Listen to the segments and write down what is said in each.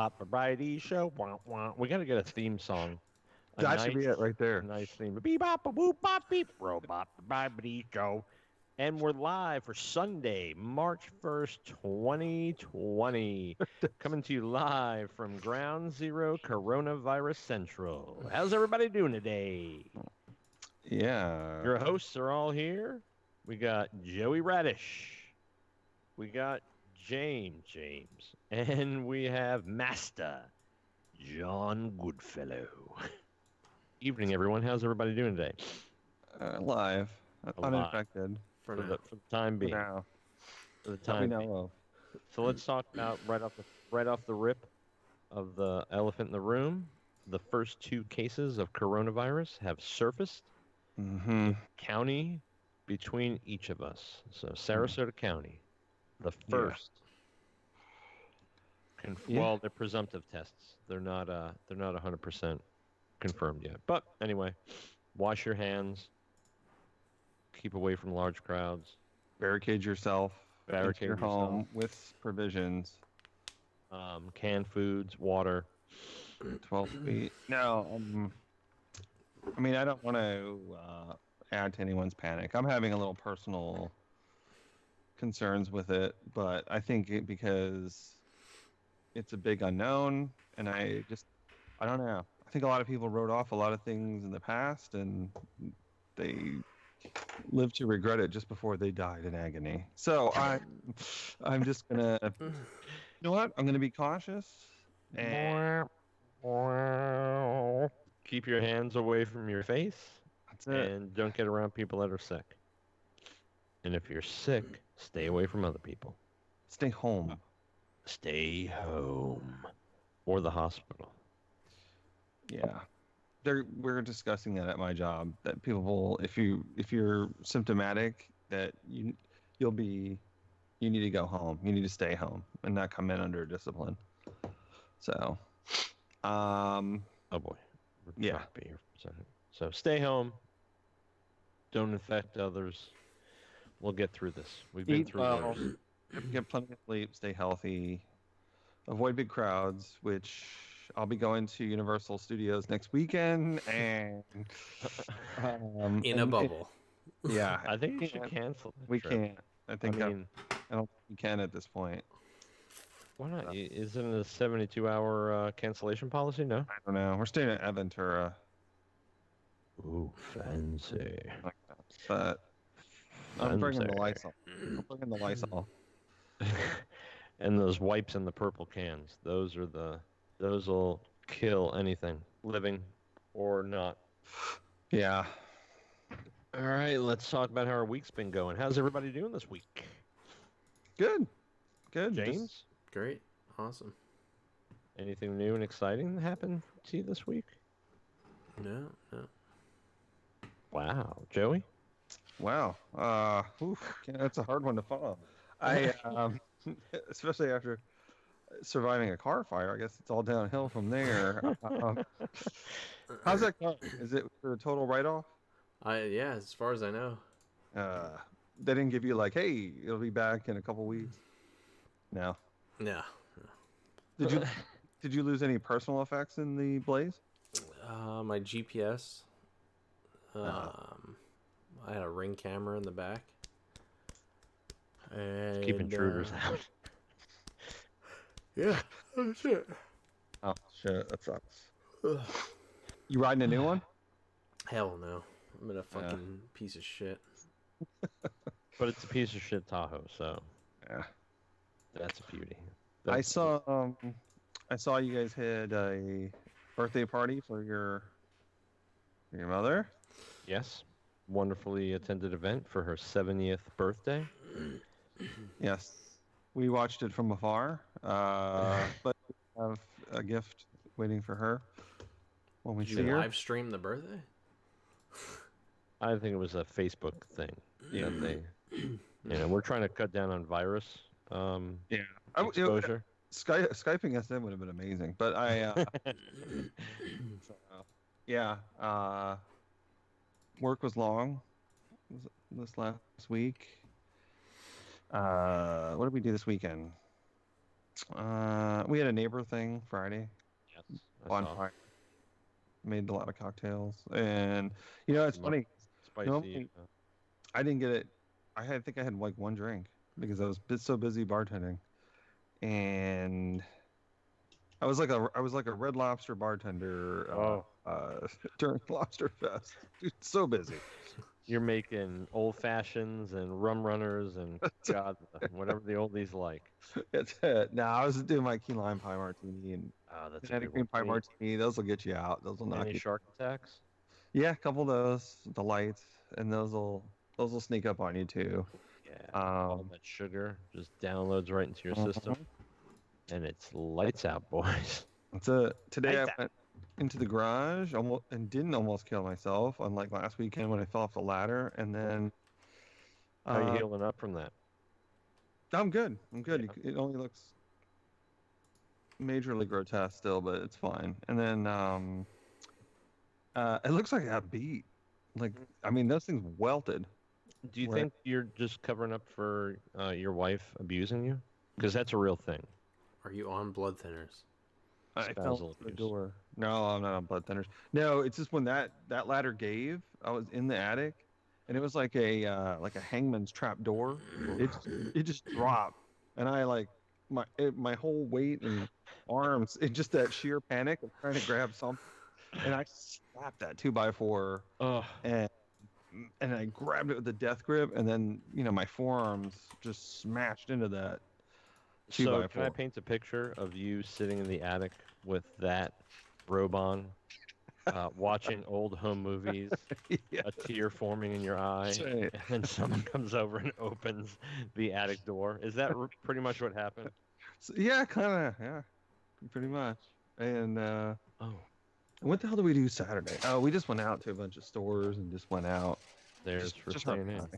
Bebop Variety Show. Wah, wah. We got to get a theme song. That should be it right there. A nice theme. Bebop, boop, bop, beep. Robot Variety Show. And we're live for Sunday, March 1st, 2020. Coming to you live from Ground Zero Coronavirus Central. How's everybody doing today? Yeah. Your hosts are all here. We got Joey Radish. We got James. And we have Master John Goodfellow. Evening, everyone. How's everybody doing today? Live. Uninfected. For the time being. For the time being. So let's talk about right off the rip of the elephant in the room. The first two cases of coronavirus have surfaced. Mm-hmm. County between each of us. So Sarasota County, the first. Well, they're presumptive tests. They're not 100% confirmed yet. But anyway, wash your hands. Keep away from large crowds. Barricade yourself. Barricade your home with provisions. Canned foods, water. 12 feet. No, I mean, I don't want to add to anyone's panic. I'm having a little personal concerns with it, but I think because it's a big unknown, and I don't know. I think a lot of people wrote off a lot of things in the past, and they lived to regret it just before they died in agony. So I'm just gonna, you know what? I'm gonna be cautious and keep your hands away from your face. That's it. And don't get around people that are sick. And if you're sick, stay away from other people. Stay home. Stay home. Or the hospital. Yeah. We're discussing that at my job, that people will, if you're symptomatic, that you need to go home. You need to stay home and not come in under discipline. So, oh boy. Yeah. So stay home. Don't infect others. We'll get through this. We've been through worse. Get plenty of sleep. Stay healthy. Avoid big crowds, which I'll be going to Universal Studios next weekend, and in a bubble. Yeah, I think we should cancel. We can't. I don't think we can at this point. Why not? Isn't it a 72-hour cancellation policy? No? I don't know. We're staying at Aventura. Ooh, fancy. But I'm bringing the Lysol. And those wipes in the purple cans. Those will kill anything, living or not. Yeah. All right, let's talk about how our week's been going. How's everybody doing this week? Good. James? Great. Awesome. Anything new and exciting that happened to you this week? No. Wow. Joey? Wow. That's a hard one to follow. I especially after surviving a car fire, I guess it's all downhill from there. How's that going? Is it a total write-off? Yeah, as far as I know. They didn't give you like, hey, it'll be back in a couple weeks. No. No. Did you lose any personal effects in the blaze? My GPS. I had a Ring camera in the back. And, keep intruders out. Yeah. Oh shit. Oh shit, that sucks. You riding a new one? Hell no. I'm in a fucking piece of shit. But it's a piece of shit Tahoe, so yeah, that's a beauty. I saw you guys had a birthday party for your mother. Yes, wonderfully attended event for her 70th birthday. Yes, we watched it from afar, but we have a gift waiting for her when we see her. Live stream the birthday? I think it was a Facebook thing. Yeah, we're trying to cut down on virus exposure. Skyping us in would have been amazing, but work was long this last week. What did we do this weekend? We had a neighbor thing Friday. Yes, I On saw. Friday, made a lot of cocktails, and you know it's Love funny. spicy. Normally, I didn't get it. I think I had like one drink because I was so busy bartending, and I was like a Red Lobster bartender Oh, during Lobster Fest. Dude, so busy. you're making old fashions and rum runners and God, whatever the oldies like. It's it. No, I was doing my key lime pie martini and Oh, that's a Connecticut good one. cream pie martini. Those will get you out. Those will knock Any you. shark attacks? Yeah, a couple of those, the lights, and those will sneak up on you too. Yeah. All that sugar just downloads right into your system, Mhm. and it's lights out, boys. So today I Lights out. went into the garage almost and didn't almost kill myself, unlike last weekend when I fell off the ladder. And then How you uh, healing up from that? I'm good. I'm good. Yeah. It only looks majorly grotesque still, but it's fine. And then it looks like I got beat. Like I mean, those things welted. Do you Where think you're just covering up for your wife abusing you? Because that's a real thing. Are you on blood thinners? I fell Spousal through the abuse. door. No, I'm not on blood thinners. No, it's just when that ladder gave, I was in the attic, and it was like a hangman's trap door. It just dropped, and I like my whole weight and arms. It just that sheer panic of trying to grab something, and I slapped that 2x4, Oh, and I grabbed it with the death grip, and then my forearms just smashed into that two so by can I four. paint a picture of you sitting in the attic with that robe on, watching old home movies, Yeah, a tear forming in your eye, that's right. and then someone comes over and opens the attic door? Is that pretty much what happened? So, yeah, kind of. Yeah, pretty much. And Oh, what the hell did we do Saturday? Oh, we just went out to a bunch of stores and just went out. there's Just, for just our staying in. time.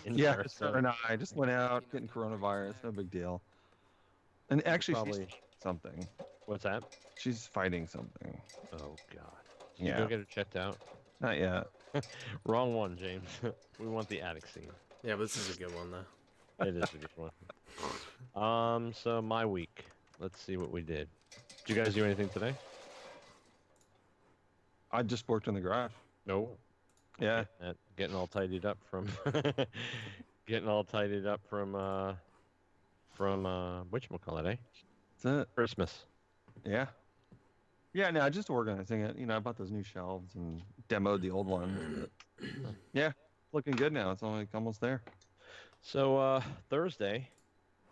In Yeah, Paris, just her and I just went out getting coronavirus. No big deal. And actually, she's probably. something. What's that? She's fighting something. Oh God. Did you Yeah, go get it checked out? not yet. Wrong one, James. We want the attic scene. Yeah, but this is a good one though. It is a good one. So my week. Let's see what we did. Did you guys do anything today? I just worked in the garage. No. Yeah, Getting all tidied up from whatchamacallit, eh? that's it. Christmas. Yeah. Yeah, no, just organizing it. I bought those new shelves and demoed the old ones. But yeah, looking good now. It's only almost there. So Thursday,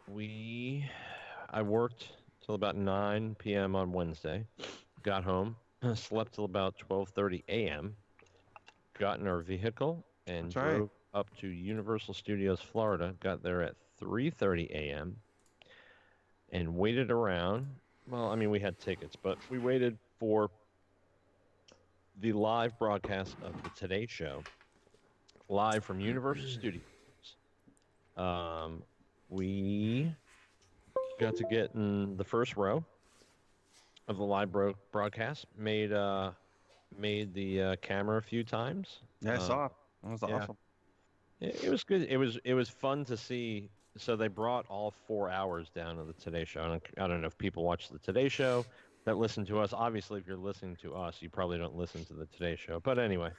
I worked till about 9 p.m. on Wednesday. Got home, slept till about 12:30 a.m. Got in our vehicle and That's right. drove up to Universal Studios Florida. Got there at 3:30 a.m. and waited around. Well, I mean, we had tickets, but we waited for the live broadcast of the Today Show, live from Universal Studios. We got to get in the first row of the live broadcast. Made the camera a few times. Yeah, I saw it. That was yeah. awesome. It was good. It was fun to see. So they brought all 4 hours down of the Today Show. I don't know if people watch the Today Show that listen to us. Obviously, if you're listening to us, you probably don't listen to the Today Show. But anyway,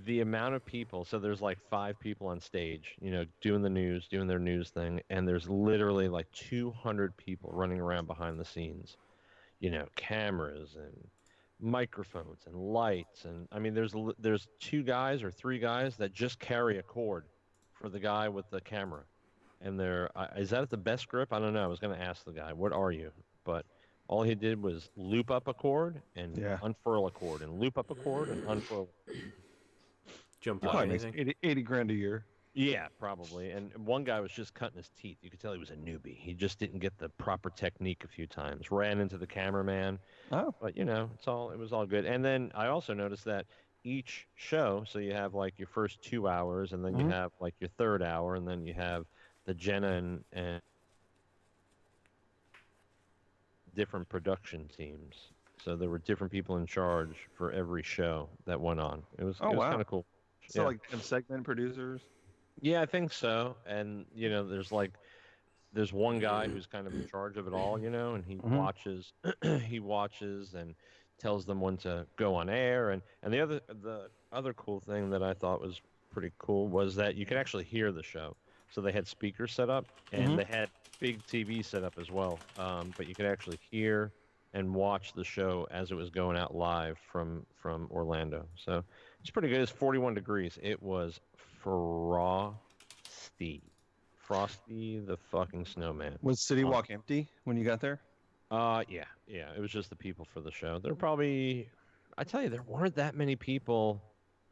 the amount of people. So there's like 5 people on stage, doing the news, doing their news thing, and there's literally like 200 people running around behind the scenes. Cameras and microphones and lights, and I mean, there's 2 guys or 3 guys that just carry a cord for the guy with the camera, and is that the best grip? I don't know. I was going to ask the guy, what are you? But all he did was loop up a cord and Yeah. unfurl a cord and loop up a cord and unfurl. Jump He on probably makes anything? 80 grand a year. Yeah, probably. And one guy was just cutting his teeth. You could tell he was a newbie. He just didn't get the proper technique a few times. Ran into the cameraman. Oh, But it was all good. And then I also noticed that each show, so you have like your first 2 hours, and then you Mhm. have like your third hour, and then you have the Jenna and different production teams. So there were different people in charge for every show that went on. It was wow. kind of cool. so Yeah. like them segment producers. Yeah, I think so. And there's like there's one guy who's kind of in charge of it all, and he Mhm. watches he watches and tells them when to go on air. And the other cool thing that I thought was pretty cool was that you could actually hear the show. So they had speakers set up and Mhm. they had big TV set up as well. But you could actually hear and watch the show as it was going out live from Orlando. So it's pretty good. It's 41 degrees. It was frosty. Frosty the fucking snowman. Was City Walk empty when you got there? Yeah. It was just the people for the show. There were probably, I tell you, there weren't that many people.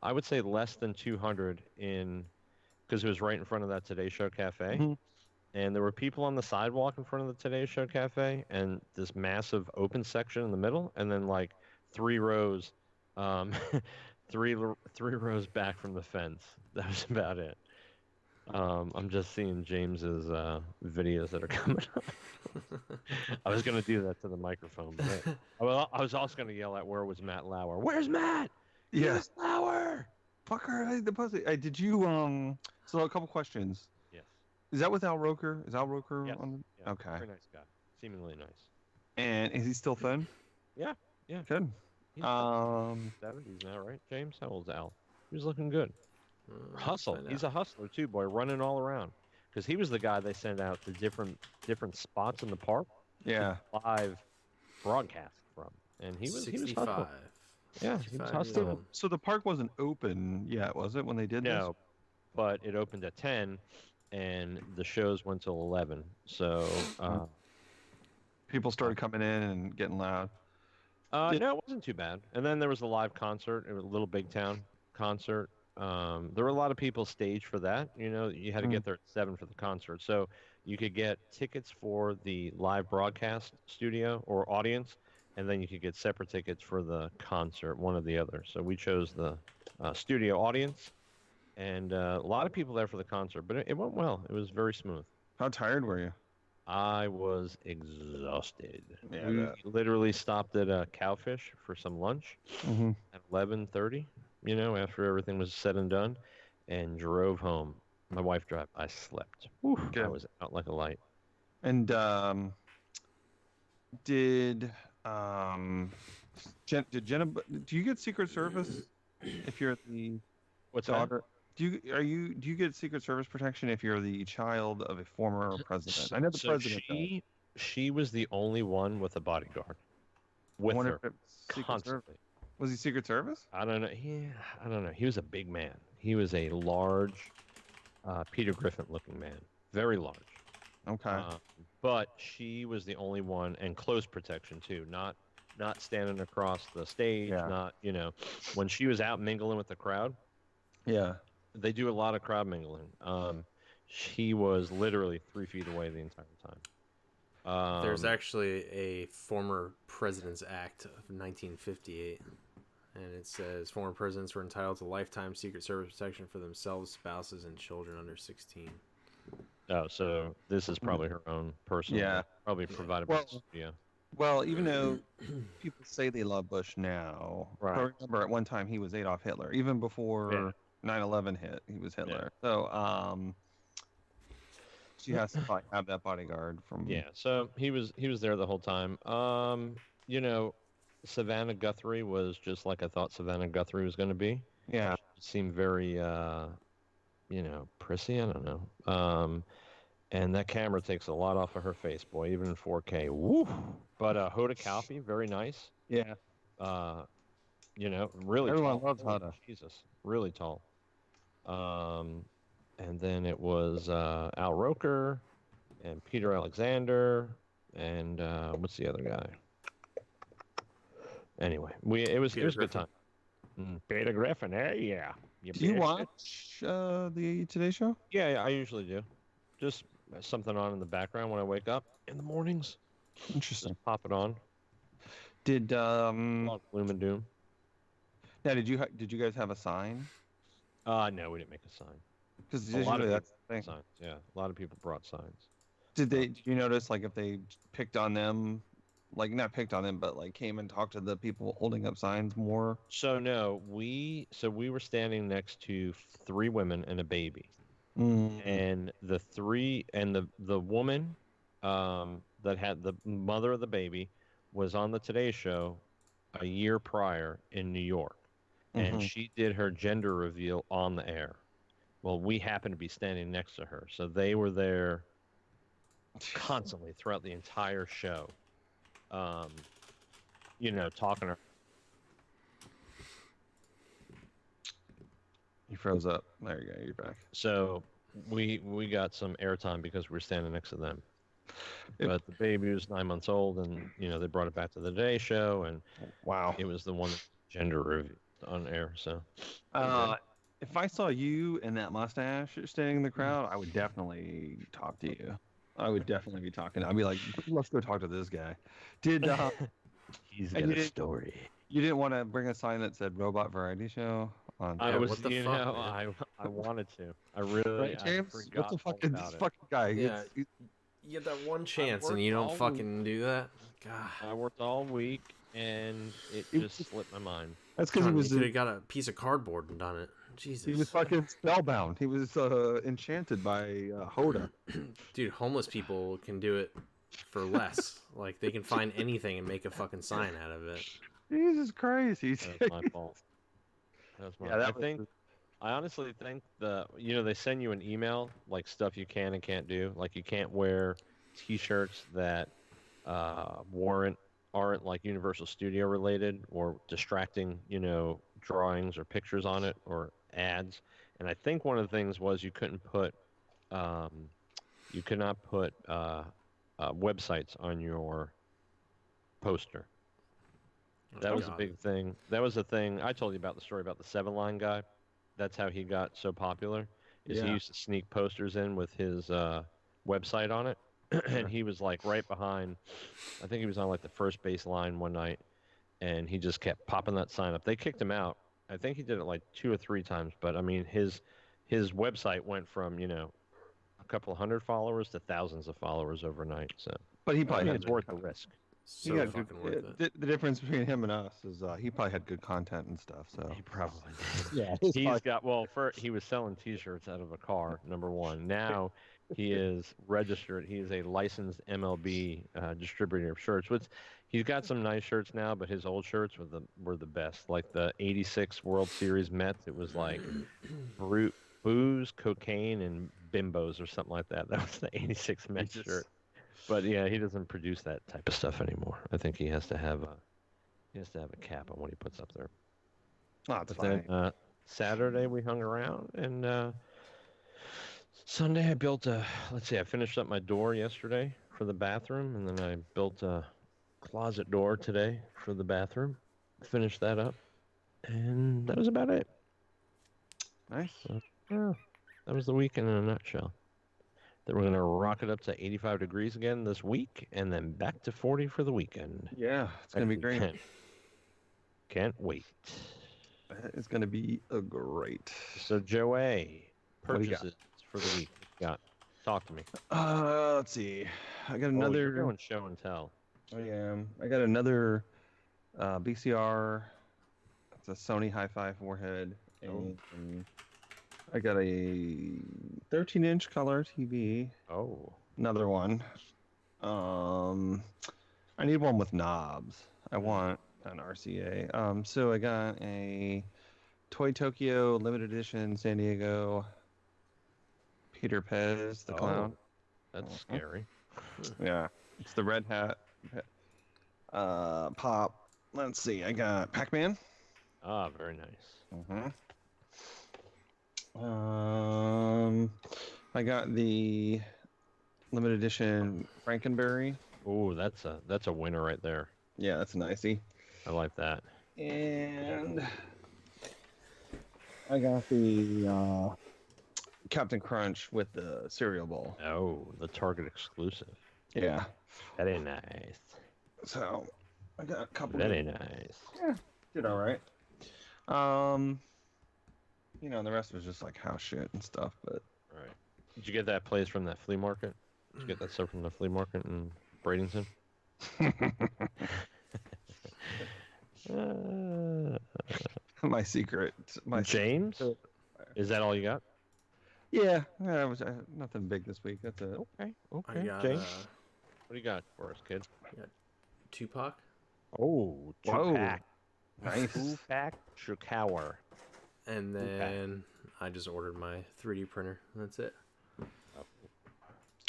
I would say less than 200 because it was right in front of that Today Show Cafe. Mhm. And there were people on the sidewalk in front of the Today Show Cafe, and this massive open section in the middle, and then like 3 rows, um, three rows back from the fence. That was about it. I'm just seeing James's videos that are coming up. I was gonna do that to the microphone, but I was also gonna yell at where was Matt Lauer? Where's Matt? Yeah. Where's Lauer? Fucker, the pussy. Did you So a couple questions. Yes. Is that with Al Roker? Is Al Roker Yes. on? Yeah, Okay. Very nice guy. Seemingly nice. And is he still thin? Yeah. Good. He's 70s now, right, James? How old's Al? He was looking good. Let's Hustle. find He's out. a hustler too, boy, running all around. Because he was the guy they sent out to different spots in the park, Yeah. live broadcast from, and he was 65. hustling. Yeah, he was 65 years hustling. old. So the park wasn't open yet, was it, when they did No, but it opened at 10, and the shows went till 11. So, this? People started coming in and getting loud. Did- no, it wasn't too bad. And then there was the live concert. It was a little Big Town concert. There were a lot of people staged for that. You had to get there at 7 for the concert. So you could get tickets for the live broadcast studio or audience, and then you could get separate tickets for the concert, one or the other. So we chose the studio audience, and a lot of people there for the concert. But it went well. It was very smooth. How tired were you? I was exhausted. Yeah, I We bet. literally stopped at Cowfish for some lunch Mm-hmm. at 11:30, after everything was said and done, and drove home. My wife drive. I slept. Whew, I Good. was out like a light. And did Jenna? Do you get Secret Service if you're the What's that? daughter? Do you get Secret Service protection if you're the child of a former president? I know the So president does. she was the only one with a bodyguard I with wonder her if it's Secret Service. constantly. Was he Secret Service? I don't know. I don't know. He was a big man. He was a large, Peter Griffin looking man, very large. Okay. But she was the only one, and close protection too. Not standing across the stage. Yeah. Not when she was out mingling with the crowd. Yeah. They do a lot of crowd mingling. She was literally 3 feet away the entire time. There's actually a former President's Act of 1958, and it says former presidents were entitled to lifetime Secret Service protection for themselves, spouses, and children under 16. Oh, so this is probably her own personal. Yeah. Probably provided by Well, the studio. Well, even though people say they love Bush now, Right. but remember at one time he was Adolf Hitler. Even before Yeah. 9/11 hit, he was Hitler. So she has to probably have that bodyguard from. Yeah, so he was there the whole time. Savannah Guthrie was just like I thought Savannah Guthrie was going to be. Yeah. She seemed very, prissy. I don't know. And that camera takes a lot off of her face, boy, even in 4K. Woo! But Hoda Kotb, very nice. Yeah. Really Everyone tall. loves Hoda. Jesus, really tall. And then it was Al Roker and Peter Alexander and what's the other guy? Anyway, it was a good time. Peter Griffin, yeah. Do you watch the Today Show? Yeah, I usually do. Just something on in the background when I wake up in the mornings. Interesting. Just pop it on. Did Gloom and Doom. now did you guys have a sign? No, we didn't make a sign. Because A lot of usually that's people the thing. Signs, yeah. A lot of people brought signs. Did you notice like if they picked on them, like not picked on them, but like came and talked to the people holding up signs more? So no, we were standing next to 3 women and a baby. and the woman that had the mother of the baby was on the Today Show a year prior in New York, and she did her gender reveal on the air. Well, we happened to be standing next to her, so they were there constantly throughout the entire show. Talking to her. You froze up. There you go. You're back. So we got some airtime because we were standing next to them. But the baby was 9 months old, and they brought it back to the Today Show, and Wow. it was the one gender reveal on air. So, if I saw you and that mustache standing in the crowd, I would definitely talk to you. I would definitely be talking. I'd be like, let's go talk to this guy. He's got a story. You didn't want to bring a sign that said "Robot Variety Show" on. I was, what the fuck, man? I wanted to. I really. Right, James? I What's forgot the fucking all this about fucking guy? Yeah. It's- You get that one chance and worked you don't all fucking do that. God. I worked all week, and it It just was- slipped my mind. that's because he John, was you could have got a piece of cardboard and done it. Jesus. he was fucking spellbound. He was enchanted by Hoda. Dude, homeless people can do it for less. Like, they can find anything and make a fucking sign out of it. Jesus Christ! He's That was my fault. That was my. Yeah, that I honestly think they send you an email like stuff you can and can't do. Like you can't wear T-shirts that aren't like Universal Studio related or distracting, drawings or pictures on it or ads. And I think one of the things was you could not put websites on your poster. That was a big thing. That was the thing. I told you about the story about the 7-Line guy. That's how he got so popular. He used to sneak posters in with his website on it, and he was like right behind. I think he was on like the first base line one night, and he just kept popping that sign up. They kicked him out. I think he did it like 2 or 3 times, but I mean his website went from a couple of hundred followers to thousands of followers overnight. So, But he probably it's worth the risk. So he had fucking good, worth it. the difference between him and us is he probably had good content and stuff. So He probably did. yeah, He was selling T-shirts out of a car. Number one. Now he is registered. He is a licensed MLB distributor of shirts. He's got some nice shirts now, but his old shirts were the best. Like the '86 World Series Mets. It was like booze, cocaine, and bimbos or something like that. That was the '86 Mets shirt. But yeah, he doesn't produce that type of stuff anymore. I think he has to have a cap on what he puts up there. oh, it's But fine. then Saturday we hung around, and Sunday I built I finished up my door yesterday for the bathroom, and then I built a closet door today for the bathroom. Finished that up, and that was about it. Nice. Yeah, that was the weekend in a nutshell. Then we're gonna rock it up to 85 degrees again this week, and then back to 40 for the weekend. Yeah, it's gonna be great. Can't wait. It's gonna be a great. So Joey, What do you got? purchases for the week. What you got? Talk to me. Let's see. I got Oh, another. you're doing show and tell. I got another BCR. It's a Sony Hi-Fi forehead, and I got a 13-inch color TV. Oh. Another one. I need one with knobs. I want an RCA. So I got a Toy Tokyo limited edition San Diego Peter Pez the clown. That's scary. Yeah, it's the red hat. Pop. Let's see. I got Pac-Man. Ah, very nice. I got the limited edition Frankenberry. Oh, that's a winner right there. Yeah, that's a nicey. I like that. And I got the Captain Crunch with the cereal bowl. Oh, the Target exclusive. Yeah. Very nice. So I got a couple. Very nice. Yeah, did all right. The rest was just like house shit and stuff. But Right. Did you get that place from that flea market? Did you get that stuff from the flea market in Bradenton? my secret, James? Is that all you got? Yeah, it was nothing big this week. That's it. Okay. I Okay. got James, what do you got for us, kid? Tupac. Oh, two Whoa. pack. Nice. Tupac Shakur. And Tupac. then I just ordered my 3D printer. That's it.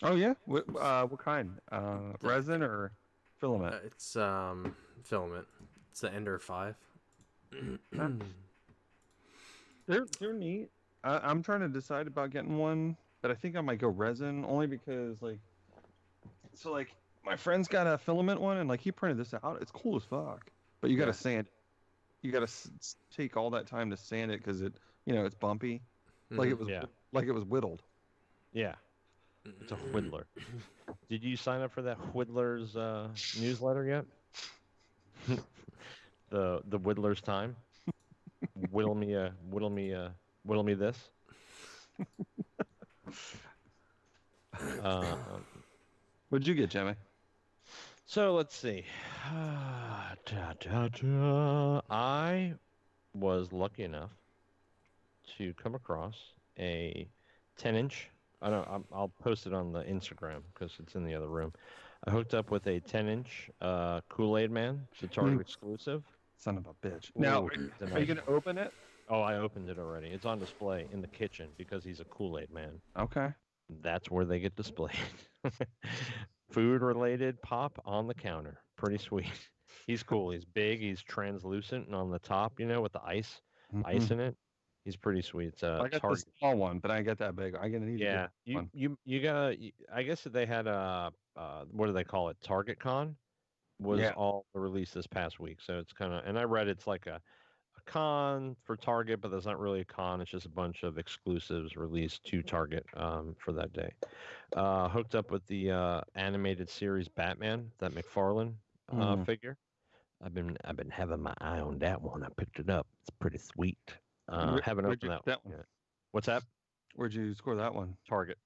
Oh yeah. What kind? Resin or filament? It's filament. It's the Ender 5. They're neat. I'm trying to decide about getting one, but I think I might go resin only because like my friend's got a filament one and like he printed this out. It's cool as fuck, but you got to Yeah. sand. You got to take all that time to sand it because it's bumpy, like it was Yeah. like it was whittled. Yeah. It's a Whittler. Did you sign up for that Whittler's newsletter yet? the Whittler's time. Whittle me this. Um, What'd you get, Jimmy? so let's see. I was lucky enough to come across a 10-inch. I'll post it on the Instagram because it's in the other room. I hooked up with a 10-inch Kool-Aid Man. It's a Target exclusive. Son of a bitch. Now, Ooh, it's a are you nice- gonna open it? Oh, I opened it already. It's on display in the kitchen because he's a Kool-Aid Man. Okay. That's where they get displayed. Food-related pop on the counter. Pretty sweet. He's cool. He's big. He's translucent, and on the top, with the ice in it. He's pretty sweet. It's I got Target. the small one, but I get that big. I'm gonna need to Yeah, get one. you gotta. I guess they had what do they call it? Target Con was Yeah. all the release this past week. So it's kind of, and I read it's like a con for Target, but there's not really a con. It's just a bunch of exclusives released to Target for that day. Hooked up with the animated series Batman, that McFarlane figure. I've been having my eye on that one. I picked it up. It's pretty sweet. Haven't Where'd opened you that, get that one one? yet. What's that? Where'd you score that one? Target.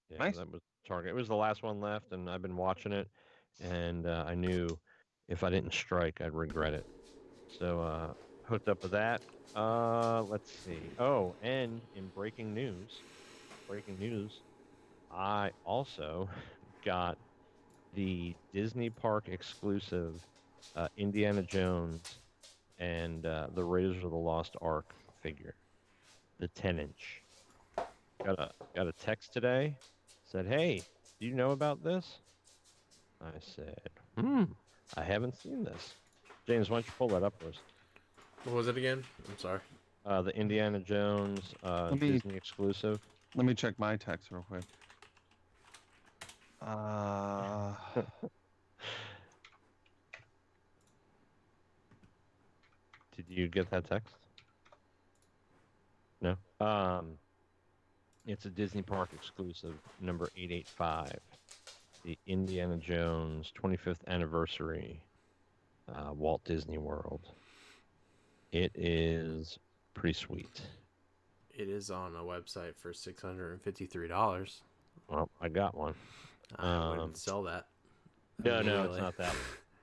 Yeah, Nice. that was Target. It was the last one left, and I've been watching it, and I knew if I didn't strike, I'd regret it. So hooked up with that. Let's see. Oh, and in breaking news, I also got the Disney Park exclusive Indiana Jones and the Raiders of the Lost Ark figure, the 10-inch. Got a text today. Said, "Hey, do you know about this?" I said, I haven't seen this. James, why don't you pull that up for us? What was it again? I'm sorry. The Indiana Jones Disney exclusive. Let me check my text real quick. Did you get that text? No. It's a Disney Park exclusive, number 885, the Indiana Jones 25th anniversary, Walt Disney World. It is pretty sweet. It is on a website for $653. Well, I got one. I wouldn't sell that. No, it's immediately. not that one.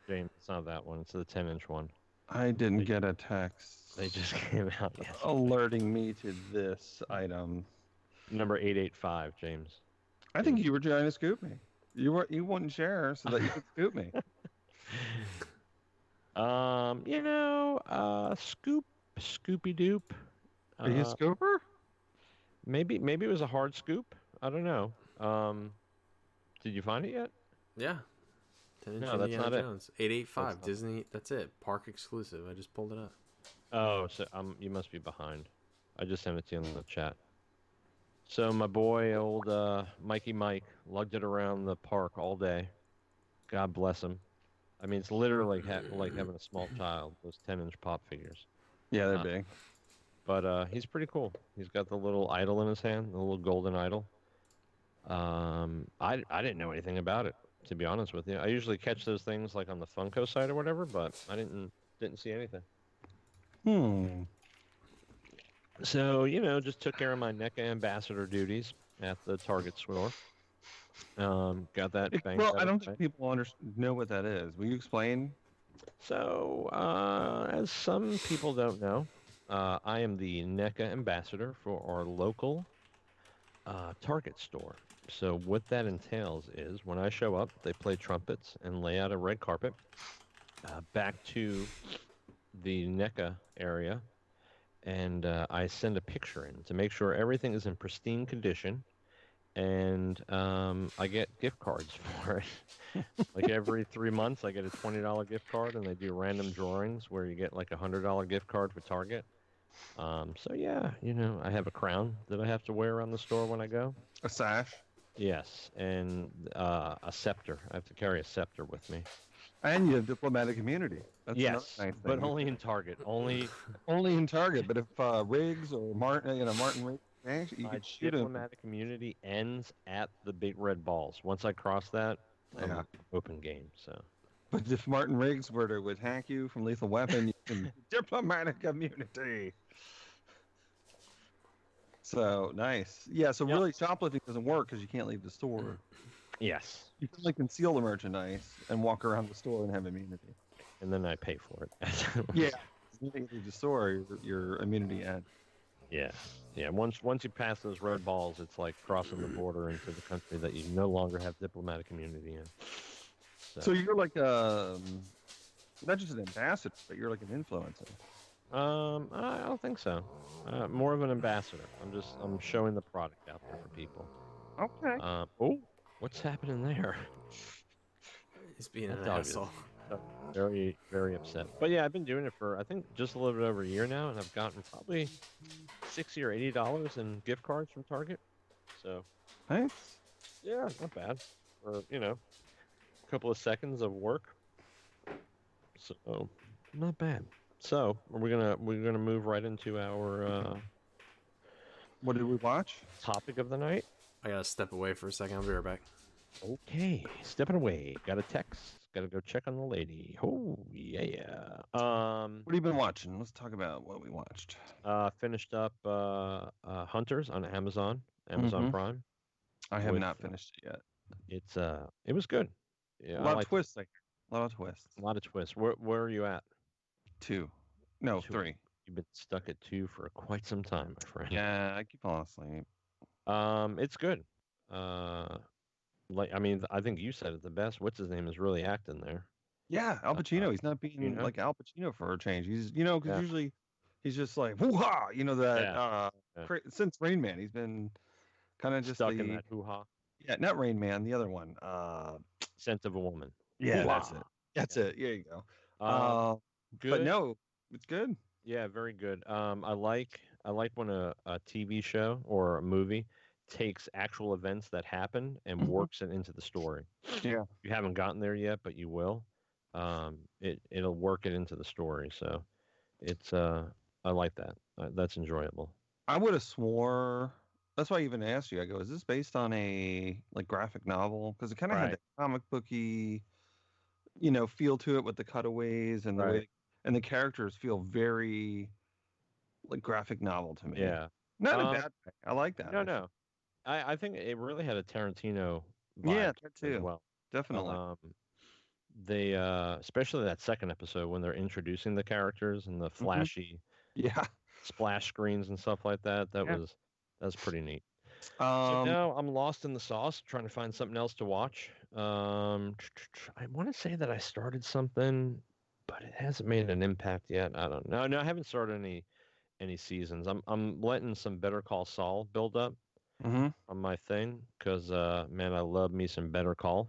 James, it's not that one. It's the 10-inch one. I didn't get a text. They just came out yesterday. Alerting me to this item. Number 885, James. I think you were trying to scoop me. You wouldn't share so that you could scoop me. Scoopy Doop. Are you a scooper? Maybe it was a hard scoop. I don't know. Did you find it yet? Yeah. 10-inch No, that's Indiana not it. Jones. 885 That's not- Disney. That's it. Park exclusive. I just pulled it up. Oh, so you must be behind. I just sent it to you in the chat. So my boy, old Mikey Mike, lugged it around the park all day. God bless him. I mean, it's literally like having a small child. Those 10-inch pop figures. Yeah, they're big. But he's pretty cool. He's got the little idol in his hand, the little golden idol. I didn't know anything about it, to be honest with you. I usually catch those things like on the Funko site or whatever, but I didn't see anything. So, just took care of my NECA ambassador duties at the Target store. Got that banged Well, out I don't okay. think people know what that is. Will you explain? So, as some people don't know, I am the NECA ambassador for our local Target store. So what that entails is when I show up, they play trumpets and lay out a red carpet. Back to the NECA area, and I send a picture in to make sure everything is in pristine condition, and I get gift cards for it. Like every 3 months, I get a $20 gift card, and they do random drawings where you get like a $100 gift card for Target. So yeah, I have a crown that I have to wear around the store when I go. A sash. Yes, and a scepter. I have to carry a scepter with me. And you have diplomatic immunity. That's Yes, another nice but thing. only in Target. Only Only in Target. But if Riggs or Martin Riggs, you my can shoot him. diplomatic immunity ends at the big red balls. Once I cross that, I'm Yeah. open game. So But if Martin Riggs were to attack you from Lethal Weapon, you can diplomatic immunity. So nice. Yeah. So Yep. really, shoplifting doesn't work because you can't leave the store. yes, You can like conceal the merchandise and walk around the store and have immunity. and then I pay for it. Yeah. You can't leave the store, your immunity ends. yeah, yeah. Once you pass those red balls, it's like crossing the border into the country that you no longer have diplomatic immunity in. So you're like not just an ambassador, but you're like an influencer. I don't think so. More of an ambassador. I'm showing the product out there for people. Okay. Oh, what's happening there? He's being That an dog is- asshole. Very, very upset. But yeah, I've been doing it for I think just a little bit over a year now, and I've gotten probably $60 or $80 in gift cards from Target. So Nice. yeah, not bad for a couple of seconds of work. So not bad. So we're gonna move right into our What did we watch? topic of the night. I gotta step away for a second. I'll be right back. Okay, stepping away. Got a text. Got to go check on the lady. Oh yeah. What have you been watching? Let's talk about what we watched. Finished up Hunters on Amazon Mhm. Prime. I have With, not finished it yet. It was good. Yeah, A I lot of liked it. twists. A lot of twists. A lot of twists. Where are you at? 2. No, Two. 3. You've been stuck at 2 for quite some time, my friend. Yeah, I keep falling asleep. It's good. I think you said it the best. What's his name is really acting there. Yeah, Al Pacino. He's not being Pacino? like Al Pacino for a change. He's because Yeah. usually he's just like woo-ha, that. Yeah. Since Rain Man, he's been kind of just Stuck in that hoo-ha. Yeah, not Rain Man, the other one. Scent of a Woman. Yeah, Hoo-ha. that's it. That's it. There you go. Good. But no, it's good. Yeah, very good. I like when a TV show or a movie takes actual events that happen and Mhm. works it into the story. Yeah. You haven't gotten there yet, but you will. It'll work it into the story. So it's I like that. That's enjoyable. I would have swore. That's why I even asked you. I go, is this based on a like graphic novel? Because it kind of had Right. that comic booky, feel to it with the cutaways and the way, Right. and the characters feel very like graphic novel to me. Yeah. Not a bad thing. I like that. No. I think it really had a Tarantino Yeah, vibe that as too. well. Definitely. They especially that second episode when they're introducing the characters and the flashy Yeah. splash screens and stuff like that. That Yeah. was pretty neat. So Um, now I'm lost in the sauce, trying to find something else to watch. I want to say that I started something, but it hasn't made an impact yet. I don't know. No, I haven't started any seasons. I'm letting some Better Call Saul build up mhm. on my thing because man, I love me some Better Call.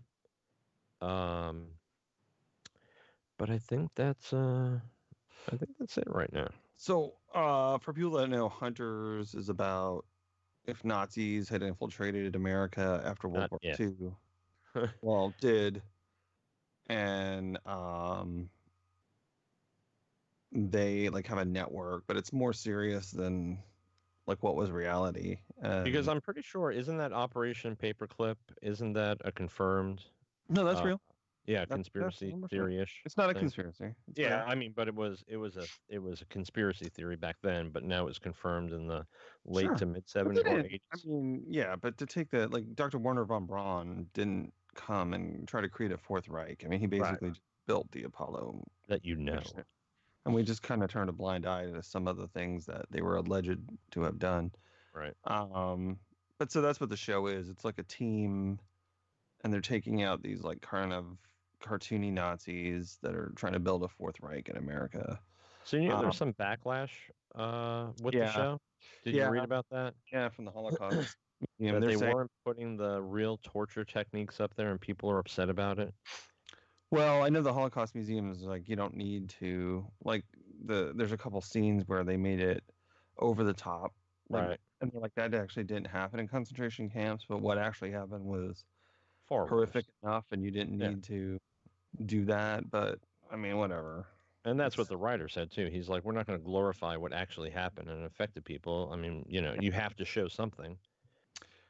But I think that's it right now. So, for people that know, Hunters is about if Nazis had infiltrated America after World Not War yet. II. Well, did, and they like have a network, but it's more serious than like what was reality. Because I'm pretty sure, isn't that Operation Paperclip? Isn't that a confirmed? no, that's uh, real. Yeah, That's conspiracy 100%. theory-ish. It's not a thing. conspiracy. It's Yeah, real. I mean, but it was a conspiracy theory back then, but now it's confirmed in the late Sure. to mid But 70s they or didn't- 80s. I mean, yeah, but to take that, like Dr. Werner von Braun didn't come and try to create a Fourth Reich. I mean, he basically just built the Apollo That you know. mission. And we just kind of turned a blind eye to some of the things that they were alleged to have done. Right. But so that's what the show is. It's like a team, and they're taking out these like kind of cartoony Nazis that are trying to build a Fourth Reich in America. So you know, Um, there's some backlash with the yeah, show. Did you yeah, read about that? yeah, from the Holocaust. Yeah, That they're they saying, weren't putting the real torture techniques up there, and people are upset about it. well, I know the Holocaust Museum is like you don't need to like there's a couple scenes where they made it over the top, like, Right. and they're like that actually didn't happen in concentration camps, but what actually happened was Far horrific worse. enough, and you didn't Yeah. need to do that. But I mean, whatever. And that's what the writer said too. He's like, we're not going to glorify what actually happened and affected people. I mean, you know, you have to show something.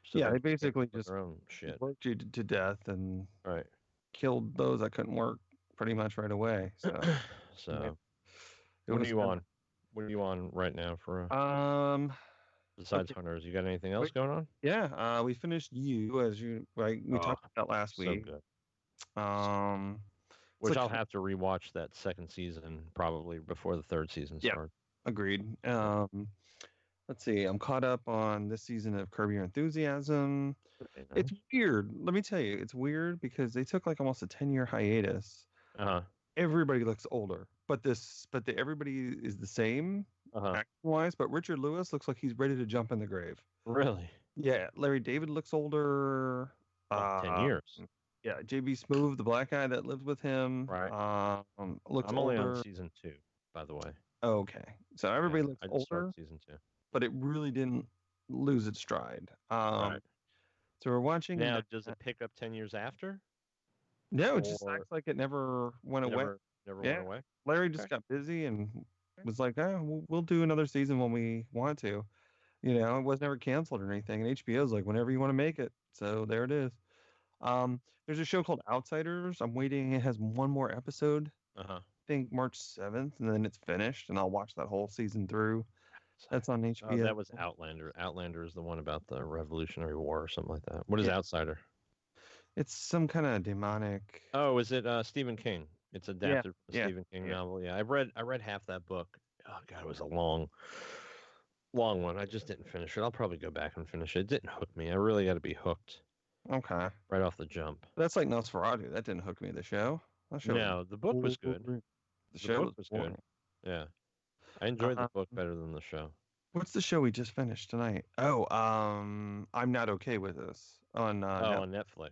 So Yeah, that they people can't basically put just their own shit. worked you to death and Right. killed those that couldn't work pretty much right away. So So, it what are was you on? What are you on right now for besides okay, Hunters? You got anything else wait, going on? yeah, we finished You as you like we Oh, talked about last so week. good. Um, it's Which like I'll have to rewatch that second season probably before the third season yeah, starts. agreed. Yeah. Let's see, I'm caught up on this season of Curb Your Enthusiasm. Okay, It's nice. weird. Let me tell you, it's weird because they took like almost a 10-year hiatus. Uh-huh. Everybody looks older, but everybody is the same Uh-huh. acting wise. But Richard Lewis looks like he's ready to jump in the grave. Really? Yeah, Larry David looks older. Well, 10 years. Yeah, JB Smoove, the black guy that lives with him, Right. looks I'm only on older. season 2, by the way. Okay, so everybody Yeah, looks I just older, started season 2. but it really didn't lose its stride. Right. So we're watching. Now, does it pick up 10 years after? No, it just Or acts like it never went away. never Yeah. went away? Larry just Okay. got busy and was like, "Oh, we'll do another season when we want to." You know, it was never canceled or anything. And HBO's like, "Whenever you want to make it." So there it is. There's a show called Outsiders. I'm waiting. It has one more episode. Uh-huh. I think March 7th, and then it's finished, and I'll watch that whole season through. That's on HBO. That was Outlander. Outlander is the one about the Revolutionary War or something like that. What is Yeah. Outsider? It's some kind of demonic. Oh, is it Stephen King? It's adapted from a yeah, Stephen King yeah. novel. Yeah, I read half that book. Oh God, it was a long one. I just didn't finish it. I'll probably go back and finish it. It didn't hook me. I really got to be hooked Okay, right off the jump. that's like Nosferatu. That didn't hook me. The show. That show. No, the book was good. The show book was good. boring. Yeah, I enjoyed the book better than the show. What's the show we just finished tonight? Oh, I'm Not Okay With This on Netflix. On Netflix.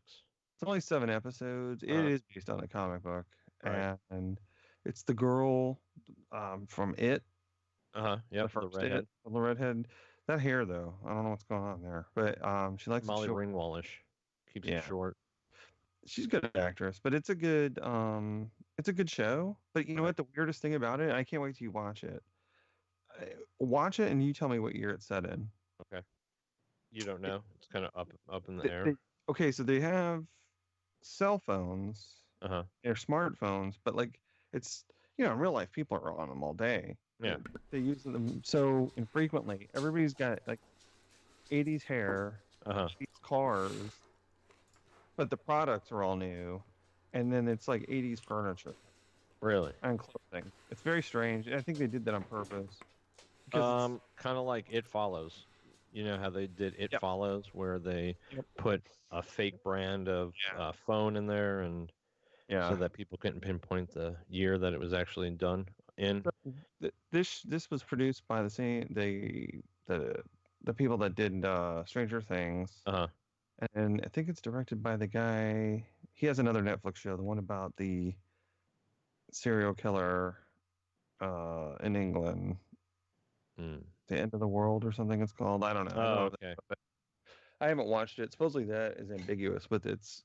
It's only 7 episodes. It is based on a comic book, Right. and it's the girl from It. Yep. The first redhead. It, the redhead. That hair though, I don't know what's going on there, but she likes Molly it short. Ringwaldish. Keeps Yeah. it short. She's a good actress, but it's a good show. But you know what? The weirdest thing about it, I can't wait till you watch it. Watch it and you tell me what year it's set in. Okay. You don't know? It's kind of up in the air. Okay, so they have cell phones. They're smartphones, but like it's in real life people are on them all day. Yeah. They use them so infrequently. Everybody's got like 80s hair, 80s cars, but the products are all new, and then it's like 80s furniture. Really? And clothing. It's very strange. I think they did that on purpose. Kind of like It Follows. You know how they did It Follows, where they put a fake brand of phone in there, and so that people couldn't pinpoint the year that it was actually done in. This was produced by the people that did Stranger Things. And I think it's directed by the guy. He has another Netflix show, the one about the serial killer in England. The End of the World or something it's called. I don't know. Oh, okay. I haven't watched it. Supposedly that is ambiguous with its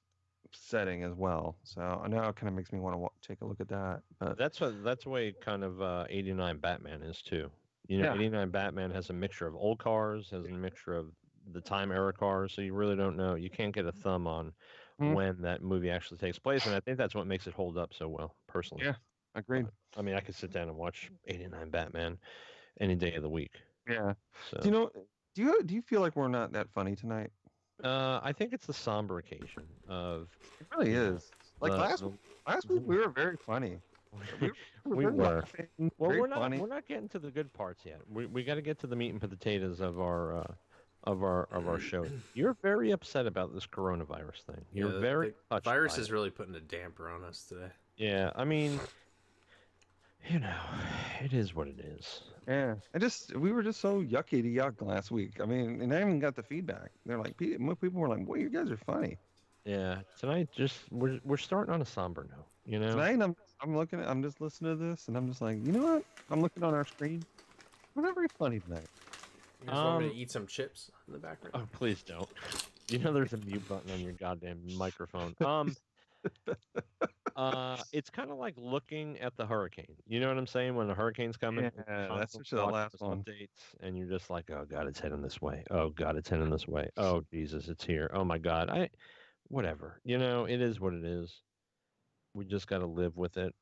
setting as well. So now it kind of makes me want to take a look at that. But that's the way kind of 89 Batman is too. 89 Batman has a mixture of old cars, has a mixture of the time era cars, so you really don't know. You can't get a thumb on when that movie actually takes place, and I think that's what makes it hold up so well, personally. Yeah, agreed. I mean, I could sit down and watch 89 Batman any day of the week. Yeah. So. Do you feel like we're not that funny tonight? I think it's the somber occasion of. It really is. Like last week, we were very funny. We were. Well, we're not getting to the good parts yet. We got to get to the meat and potatoes of our of our show. You're very upset about this coronavirus thing. You're very the touched virus by is it. really putting a damper on us today. Yeah, I mean, you know, it is what it is. Yeah, we were just so yucky to yuck last week. I mean, and I even got the feedback. They're like, people were like, "Boy, you guys are funny." Yeah, tonight we're starting on a somber note. You know, Tonight, I'm just listening to this, and I'm just like, you know what? I'm looking on our screen. We're not very funny tonight. You guys want me to eat some chips in the background? Oh, please don't. You know, there's a mute button on your goddamn microphone. It's kind of like looking at the hurricane. You know what I'm saying? When the hurricane's coming, Yeah, that's constantly just the watching last those one. updates, and you're just like, oh god, it's heading this way. Oh god, it's heading this way. Oh Jesus, it's here. Oh my god, whatever. You know, it is what it is. We just got to live with it.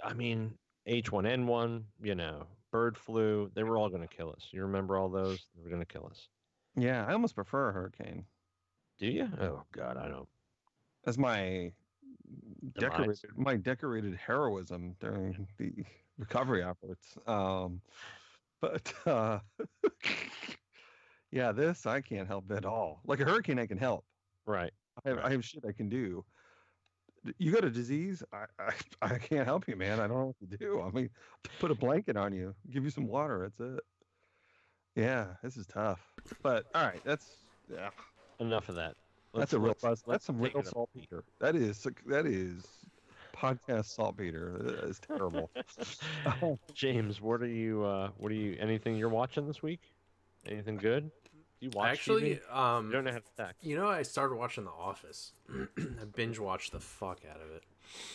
I mean, H1N1, you know, bird flu, they were all going to kill us. You remember all those? They were going to kill us. Yeah, I almost prefer a hurricane. Do you? Oh God, I don't. As my Demise. decorated heroism during the recovery efforts. But yeah, this I can't help at all. Like a hurricane, I can help. Right. I have shit I can do. You got a disease, I can't help you, man. I don't know what to do. I mean, put a blanket on you, give you some water. That's it. Yeah, this is tough. But all right, that's Enough of that. That's some real take it up. saltpeter. That is podcast saltpeter. That is terrible. James, what are you anything you're watching this week? Anything good? Do you watch Actually, TV? You don't know how to stack. you know, I started watching The Office. I binge watched the fuck out of it.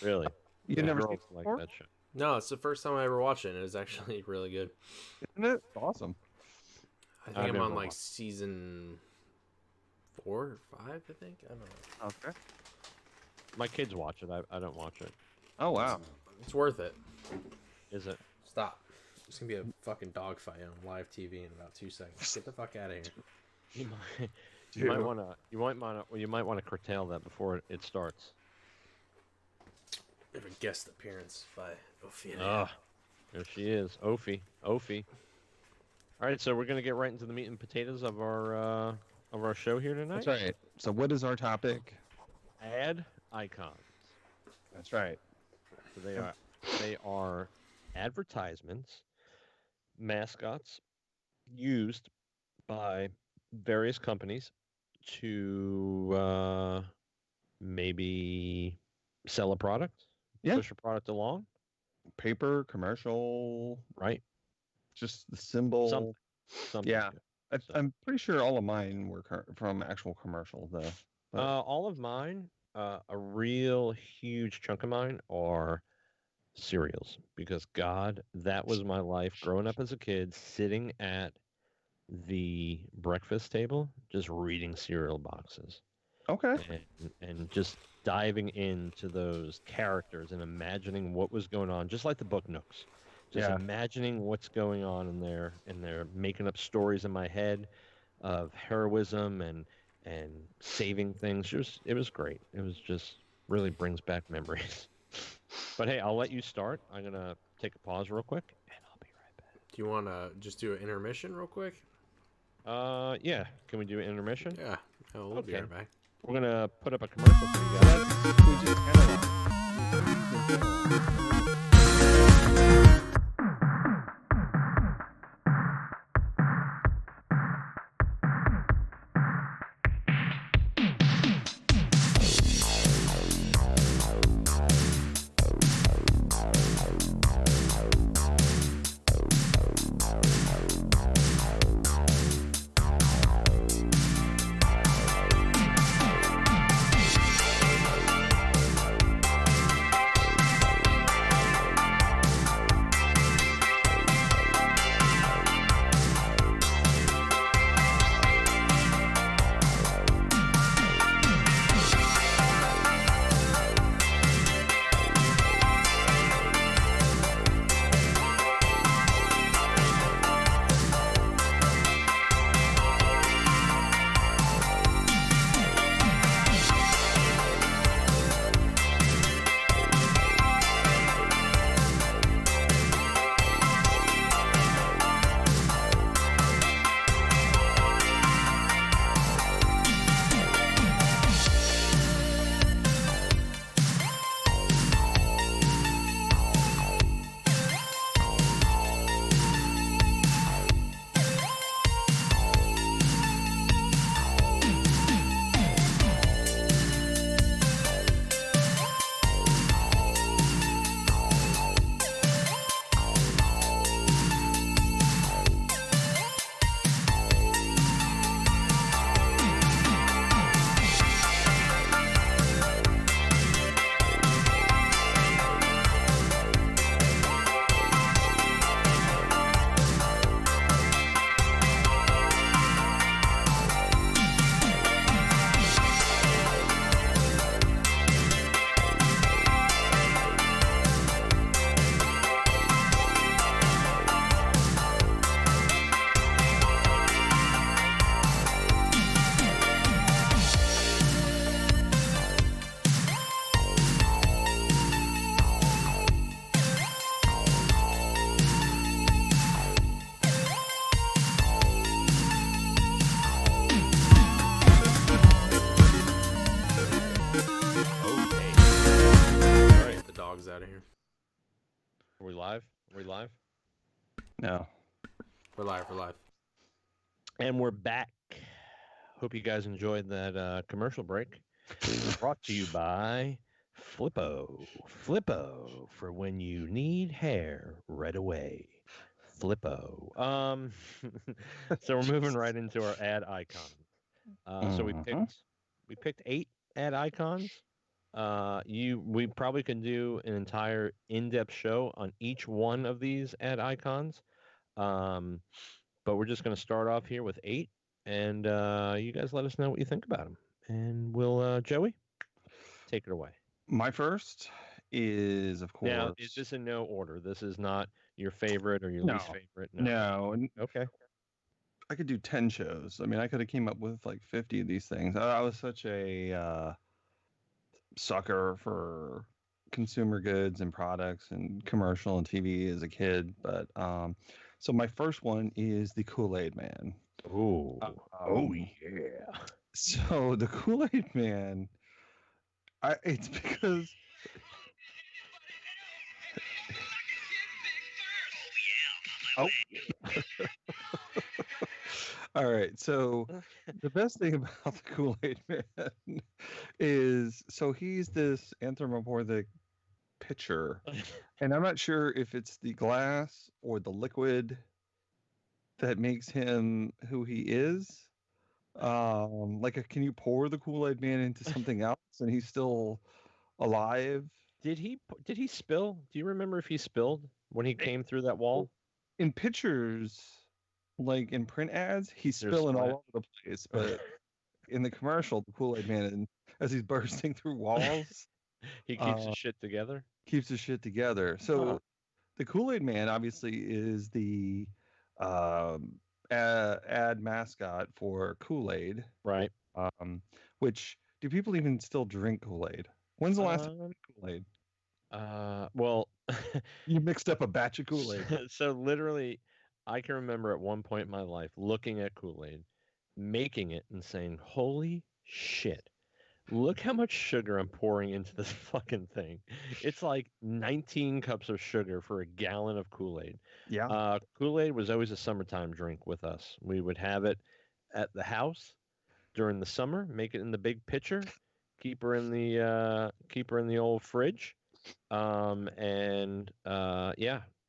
Really? You Yeah, never seen girls it like before? that show. No, it's the first time I ever watched it, and it was actually really good. Isn't it? It's awesome. I think I've I'm never on like watched. season 4 or 5, I think. I don't know. Okay. My kids watch it. I don't watch it. Oh wow. It's worth it. Is it? Stop. It's gonna be a fucking dogfight on live TV in about 2 seconds. Get the fuck out of here. You might want to curtail that before it starts. We have a guest appearance by Ophelia. Ah, there she is, Ophi. All right, so we're gonna get right into the meat and potatoes of our show here tonight. That's right. So what is our topic? Ad icons. That's right. So they are advertisements, mascots used by various companies to maybe sell a product, Yeah. push a product along, Paper, commercial, right? just the symbol. Something. Yeah. good. I'm pretty sure all of mine were from actual commercials though. But All of mine, a real huge chunk of mine are cereals because God, that was my life growing up as a kid, sitting at the breakfast table, just reading cereal boxes okay. and just diving into those characters and imagining what was going on, just like the book Nooks. Just Yeah. imagining what's going on in there, and they're making up stories in my head of heroism and saving things. It was great. It was just really brings back memories. But hey, I'll let you start. I'm gonna take a pause real quick, and I'll be right back. Do you want to just do an intermission real quick? Yeah. Can we do an intermission? Yeah. Oh, we'll be Okay. right back. We're gonna put up a commercial for you guys. We just out of here. Are we live? Are we live? No. We're live. We're live. And we're back. Hope you guys enjoyed that commercial break. Brought to you by Flippo. Flippo for when you need hair right away. Flippo. So we're moving right into our ad icons. So we picked 8 ad icons. We probably could do an entire in-depth show on each one of these ad icons. But we're just going to start off here with 8, and you guys let us know what you think about them. And we'll, Joey, take it away. My first is, of course. Now, is this in no order? This is not your favorite or your least favorite? No. Okay. I could do 10 shows. I mean, I could have came up with like 50 of these things. I was such a sucker for consumer goods and products and commercial and TV as a kid. But so my first one is the Kool-Aid Man. Oh, yeah. So the Kool-Aid Man, it's because... Oh, all right. So the best thing about the Kool-Aid Man is, so he's this anthropomorphic pitcher, and I'm not sure if it's the glass or the liquid that makes him who he is. Can you pour the Kool-Aid Man into something else and he's still alive? Did he spill? Do you remember if he spilled when he came through that wall? In pictures, like in print ads, he's spilling all over the place. But in the commercial, the Kool-Aid Man, as he's bursting through walls, he keeps his shit together. So the Kool-Aid Man obviously is the ad mascot for Kool-Aid, right? Which, do people even still drink Kool-Aid? When's the last time you drank Kool-Aid? Well, you mixed up a batch of Kool-Aid. So literally, I can remember at one point in my life looking at Kool-Aid, making it, and saying, "Holy shit! Look how much sugar I'm pouring into this fucking thing. It's like 19 cups of sugar for a gallon of Kool-Aid." Yeah. Kool-Aid was always a summertime drink with us. We would have it at the house during the summer, make it in the big pitcher, keep her in the old fridge,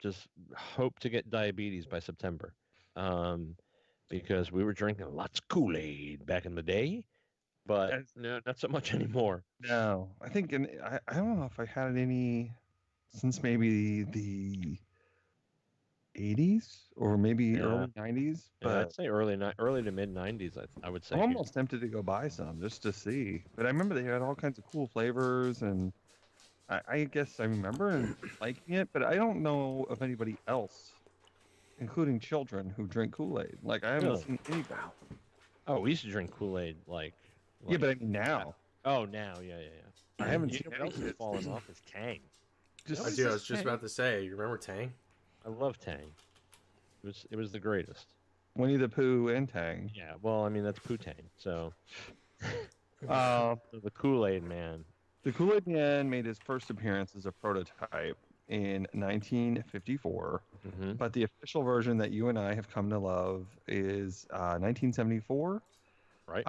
just hope to get diabetes by September, because we were drinking lots of Kool-Aid back in the day. But no, not so much anymore. No, I think, I don't know if I had any since maybe the 80s or maybe early 90s. But I'd say early to mid 90s. I would say. I'm almost tempted to go buy some just to see. But I remember they had all kinds of cool flavors, and I guess I remember liking it. But I don't know of anybody else, including children, who drink Kool-Aid. Like, I haven't seen anybody. Oh, we used to drink Kool-Aid like yeah, but I mean now. Oh, now, yeah. I haven't seen what else has fallen off is Tang. I was just about to say, you remember Tang? I love Tang. It was the greatest. Winnie the Pooh and Tang. Yeah, well, I mean that's Pooh-Tang. So, the Kool-Aid Man. The Kool-Aid Man made his first appearance as a prototype in 1954, but the official version that you and I have come to love is 1974. Right.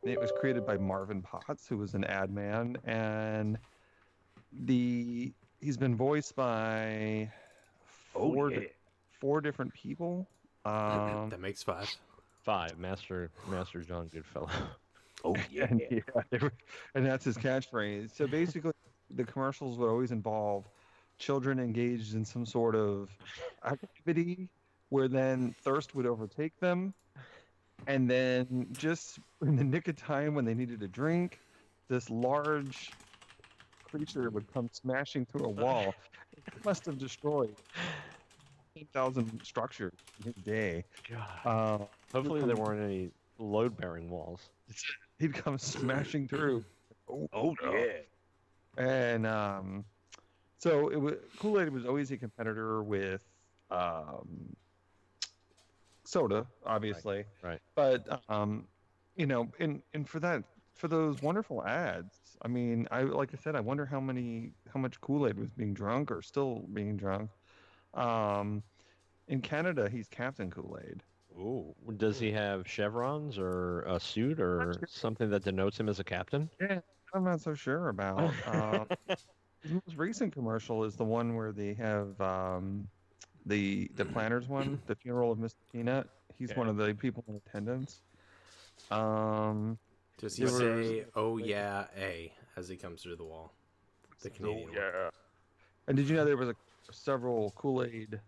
It was created by Marvin Potts, who was an ad man, and he's been voiced by four different people. That makes 5. 5. Master John Goodfellow. Oh yeah. And that's his catchphrase. So basically, the commercials would always involve children engaged in some sort of activity where then thirst would overtake them. And then just in the nick of time when they needed a drink, this large creature would come smashing through a wall. It must have destroyed 8,000 structures in his day. God. Hopefully there weren't any load-bearing walls. He'd come smashing through. Yeah. And so Kool-Aid was always a competitor with soda, obviously. Right. But and for that for those wonderful ads. I mean, like I said, I wonder how much Kool-Aid was being drunk or still being drunk. Um, in Canada, he's Captain Kool-Aid. Ooh, does he have chevrons or a suit or something that denotes him as a captain? Yeah, I'm not so sure about. His most recent commercial is the one where they have the Planners one, the funeral of Mr. Peanut. He's Yeah. one of the people in attendance. Um, Does he There say, "Oh yeah, a" as he comes through the wall? The Canadian one. yeah. And did you know there was several Kool-Aid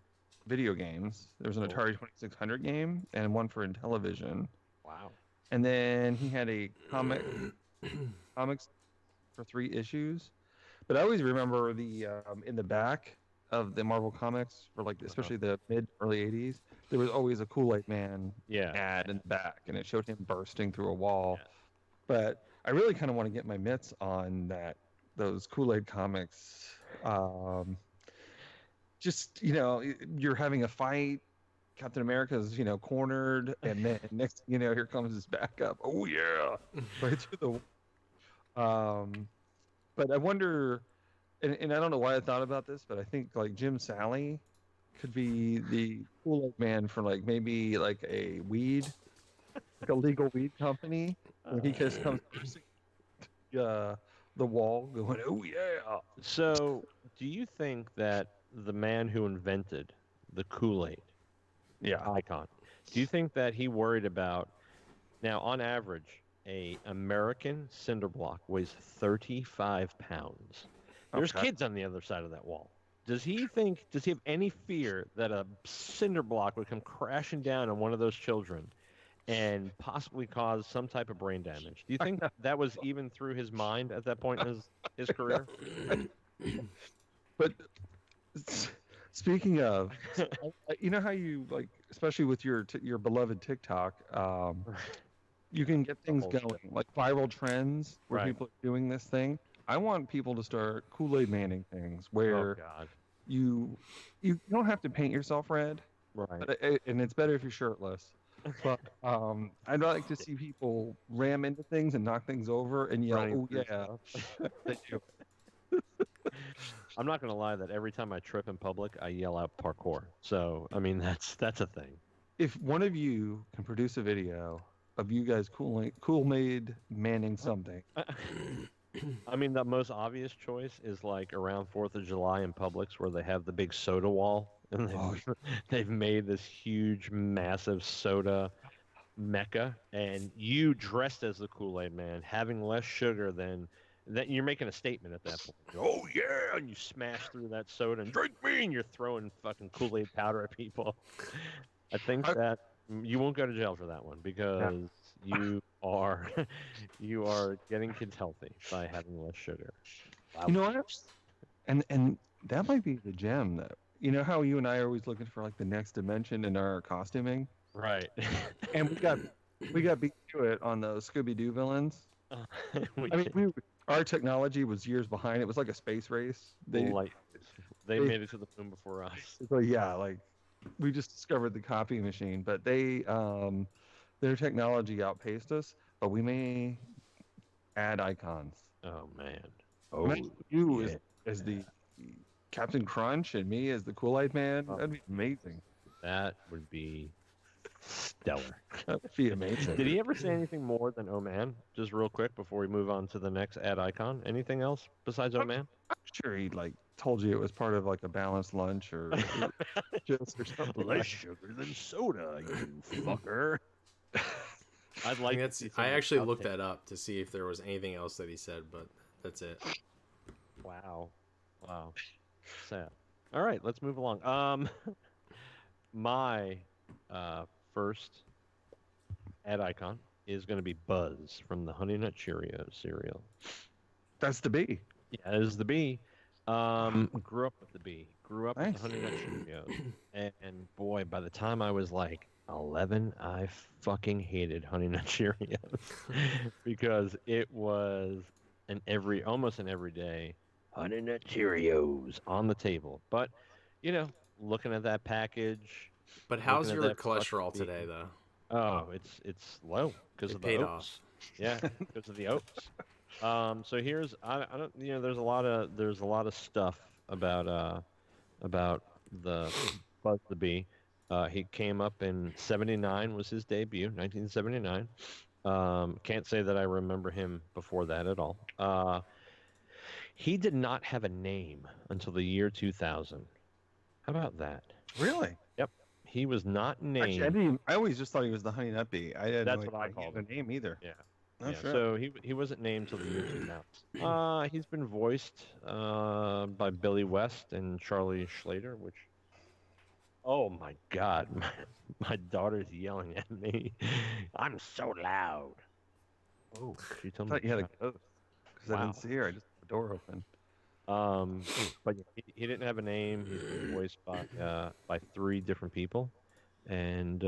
video games? There was an Oh. Atari 2600 game and one for Intellivision. Wow. And then he had a comics for 3 issues. But I always remember the in the back of the Marvel comics for like especially the early 80s, there was always a Kool-Aid Man Yeah. ad in the back, and it showed him bursting through a wall. Yeah. But I really kind of want to get my mitts on those Kool-Aid comics. Just you're having a fight. Captain America's cornered, and then next here comes his backup. Oh yeah, right through the. But I wonder, and I don't know why I thought about this, but I think like Jim Sally could be the Kool-Aid Man for like maybe like a weed, like a legal weed company. And he just comes the wall going, oh yeah. So, do you think that the man who invented the Kool-Aid Yeah. icon, do you think that he worried about, now on average, a American cinder block weighs 35 pounds. There's Okay. kids on the other side of that wall. Does he have any fear that a cinder block would come crashing down on one of those children and possibly cause some type of brain damage? Do you think that was even through his mind at that point in his career? But speaking of, you know how you like, especially with your beloved TikTok, you can get things whole shit. going, like viral trends where Right. people are doing this thing. I want people to start Kool-Aid Manning things Oh where God! you don't have to paint yourself red, Right. but and it's better if you're shirtless. But I'd like to see people ram into things and knock things over and yell, Running "Oh through yeah!" stuff. They do. I'm not gonna lie that every time I trip in public, I yell out parkour. So I mean that's a thing. If one of you can produce a video of you guys Kool-Aid Manning something, I mean, the most obvious choice is like around 4th of July in Publix where they have the big soda wall and they've made this huge, massive soda mecca. And you dressed as the Kool-Aid Man, having less sugar than that, you're making a statement at that point. Oh, yeah. And you smash through that soda and drink me. And you're throwing fucking Kool-Aid powder at people. I think that you won't go to jail for that one because you are getting kids healthy by having less sugar. Wow. you know what? And that might be the gem. That how you and I are always looking for like the next dimension in our costuming, Right. and we got beat to it on those Scooby-Doo villains. We I mean, our technology was years behind. It was like a space race. They made it to the moon before us. So yeah, like we just discovered the copy machine, but their technology outpaced us. But we may add icons. Oh man. Imagine you as the Captain Crunch and me as the Kool-Aid Man. That'd be amazing. That would be stellar. That would be amazing. Did he ever say anything more than "Oh man"? Just real quick before we move on to the next ad icon. Anything else besides "Oh man"? I'm sure he like told you it was part of like a balanced lunch or just or something. Less sugar than soda, you fucker. I'd like. I actually looked that up to see if there was anything else that he said, but that's it. Wow. Sad. All right, let's move along. My first ad icon is going to be Buzz from the Honey Nut Cheerios cereal. That's the B. Yeah, it is the bee. Grew up with the bee. Grew up with Nice. the Honey Nut Cheerios. And boy, by the time I was like 11, I fucking hated Honey Nut Cheerios because it was almost an everyday Honey Nut Cheerios on the table. But looking at that package. But how's Looking your at that cholesterol fucking today, though? Oh, it's low because It of the paid oats. off. Yeah, because of the oats. So here's I don't there's a lot of stuff about the Buzz the Bee. He came up in '79 was his debut, 1979. Can't say that I remember him before that at all. He did not have a name until the year 2000. How about that? Really? Yep, he was not named. Actually, I didn't. I always just thought he was the Honey Nut Bee. I had That's no what I idea he called had a name either. Yeah. Oh, Yeah, sure. so he wasn't named till the year 2000. He's been voiced by Billy West and Charlie Schlater, which, oh my God, my daughter's yelling at me. I'm so loud. Oh, she I told me. thought you had a shut ghost because I Wow. didn't see her. I just had the door open. But yeah, he didn't have a name. He's been voiced by 3 different people, and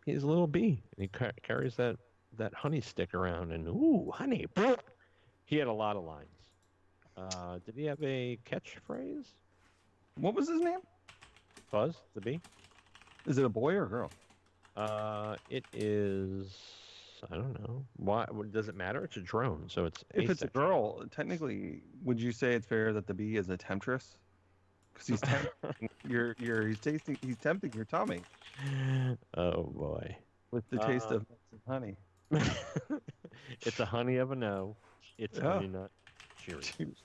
he's a little bee, and he carries that honey stick around, and ooh, honey. He had a lot of lines. Did he have a catchphrase? What was his name? Buzz the Bee. Is it a boy or a girl? It is. I don't know. Why? Does it matter? It's a drone, so it's. If it's a asexual. girl, technically, would you say it's fair that the bee is a temptress? Because he's tempting he's tempting your tummy Oh boy. with the taste of nuts and honey. It's a honey of a no. It's Yeah. honey nut Cheerios.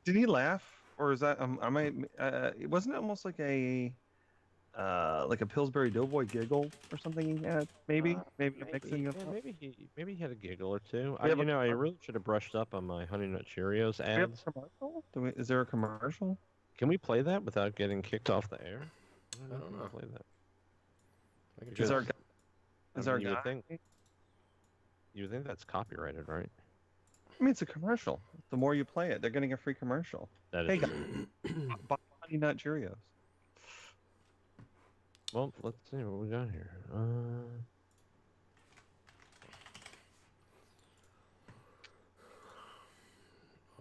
Did he laugh, or is that I might? Wasn't it almost like a Pillsbury Doughboy giggle or something he had? Maybe a mixing of. Maybe he had a giggle or two. We have a I really should have brushed up on my honey nut Cheerios Do we have ads. a commercial? Is there a commercial? Can we play that without getting kicked off the air? I don't if we know. can Play that. I can Is try. our guy? Is our you would guy? think. You would think that's copyrighted, right? I mean, it's a commercial. The more you play it, they're getting a free commercial. That Hey is. guys, buy Honey Nut Cheerios. Well, let's see what we got here.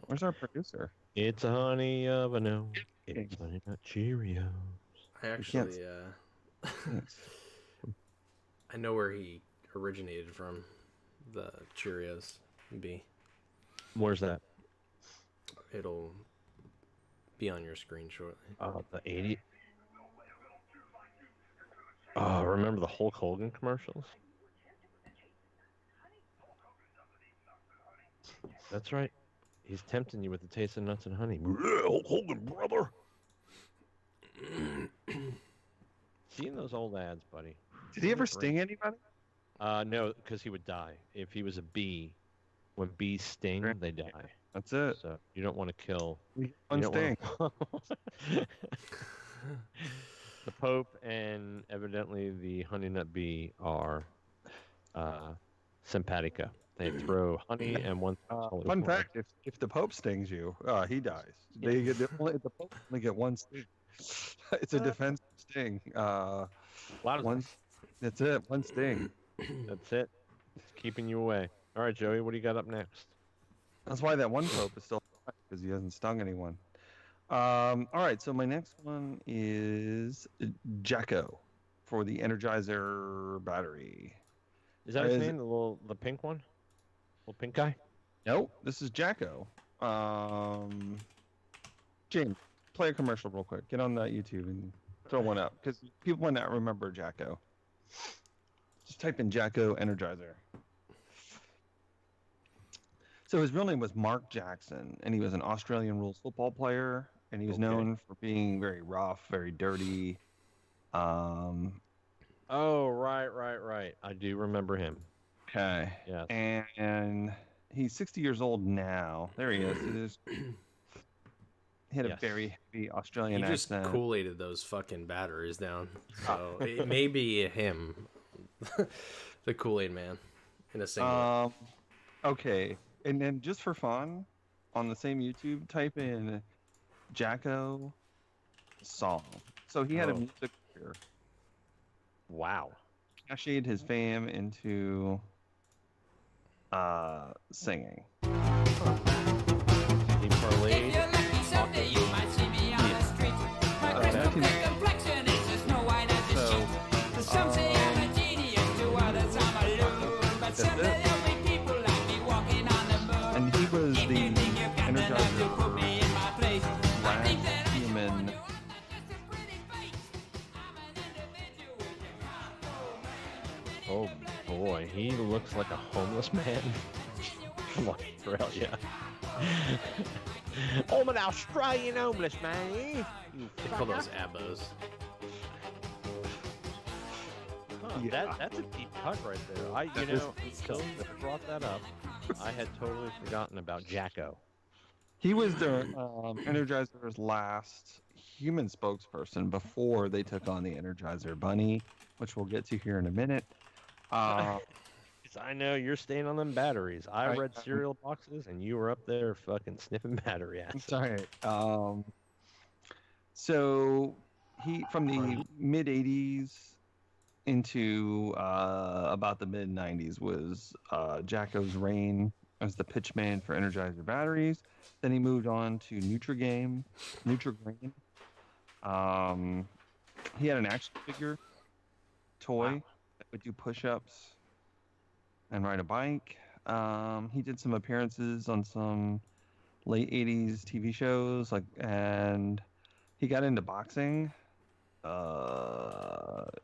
Where's our producer? It's a honey of a no. It's honey nut Cheerios. I can't actually, Yes. I know where he originated from, the Cheerios bee. Where's that? It'll be on your screen shortly. The 80. Oh, remember the Hulk Hogan commercials? That's right. He's tempting you with the taste of nuts and honey. Hulk Hogan, brother. Seeing those old ads, buddy. Did he ever Great. sting anybody? No, because he would die. If he was a bee, when bees sting, Right. they die. That's it. So you don't want to kill. One you don't sting. wanna- The Pope and evidently the honey nut bee are simpatico. They throw honey and one. Fun fact: if the Pope stings you, he dies. The Pope only get one sting. It's a defensive sting. One. That's it. One sting. That's it. It's keeping you away. All right, Joey, what do you got up next? That's why that one Pope is still alive, because he hasn't stung anyone. All right, so my next one is Jacko for the Energizer battery. Is that his Is name? The pink one? Little pink guy? Nope, this is Jacko. James, play a commercial real quick. Get on that YouTube and throw one up, because people might not remember Jacko. Just type in Jacko Energizer. So his real name was Mark Jackson, and he was an Australian rules football player, and he was known for being very rough, very dirty. Oh, right. I do remember him. Okay. Yeah. And he's 60 years old now. There he is. He had a Yes. very heavy Australian He just accent. Kool-Aided those fucking batteries down. So it may be him, the Kool-Aid man, in a single. Okay. And then just for fun, on the same YouTube, type in Jacko song. So he had a Oh. music career. Wow. Cashioned his fame into singing. He parlayed. If you're lucky someday, you might see me on the street. My crystal clear complexion is as snow white as a sheet. Some say I'm a genius, to others I'm a loon. Oh boy, he looks like a homeless man from Australia. I'm an Australian homeless man, eh? You They call those fucker. abos. Huh, Yeah. that's a deep cut right there. That is Until you brought that up, I had totally forgotten about Jacko. He was the Energizer's last human spokesperson before they took on the Energizer Bunny, which we'll get to here in a minute. 'Cause I know you're staying on them batteries. I I read am. cereal boxes, and you were up there fucking sniffing battery ass. It's all right. So he from the mid '80s into about the mid '90s was Jacko's reign as the pitchman for Energizer batteries. Then he moved on to Nutrigrain. He had an action figure toy that would do push-ups and ride a bike. He did some appearances on some late '80s TV shows, and he got into boxing.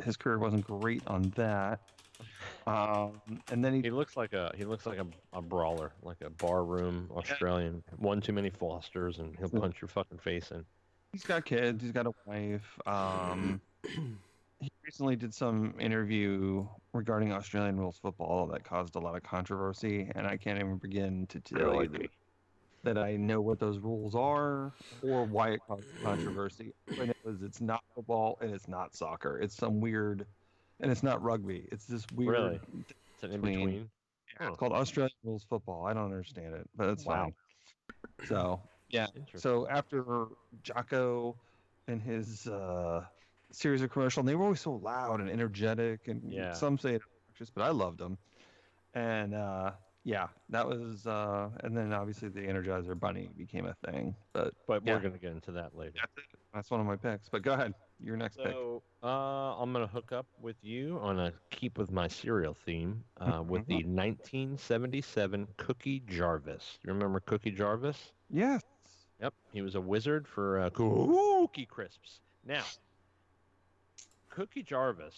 His career wasn't great on that. And then He looks like a brawler, like a barroom Australian. One too many Fosters, and he'll punch your fucking face in. he's got kids. He's got a wife. He recently did some interview regarding Australian rules football that caused a lot of controversy, and I can't even begin to tell you that I know what those rules are or why it caused controversy. All I know is it's not football and it's not soccer. It's some weird, and it's not rugby. It's this weird. Really? It's an in between. Yeah, it's called Australian rules football. I don't understand it, but it's Wow. fine. So yeah. Interesting. So after Jocko and his series of commercial, and they were always so loud and energetic, and Yeah. some say it's obnoxious, but I loved them. And yeah, that was, and then obviously the Energizer Bunny became a thing. But We're yeah. gonna get into that later. That's one of my picks. But go ahead, your next pick. So I'm gonna hook up with you on a keep with my cereal theme with the 1977 Cookie Jarvis. You remember Cookie Jarvis? Yes. Yep, he was a wizard for Cookie Crisps. Now, Cookie Jarvis,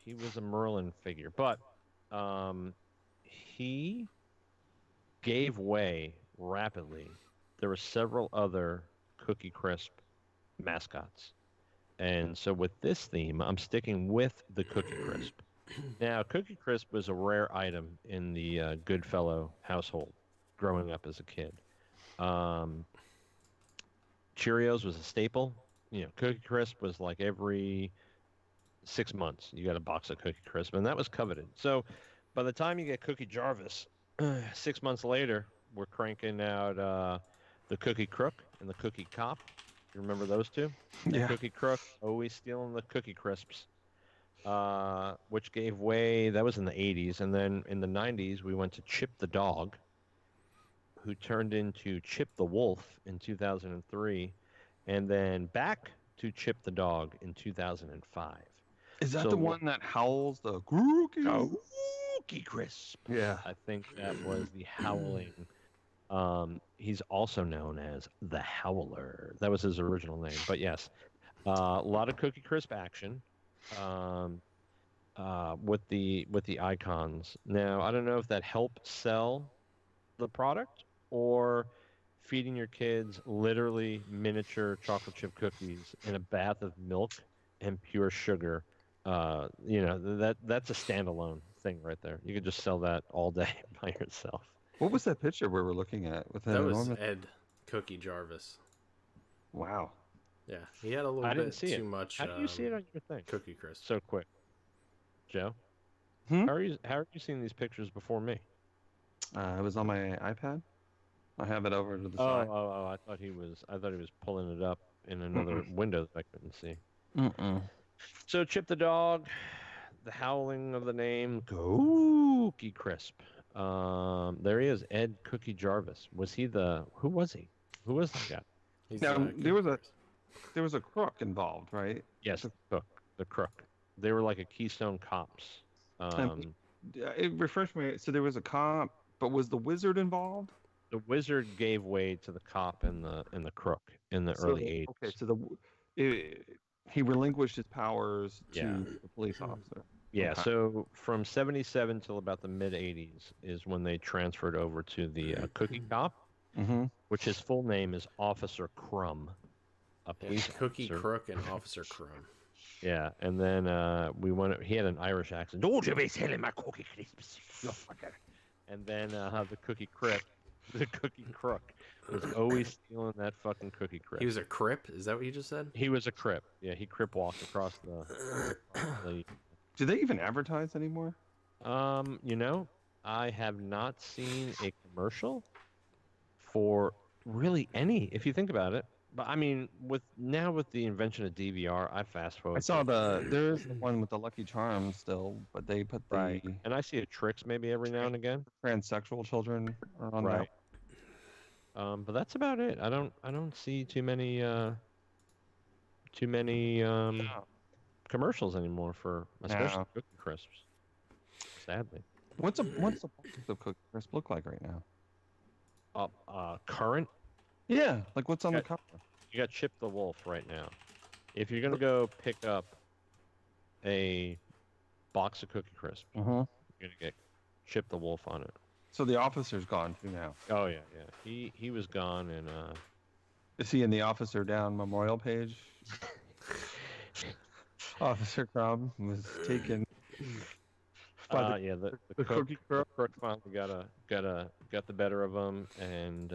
he was a Merlin figure, but he gave way rapidly. There were several other Cookie Crisp mascots. And so with this theme, I'm sticking with the Cookie Crisp. Now, Cookie Crisp was a rare item in the Goodfellow household growing up as a kid. Cheerios was a staple. You know, Cookie Crisp was like every 6 months you got a box of Cookie Crisp, and that was coveted. So by the time you get Cookie Jarvis, 6 months later, we're cranking out the Cookie Crook and the Cookie Cop. You remember those two? Yeah. Cookie Crook, always stealing the Cookie Crisps, which gave way. That was in the 80s. And then in the 90s, we went to Chip the Dog, who turned into Chip the Wolf in 2003, and then back to Chip the Dog in 2005. Is that So the wh- one that howls the Cookie? Cookie Crisp. Yeah. I think that was the Howling. He's also known as the Howler. That was his original name. But yes, a lot of Cookie Crisp action with the icons. Now, I don't know if that helped sell the product or feeding your kids literally miniature chocolate chip cookies in a bath of milk and pure sugar. That's a standalone thing right there. You could just sell that all day by yourself. What was that picture we were looking at with That was enormous... Ed Cookie Jarvis. Wow. Yeah, he had a little I didn't bit see too it. much. How do you see it on your thing? Cookie Crisp. So quick, Joe. Hmm? How are you seeing these pictures before me? It was on my iPad. I have it over to the Oh, side. I thought he was pulling it up in another window that I couldn't see. Mm-mm. So Chip the Dog, the howling of the name, Cookie Crisp. There he is, Ed Cookie Jarvis. Who was he? Who was the guy? He's, Now, Cookie there was a- Crisp. There was a crook involved, right? Yes, the crook. They were like a Keystone Cops. It refreshed me. So there was a cop, but was the wizard involved? The wizard gave way to the cop and the crook in the early 80s. Okay, so he relinquished his powers Yeah. to the police officer. Yeah, Okay. so from 77 till about the mid 80s is when they transferred over to the Cookie Cop, Mm-hmm. which his full name is Officer Crumb, a police Cookie officer. Crook and Officer Crumb. Yeah, and then he had an Irish accent. Don't you be selling my cookie crisps, you fucker. And then the Cookie Crook was always stealing that fucking Cookie Crisp. He was a Crip? Is that what you just said? He was a Crip. Yeah, he Crip walked across the Do they even advertise anymore? You know, I have not seen a commercial for really any, if you think about it. But I mean, with the invention of DVR, I fast forward. I saw there's the one with the Lucky Charms still, but they put the Right. And I see a Tricks maybe every now and again. transsexual children are on Right. But that's about it. I don't see too many commercials anymore for especially No. Cookie Crisps. Sadly. What's the box of Cookie Crisp look like right now? Current. Yeah, like what's on the Okay. cover? You got Chip the Wolf right now. If you're gonna go pick up a box of Cookie Crisp, Uh-huh. you're gonna get Chip the Wolf on it. So the officer's gone too now. Oh yeah. He was gone and Is he in the Officer Down memorial page? Officer Crumb was taken. by the- yeah the the cook, Cookie Crook. the crook finally got the better of him and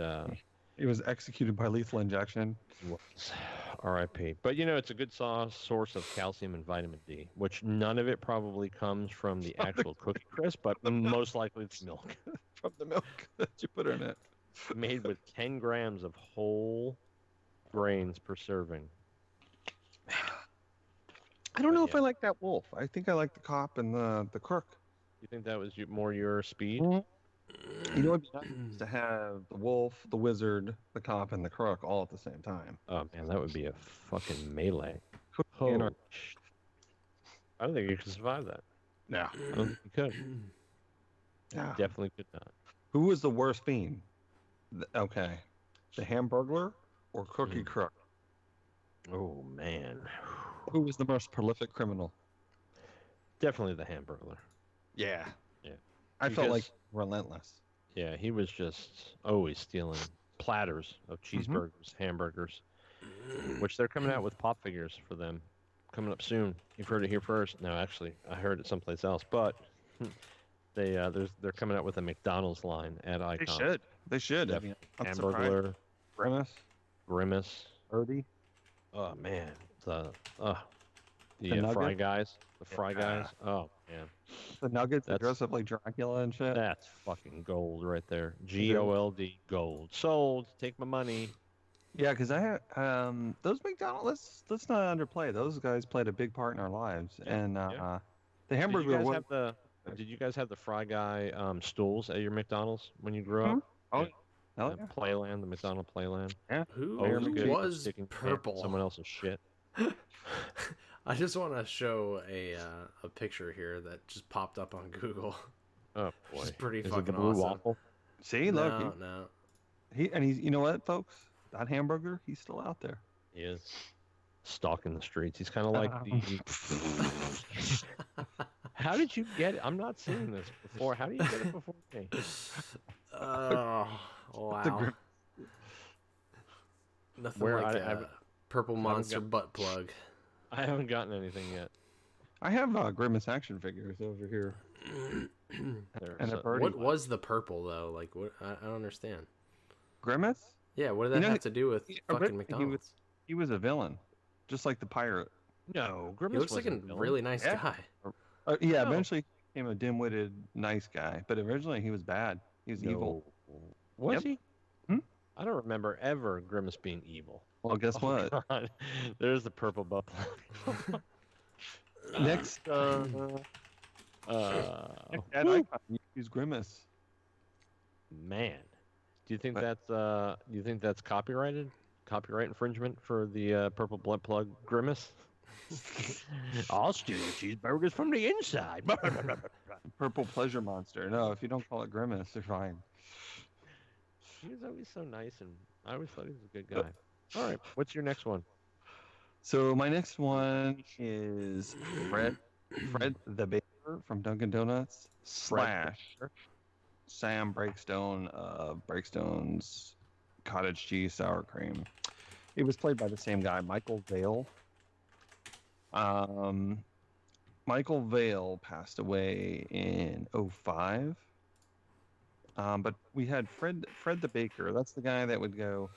He was executed by lethal injection. was R.I.P. But you know it's a good source of calcium and vitamin D, which none of it probably comes from the actual Cookie Crisp, but most likely it's milk. From the milk that you put in it. Made with 10 grams of whole grains per serving. I don't know But if I like that wolf. I think I like the cop and the crook. You think that was more your speed? You know, it'd be nice to have the wolf, the wizard, the cop, and the crook all at the same time. Oh man, that would be a fucking melee. And Oh, I don't think you could survive that. Yeah. I don't think you could. Yeah. Definitely could not. Who was the worst fiend? Okay. The Hamburglar or Cookie Crook? Oh man, Who was the most prolific criminal? definitely the Hamburglar. Yeah. Yeah. I felt like Because- relentless. Yeah, he was just always stealing platters of cheeseburgers, hamburgers, which they're coming out with pop figures for them coming up soon. You've heard it here first. No, actually, I heard it someplace else, but they're coming out with a McDonald's line at Icon. They should. I Yep. mean, I'm surprised. Hamburglar, Grimace. Grimace. Birdie. Oh man, the The Fry Nugget? Guys, the Fry Yeah. Guys. Oh man, The Nuggets that That's- dress up like Dracula and shit. that's fucking gold right there. GOLD, gold. Sold. Take my money. Yeah, because I had those McDonald's. Let's not underplay. Those guys played a big part in our lives, Yeah, and yeah. the Did you hamburger guys was. have Did you guys have the Fry Guy stools at your McDonald's when you grew up? Oh, Yeah. hell The yeah. Playland, the McDonald Playland. Who Always good for was sticking purple? someone else's shit. I just want to show a picture here that just popped up on Google. Oh boy, It's pretty Is it fucking the blue awesome. waffle? See, look, No, no. he's. You know what, folks? That hamburger, he's still out there. He is stalking the streets. He's kind of like the. How did you get it? I'm not seeing this before. How do you get it before me? Oh, wow. Nothing Where like I a haven't- purple monster got- butt plug. I haven't gotten anything yet. I have Grimace action figures over here. There's And a a- birdie. What was the purple though? Like what? I don't understand. Grimace? Yeah, what did that You know, have to do with he- fucking originally he was- McDonald's? He was a villain, just like the pirate. No, He Grimace looks like a wasn't villain. really nice Yeah. guy. Yeah, No. eventually he became a dim-witted nice guy, but originally he was bad. He was evil. No. Was Yep. he? Hmm? I don't remember ever Grimace being evil. Well, guess Oh, what? God. There's the purple butt plug. Next, uh, at woo, Icon, you use Grimace. man, do you think But- that's copyrighted? Copyright infringement for the purple blood plug Grimace? I'll steal your cheeseburgers from the inside. Purple pleasure monster. No, if you don't call it Grimace, they're fine. He was always so nice, and I always thought he was a good guy. All right, what's your next one? So my next one is Fred the Baker from Dunkin' Donuts slash Sam Breakstone of Breakstone's Cottage Cheese Sour Cream. It was played by the same guy, Michael Vale. Michael Vale passed away in 2005. But we had Fred the Baker. That's the guy that would go,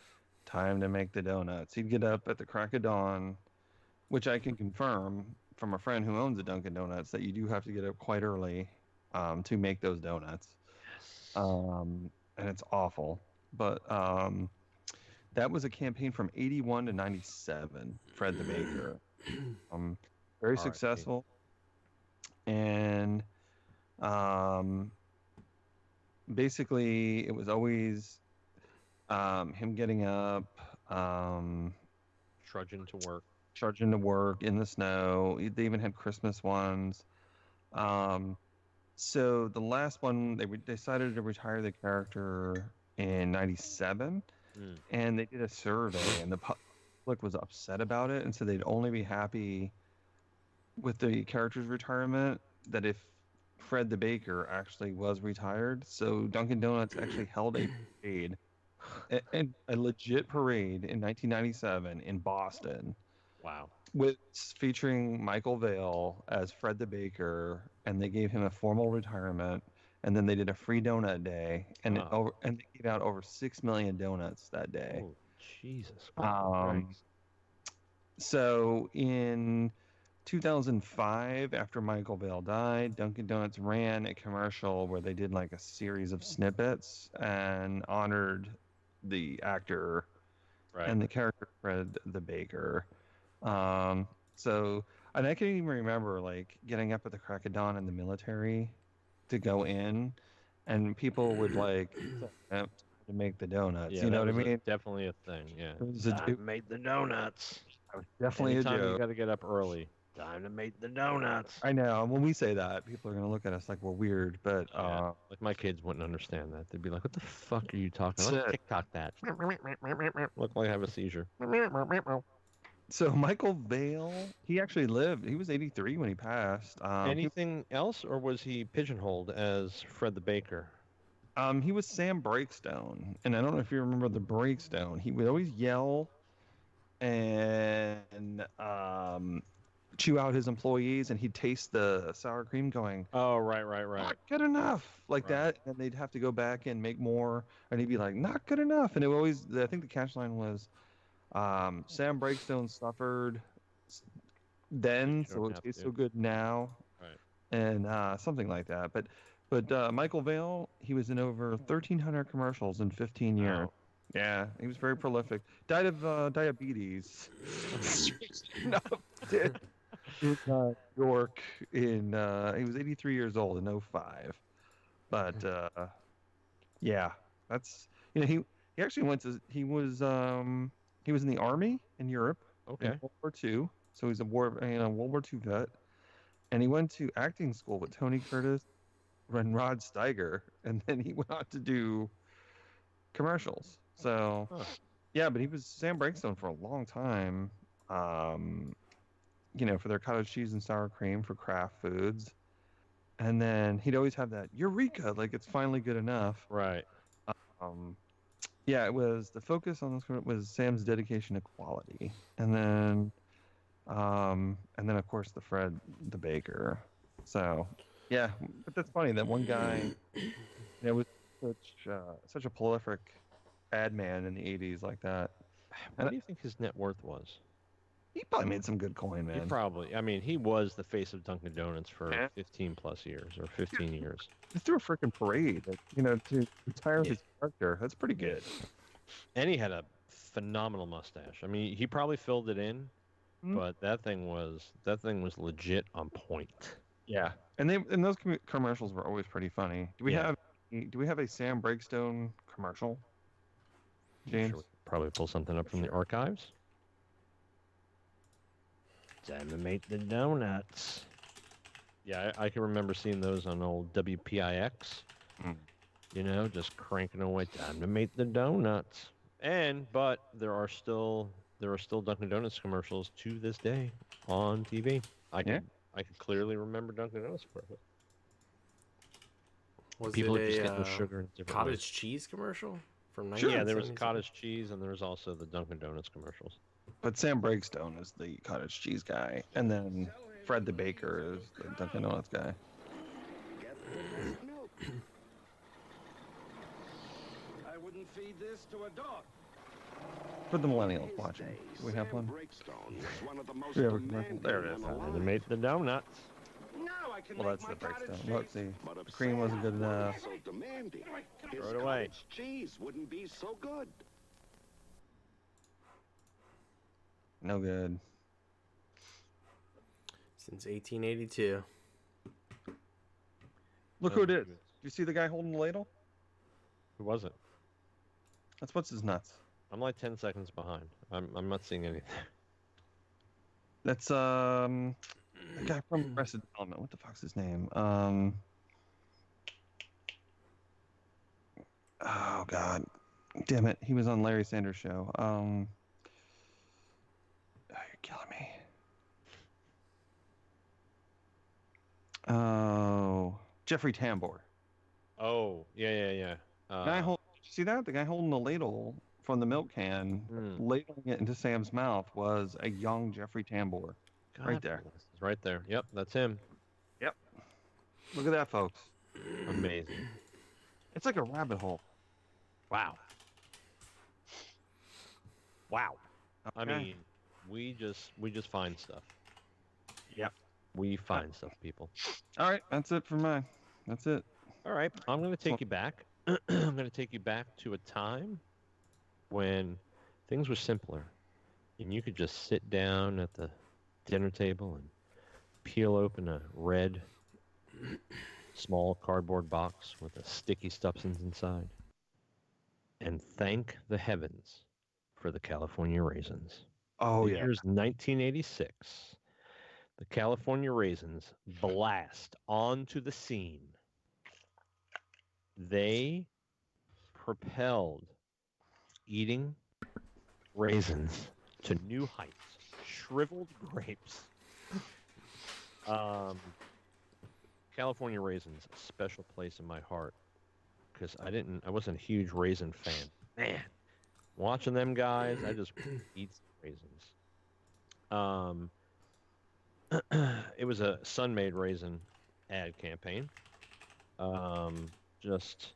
time to make the donuts. He'd get up at the crack of dawn, which I can confirm from a friend who owns a Dunkin' Donuts that you do have to get up quite early to make those donuts. And it's awful. But that was a campaign from 81 to 97, Fred the Baker. Very successful. And basically, it was always him getting up, Trudging to work in the snow. They even had Christmas ones. So the last one, they decided to retire the character in 97, and they did a survey, and the public was upset about it, and so they'd only be happy with the character's retirement that if Fred the Baker actually was retired. So Dunkin' Donuts actually held a parade, a legit parade in 1997 in Boston. Wow. Featuring Michael Vale as Fred the Baker, and they gave him a formal retirement, and then they did a free donut day, and and they gave out over 6 million donuts that day. Oh, Jesus. So in 2005, after Michael Vale died, Dunkin' Donuts ran a commercial where they did like a series of snippets and honored the actor and the character Fred the Baker. And I can even remember like getting up at the crack of dawn in the military to go in, and people would like to make the donuts. Yeah, you know what I mean? Definitely a thing. Yeah. It made the donuts. was definitely Anytime a joke. you got to get up early. Time to make the donuts. I know. When we say that, people are gonna look at us like we're weird, but Like my kids wouldn't understand that. They'd be like, "What the fuck are you talking about? Let's TikTok that." Look like I have a seizure. So Michael Vale, he actually lived. He was 83 when he passed. Anything else, or was he pigeonholed as Fred the Baker? He was Sam Breakstone, and I don't know if you remember the Breakstone. He would always yell and chew out his employees, and he'd taste the sour cream, going, "Oh, right, not good enough," like that, and they'd have to go back and make more, and he'd be like, "Not good enough," and it always. I think the catchline was, Sam Breakstone suffered then, so it tastes so good now, and something like that. But Michael Vale, he was in over 1,300 commercials in 15 years. Wow. Yeah, he was very prolific. Died of diabetes. No, did in York in he was 83 years old in 2005. But yeah, that's he actually went to he was in the army in Europe. Okay. In World War II, so he's a World War II vet, and he went to acting school with Tony Curtis and Rod Steiger, and then he went on to do commercials. So, yeah, but he was Sam Breakstone for a long time. For their cottage cheese and sour cream for Kraft Foods, and then he'd always have that eureka, like it's finally good enough. Right. Yeah, it was the focus on this one was Sam's dedication to quality, and then of course the Fred the Baker. So, yeah, but that's funny that one guy, was such a prolific ad man in the 80s like that. What do you think his net worth was? He probably made some good coin, man. He was the face of Dunkin' Donuts for 15 plus years or 15 years. Just threw a freaking parade, to retire his character. That's pretty good. And he had a phenomenal mustache. I mean, he probably filled it in, but that thing was legit on point. Yeah, and those commercials were always pretty funny. Do we have a Sam Breakstone commercial, James? Sure, we could probably pull something up from the archives. Time to make the donuts. Yeah, I can remember seeing those on old WPIX. Just cranking away. Time to make the donuts. But there are still there are still Dunkin' Donuts commercials to this day on TV. I Yeah. could clearly remember Dunkin' Donuts commercials. Was People it are just a getting the sugar in different cottage ways. cheese commercial from Sure. Yeah, there was 1977? cottage cheese, and there was also the Dunkin' Donuts commercials. But Sam Breakstone is the cottage cheese guy, and then Fred the Baker is the Dunkin' Donuts guy. I wouldn't feed this to a dog. For the millennials watching, do we have one? We have a commercial. There it is. And they made the donuts. Now I can Well, make that's my the Breakstone. cottage Let's cheese. see. The cream wasn't good enough. So demanding. His Throw it away. cottage cheese wouldn't be so good. No good. Since 1882. Look who it is. Do you see the guy holding the ladle? Who was it? That's what's his nuts. I'm like 10 seconds behind. I'm not seeing anything. That's the guy from Arrested Development. What the fuck's his name? Oh god, damn it! He was on Larry Sanders' show. Oh, you're killing me. Oh, Jeffrey Tambor. Oh, yeah. Guy see that? The guy holding the ladle from the milk can, ladling it into Sam's mouth, was a young Jeffrey Tambor. Right there. It's right there. Yep, that's him. Yep. Look at that, folks. Amazing. It's like a rabbit hole. Wow. Wow. I Okay. mean, we just find stuff. Yep. We find stuff, people. All right, that's it for mine. That's it. All right, I'm going to take you back. I'm going to take you back to a time when things were simpler, and you could just sit down at the dinner table and peel open a red, small cardboard box with a sticky substance inside, and thank the heavens for the California raisins. Oh The yeah. year's 1986. The California raisins blast onto the scene. They propelled eating raisins to new heights. Shriveled grapes. California raisins, a special place in my heart because I wasn't a huge raisin fan. Man, watching them guys, I just eat raisins. It was a Sun-Made raisin ad campaign. Just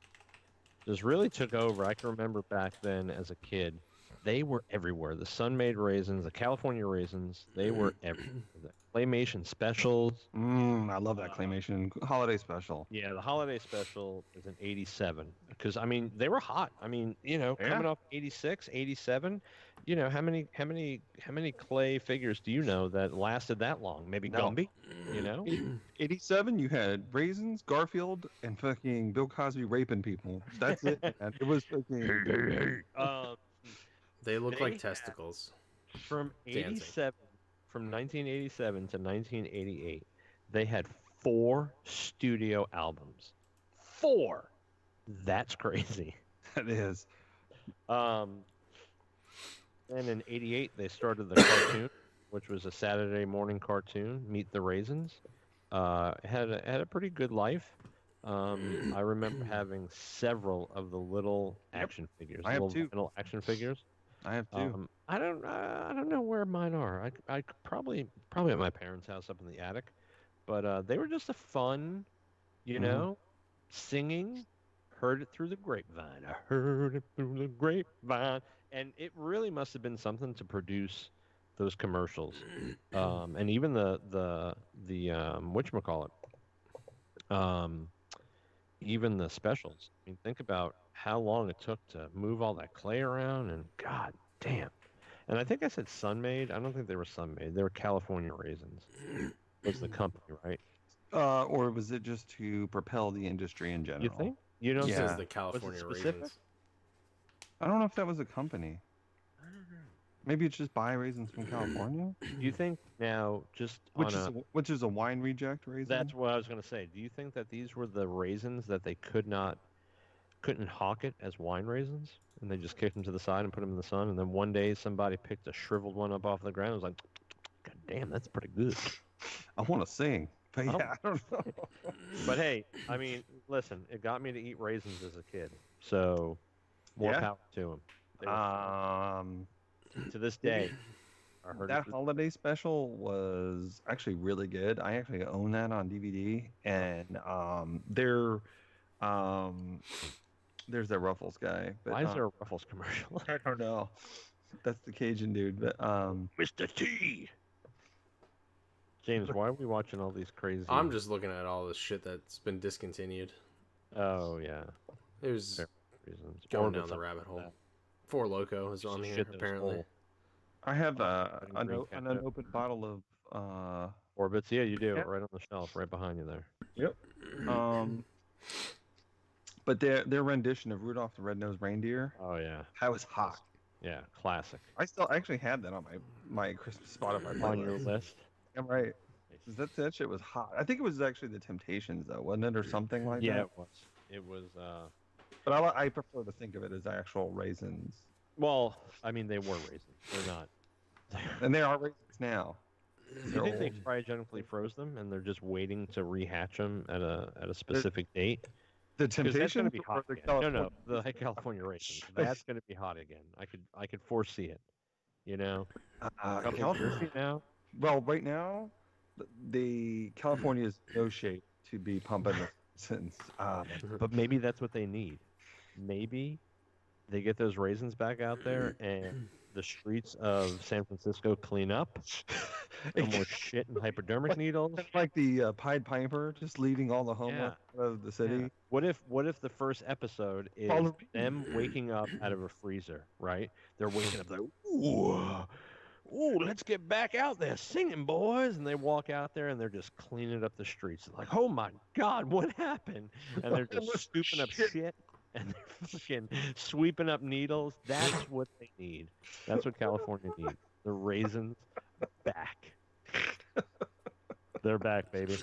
really took over. I can remember back then as a kid, they were everywhere. The Sun-Made raisins, the California raisins, they were everywhere. The claymation specials. I love that claymation holiday special. Yeah, the holiday special is in 87 because I mean they were hot. I mean, Yeah. coming off 86, 87, how many clay figures do you know that lasted that long? Maybe No. Gumby, 87, you had raisins, Garfield, and fucking Bill Cosby raping people. That's it. Man. It was fucking. They look They like had- testicles. From Dancing. 87 from 1987 to 1988, they had 4 studio albums. 4. That's crazy. That is. Then in '88 they started the cartoon, which was a Saturday morning cartoon, Meet the Raisins. Had a pretty good life. I remember having several of the little action figures, I have little two. vinyl action figures. I have two. I don't know where mine are. I could probably at my parents' house up in the attic, but they were just a fun, singing. Heard it through the grapevine. I heard it through the grapevine, and it really must have been something to produce those commercials, and even the whatchamacallit, even the specials. I mean, think about how long it took to move all that clay around, and god damn. And I think I said Sun-Made. I don't think they were Sun-Made. They were California Raisins. Was the company, right? Or was it just to propel the industry in general? You think? You don't This Yeah. is the California specific? raisins. I don't know if that was a company. I don't know. Maybe it's just buy raisins from California, Do you think now, just which on is a wine reject raisin. that's what I was going to say. Do you think that these were the raisins that they could not couldn't hawk it as wine raisins, and they just kicked them to the side and put them in the sun. And then one day somebody picked a shriveled one up off the ground. It was like, God damn, that's pretty good. I want to sing, but Oh. yeah, I don't know. But hey, I mean, listen, it got me to eat raisins as a kid, so more Yeah? power to them. To this day, I heard That it. holiday special was actually really good. I actually own that on DVD, and there's that Ruffles guy. But, Why is there a Ruffles commercial? I don't know. That's the Cajun dude, but Mr. T. James, why are we watching all these crazy? I'm just looking at all this shit that's been discontinued. Oh yeah, It was Fair reasons. going down Orbit's the up rabbit with hole. that. Four Loco is on Shit here that was apparently. whole. I have Green an ketchup. unopened bottle of Orbits, yeah, you do, Yeah. right on the shelf, right behind you there. but their rendition of Rudolph the Red-Nosed Reindeer, Oh yeah, that was hot. yeah, classic. I actually had that on my Christmas Spotify On your playlist. list. I'm right. That shit was hot. I think it was actually the Temptations though, wasn't it, or something like Yeah, that? it was. It was. But I prefer to think of it as actual raisins, Well, I mean, they were raisins. They're not. and they are raisins now. Do you think they cryogenically froze them and they're just waiting to rehatch them at a specific date? The 'Cause that's going Temptations to be or hot the again. No, California? no, the California raisins. That's going to be hot again. I could foresee it. You know, a couple of years from now. Well, right now, the California is no shape to be pumping the raisins. But maybe that's what they need. Maybe they get those raisins back out there and the streets of San Francisco clean up. No more shit and hypodermic needles. like the Pied Piper, just leading all the homeless out of the city. Yeah. What if the first episode is Follow me. them waking up out of a freezer, right? They're waking up like, ooh, let's get back out there singing, boys. And they walk out there and they're just cleaning up the streets. Like, oh my God, what happened? And they're just scooping up shit and they're fucking sweeping up needles. That's what they need. That's what California needs. The raisins back. They're back, baby.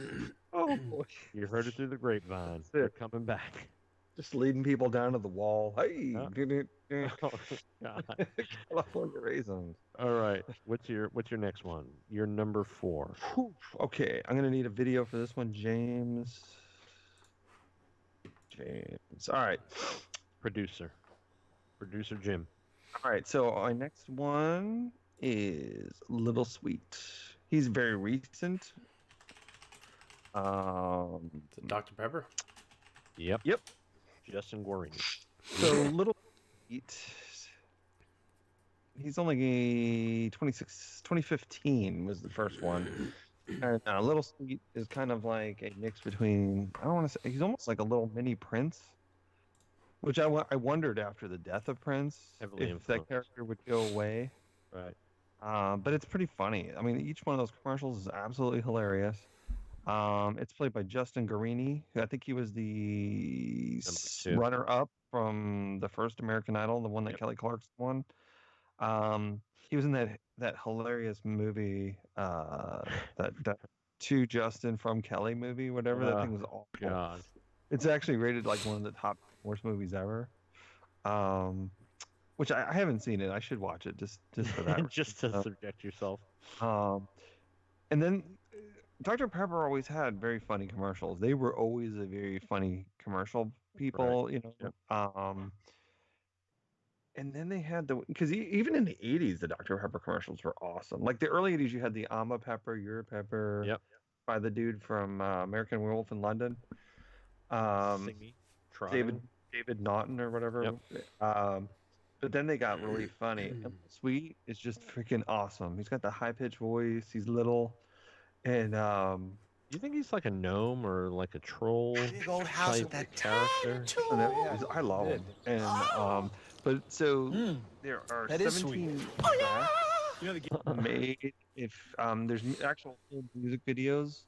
Oh boy. You heard it through the grapevine. That's They're it. coming back. Just leading people down to the wall. Hey, Yeah. Oh, God. California raisins. All right. What's your next one? Your number 4. Whew. Okay, I'm gonna need a video for this one, James. All right. Producer Jim. All right. So my next one is Little Sweet. He's very recent. Dr. Pepper. Yep. Yep. Justin Guarini. So Little Sweet. He's only 2015 was the first one. And Little Sweet is kind of like a mix between, I don't want to say, he's almost like a little mini Prince, which I wondered after the death of Prince Heavily if influenced. that character would go away. Right. But it's pretty funny. I mean, each one of those commercials is absolutely hilarious. It's played by Justin Guarini, who I think he was the Number 2. runner-up from the first American Idol, the one that Yep. Kelly Clarkson won. He was in that hilarious movie, that To Justin from Kelly movie, whatever. That thing was awful. God. It's actually rated like one of the top worst movies ever. Which I haven't seen it. I should watch it just for that. Just to subject yourself. And then Dr. Pepper always had very funny commercials. They were always a very funny commercial people, you know. Yep. And then they had because even in the 80s, the Dr. Pepper commercials were awesome. Like the early 80s, you had the I'm a Pepper, You're a Pepper Yep. by the dude from American Werewolf in London. Singy, trying. David Naughton or whatever. Yep. But then they got really funny. And Sweet is just freaking awesome. He's got the high pitched voice. He's little, and Do you think he's like a gnome or like a troll Big old house type with that character? I love him. And but so there are that is sweet. 17 tracks made. If there's actual music videos,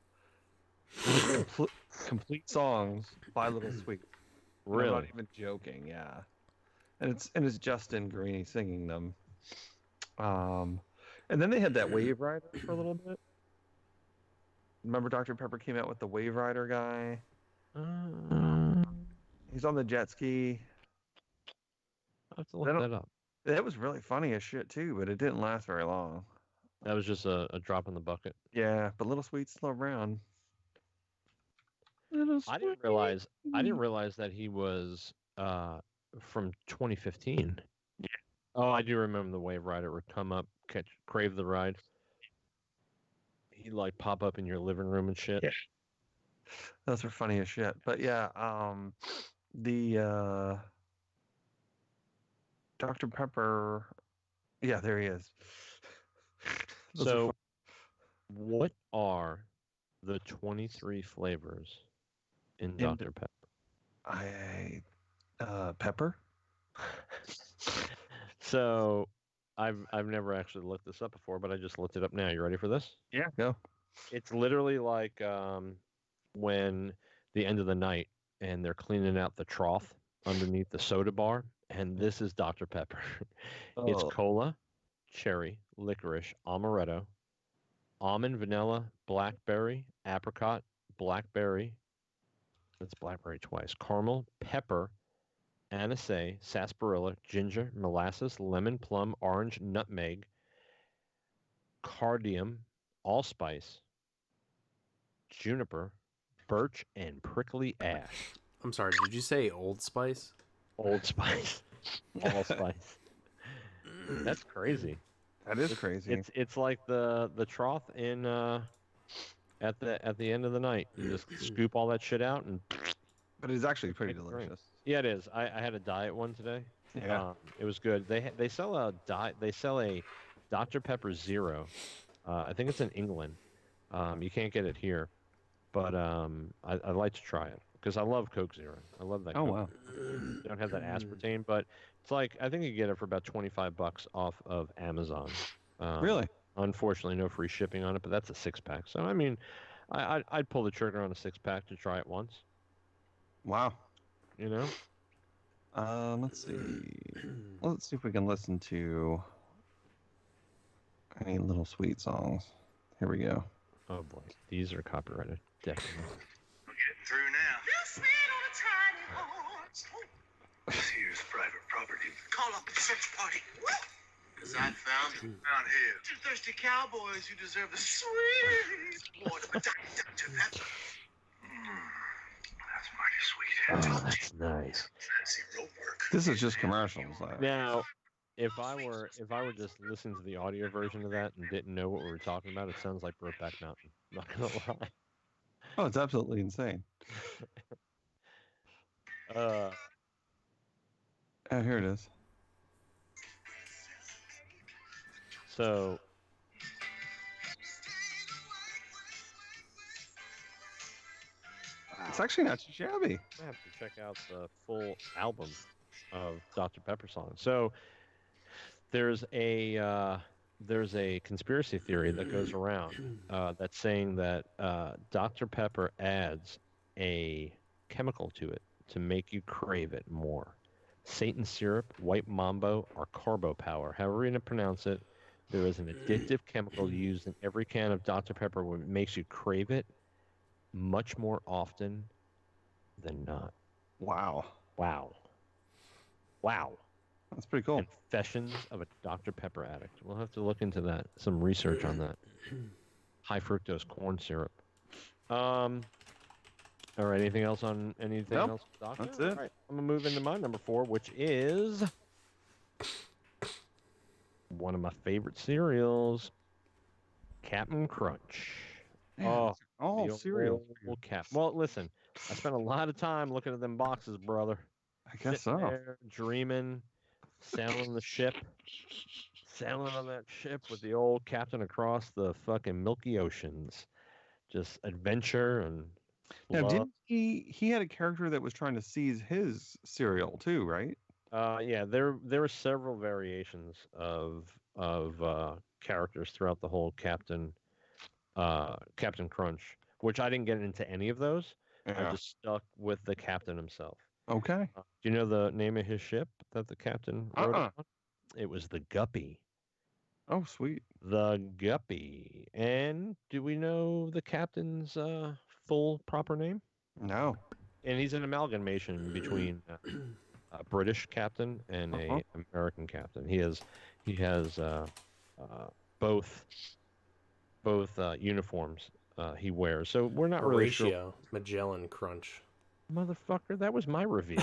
complete songs by Little Sweet. I'm not Really? even joking. Yeah, and it's Justin Guarini singing them. And then they had that Wave Rider for a little bit. Remember Dr. Pepper came out with the Wave Rider guy? He's on the jet ski. I have to They look don't- that up. That was really funny as shit too, but it didn't last very long. That was just a drop in the bucket. Yeah, but Little Sweet Slow Brown. Little I didn't realize that he was from 2015. Yeah. Oh, I do remember the Wave Rider would come up, crave the ride. He'd like pop up in your living room and shit. Yeah. Those were funny as shit. But yeah, the Dr. Pepper. Yeah, there he is. Those are So, what are the 23 flavors in In- Dr. Pepper? Pepper. So, I've never actually looked this up before, but I just looked it up now. You ready for this? Yeah, go. It's literally like when the end of the night and they're cleaning out the trough underneath the soda bar, and this is Dr. Pepper. It's Oh. cola, cherry, licorice, amaretto, almond, vanilla, blackberry, apricot, blackberry. That's blackberry twice. Caramel, pepper, anisette, sarsaparilla, ginger, molasses, lemon, plum, orange, nutmeg, cardium, allspice, juniper, birch, and prickly ash. I'm sorry, did you say Old Spice? Old Spice, allspice. That's crazy. That is crazy. It's like the trough in at the end of the night. You just scoop all that shit out and But it's actually pretty Make it drink. delicious. yeah, it is. I had a diet one today. Yeah. It was good. They sell a Dr. Pepper Zero. I think it's in England. You can't get it here, but I'd like to try it because I love Coke Zero. I love that. Oh Coke. wow. They don't have that aspartame, but it's like I think you get it for about $25 off of Amazon. Really? Unfortunately, no free shipping on it, but that's a 6-pack. So I mean, I'd pull the trigger on a 6-pack to try it once. Wow. You know. Let's see. Let's see if we can listen to any Little Sweet songs. Here we go. Oh boy, these are copyrighted. Definitely. We're getting through now. Here's private property. Call up the search party. Cause I found him out here. Two thirsty cowboys who deserve the sweet Lord of a Dr. Pepper. That's mighty sweet. Oh, that's nice. Fancy rope work. This is just commercials. Now, if I were just listening to the audio version of that and didn't know what we were talking about, it sounds like Brokeback Mountain. Not gonna lie. Oh, it's absolutely insane. Uh, Oh, here it is. so It's actually not too shabby. I have to check out the full album of Dr. Pepper songs. So there's a conspiracy theory that goes around that's saying that Dr. Pepper adds a chemical to it to make you crave it more. Satan syrup, white mambo, or carbo power, however you pronounce it. There is an addictive chemical used in every can of Dr. Pepper which makes you crave it much more often than not. Wow. Wow. Wow. That's pretty cool. Confessions of a Dr. Pepper addict. We'll have to look into that. Some research on that. High fructose corn syrup. All right. Anything else on anything Nope, else? Doctor? that's it. All right, I'm gonna move into my number 4, which is one of my favorite cereals, Captain Crunch. Man, all the cereal. old Cap. Well, listen, I spent a lot of time looking at them boxes, brother. I guess Sitting so. there, dreaming, sailing the ship, sailing on that ship with the old captain across the fucking milky oceans. Just adventure and Now, love. didn't he had a character that was trying to seize his cereal too, right? Yeah, there were several variations of characters throughout the whole Captain Crunch, which I didn't get into any of those. I just stuck with the captain himself. Okay. Do you know the name of his ship that the captain wrote on? It was the Guppy. Oh, sweet. The Guppy. And do we know the captain's full proper name? No. and he's an amalgamation between a British captain and a American captain. He has both uniforms he wears. So we're not really sure. Horatio Magellan Crunch. Motherfucker, that was my reveal.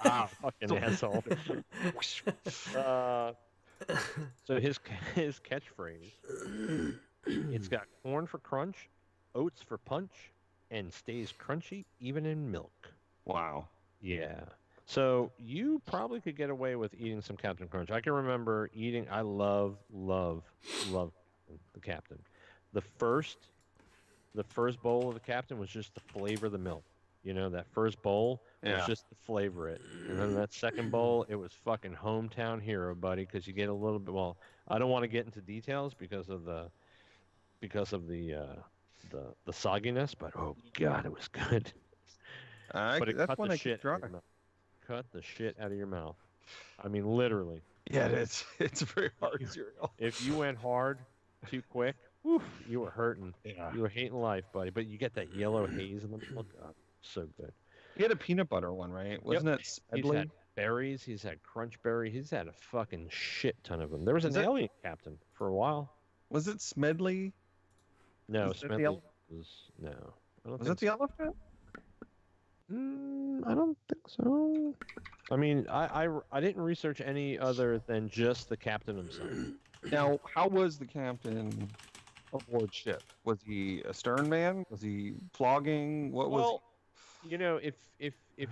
Ah, fucking asshole. So his catchphrase, it's got corn for crunch, oats for punch, and stays crunchy even in milk. Wow. Yeah. So you probably could get away with eating some Captain Crunch. I can remember eating. I love the Captain. The first bowl of the Captain was just to flavor the milk. You know, that first bowl was just to flavor it, and then that second bowl, it was fucking hometown hero, buddy. Because you get a little bit. Well, I don't want to get into details because of the sogginess, but oh god, it was good. But it that's cut one the I shit keep dry. out of your mouth. Cut the shit out of your mouth. I mean, literally. Yeah, it's a very hard cereal. If you went hard too quick, woof, you were hurting. Yeah. You were hating life, buddy. But you get that yellow haze in the milk. God, so good. He had a peanut butter one, right? Wasn't it He's Smedley? had berries. He's had crunch berry. He's had a fucking shit ton of them. There was an Is that- alien captain for a while. Was it Smedley? No, Was that the Smedley ele- was no. I don't Was think it the elephant? I don't think so. I mean, I didn't research any other than just the captain himself. Now, how was the captain aboard ship? Was he a stern man? Was he flogging? What was? Well, you know, if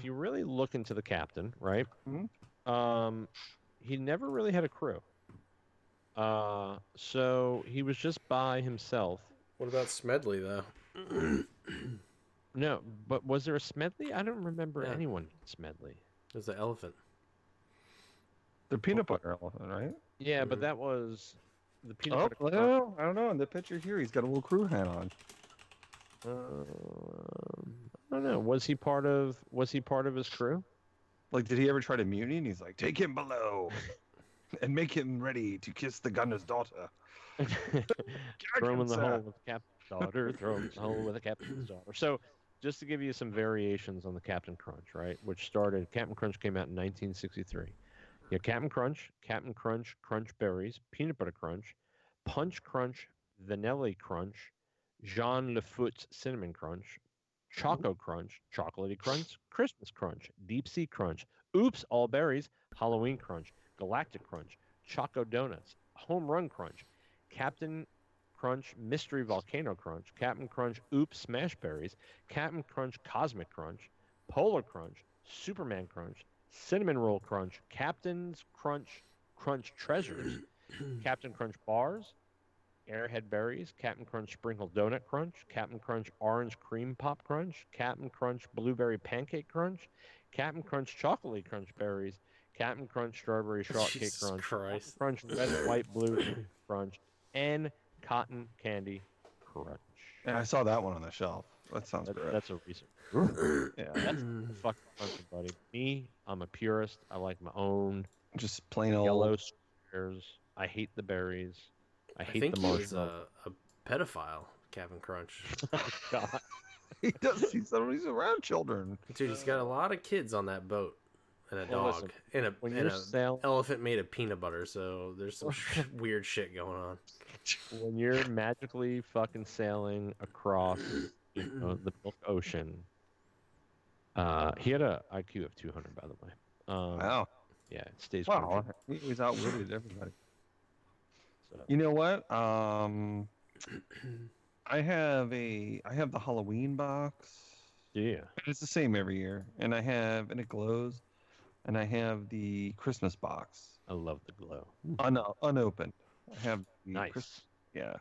you really look into the captain, right? He never really had a crew. So he was just by himself. What about Smedley though? No, but was there a Smedley? I don't remember Yeah. anyone named Smedley. There's the elephant. The peanut butter elephant, right? Yeah, but Mhm. that was the peanut Oh, butter. crunch. no, I don't know. In the picture here, he's got a little crew hat on. I don't know. Was he part of his crew? Like, did he ever try to mutiny? And he's like, take him below and make him ready to kiss the gunner's daughter. Throw him in the sir. hole with the captain's daughter. Throw him in the hole with the captain's daughter. So, just to give you some variations on the Captain Crunch, right? Which started. Captain Crunch came out in 1963. Yeah, Captain Crunch, Crunch Berries, Peanut Butter Crunch, Punch Crunch, Vanilla Crunch, Jean Lafoote's Cinnamon Crunch, Choco Crunch, Chocolatey Crunch, Christmas Crunch, Deep Sea Crunch, Oops All Berries, Halloween Crunch, Galactic Crunch, Choco Donuts, Home Run Crunch, Captain Crunch Mystery Volcano Crunch, Captain Crunch Oops Smash Berries, Captain Crunch Cosmic Crunch, Polar Crunch, Superman Crunch, Cinnamon Roll Crunch, Captain's Crunch Crunch Treasures, Captain Crunch Bars, Airhead Berries, Captain Crunch Sprinkled Donut Crunch, Captain Crunch Orange Cream Pop Crunch, Captain Crunch Blueberry Pancake Crunch, Captain Crunch Chocolatey Crunch Berries, Captain Crunch Strawberry Shortcake Jesus Crunch, Christ. Crunch Red, White, Blue Crunch, and Cotton Candy Crunch. Yeah, I saw that one on the shelf. That sounds great. That's a recent. Yeah, That's the fucking crunch, buddy. Me, I'm a purist. I like my own just plain old. yellow squares. I hate the berries. I I hate think the he was marshmallow. a pedophile, Captain Crunch. God. He does. He's around children. Dude, he's got a lot of kids on that boat. And a Well, dog. listen, and a, when and you're a sail- elephant made of peanut butter, so there's some weird shit going on. When you're magically fucking sailing across the Milk Ocean, he had a IQ of 200, by the way. Wow. Yeah, it stays. Wow. crunchy, He's outwitted everybody. so. You know what? I have the Halloween box. Yeah. It's the same every year, and it glows, and I have the Christmas box I love the glow. unopened. I have the Nice. yeah.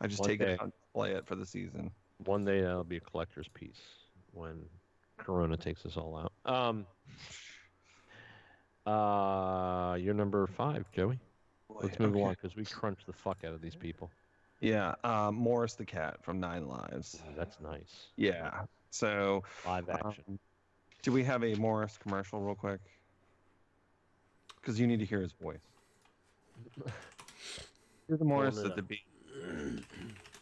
I just One take day. it out and display it for the season. One day that'll be a collector's piece when Corona takes us all out. You're number 5, Joey. Let's move on because we crunch the fuck out of these people. Yeah, Morris the cat from 9 Lives. Oh, that's nice. Yeah. So, Live action. do we have a Morris commercial real quick? Because you need to hear his voice. Here's the Morris Pulling it at the up. beat.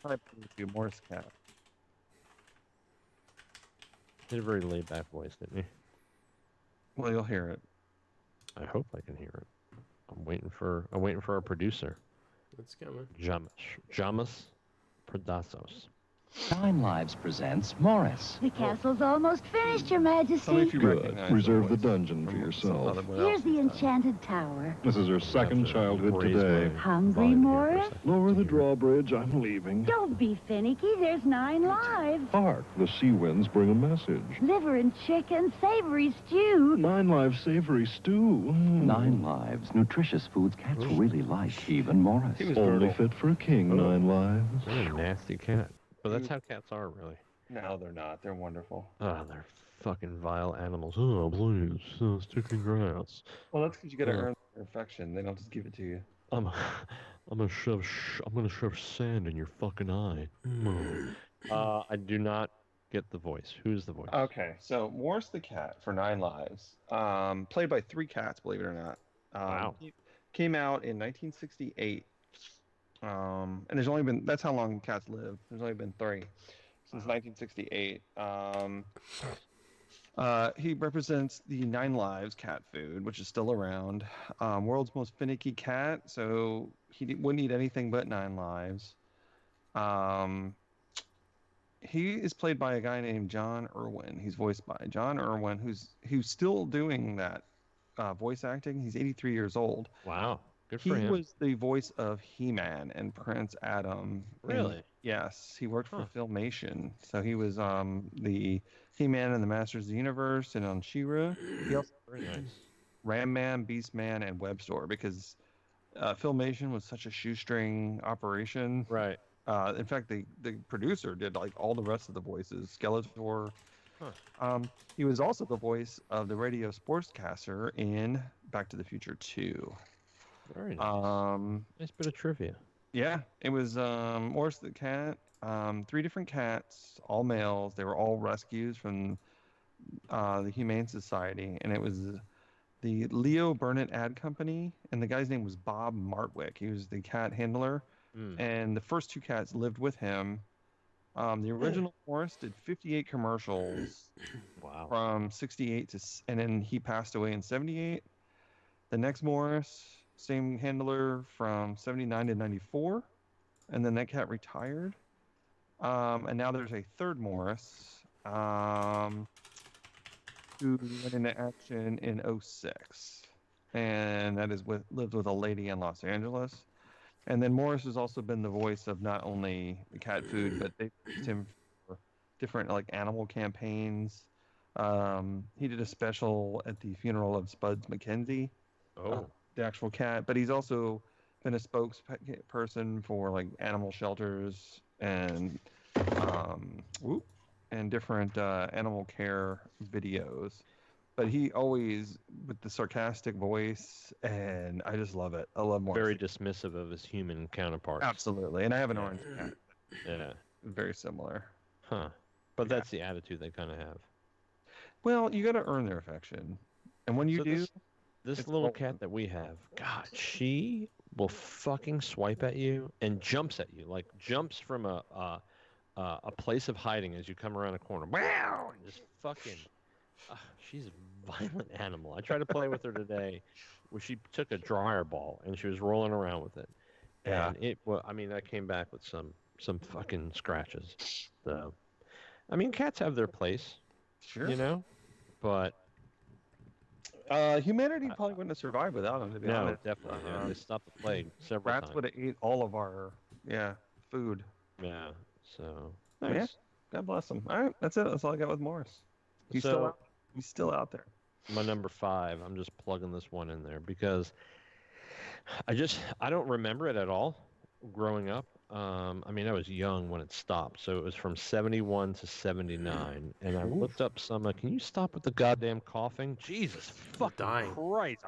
Type into Morris cat. He had a very laid back voice, didn't he? Well, you'll hear it. I hope I can hear it. I'm waiting for our producer, It's coming. Jamas Prodazos. Nine Lives presents Morris. The castle's almost finished, Your Tell me Majesty. if you Good. recognize Reserve the voice dungeon for from yourself. someone Here's else the has done. enchanted tower. This is her second childhood today. Hungry, Morris? Lower the drawbridge. I'm leaving. Don't be finicky. There's 9 lives. Hark, the sea winds bring a message. Liver and chicken, savory stew. 9 Lives savory stew. Nine Lives, nutritious foods cats really like, even Morris. He was Only brutal. fit for a king, 9 Lives. What a nasty cat. But that's how cats are, really. No, they're not. They're wonderful. Oh, they're fucking vile animals. Oh, please, stick in grass. Well, that's because you got to Yeah. earn their affection. They don't just give it to you. I'm gonna shove sand in your fucking eye. I do not get the voice. Who's the voice? Okay, so Morris the cat for 9 Lives, played by 3 cats, believe it or not. Wow. He came out in 1968. And that's how long cats live. There's only been 3 since 1968. He represents the 9 Lives cat food, which is still around. World's most finicky cat, so he wouldn't eat anything but 9 Lives. He is played by a guy named John Irwin. He's voiced by John Irwin, who's still doing that voice acting. He's 83 years old. Wow. Good He for him. was the voice of He-Man and Prince Adam. Really? Yes, he worked for Huh. Filmation. So he was the He-Man and the Masters of the Universe and on She-Ra. He also Very nice. Ram Man, Beast Man, and Web Store because Filmation was such a shoestring operation. Right. In fact, the producer did like all the rest of the voices. Skeletor. Huh. He was also the voice of the radio sportscaster in Back to the Future 2. Very nice. Nice bit of trivia. Yeah, it was Morris the cat. 3 different cats, all males. They were all rescues from the Humane Society, and it was the Leo Burnett Ad Company, and the guy's name was Bob Martwick. He was the cat handler, and the first 2 cats lived with him. The original Morris did 58 commercials Wow. from 68 and then he passed away in 78. The next Morris, same handler from 79 to 94, and then that cat retired. And now there's a third Morris who went into action in 06, and that is lived with a lady in Los Angeles. And then Morris has also been the voice of not only the cat food, but they used him for different like animal campaigns. He did a special at the funeral of Spuds McKenzie, Oh. the actual cat, but he's also been a spokesperson for like animal shelters and different animal care videos. But he always with the sarcastic voice, and I just love it. I love Morris. Very dismissive of his human counterparts. Absolutely, and I have an orange cat. Yeah. Very similar. Huh. But that's the attitude they kind of have. Well, you got to earn their affection, and when you So do, This it's little all- cat that we have, God, she will fucking swipe at you and jumps at you, like jumps from a place of hiding as you come around a corner. Wow! And just fucking. She's a violent animal. I tried to play with her today, where she took a dryer ball and she was rolling around with it, Yeah. and I mean, I came back with some fucking scratches. So, I mean, cats have their place, sure. you know, but Humanity probably wouldn't have survived without them. To be no, honest, definitely, yeah, they stopped the plague several rats times. would have ate all of our food. Yeah. So Yeah. nice. God bless them. All right, that's it. That's all I got with Morris. He's So- still out there. My number 5. I'm just plugging this one in there because I don't remember it at all growing up. I mean, I was young when it stopped, so it was from 71 to 79, and I looked up some. Can you stop with the goddamn coughing? Jesus fucking dying. Christ!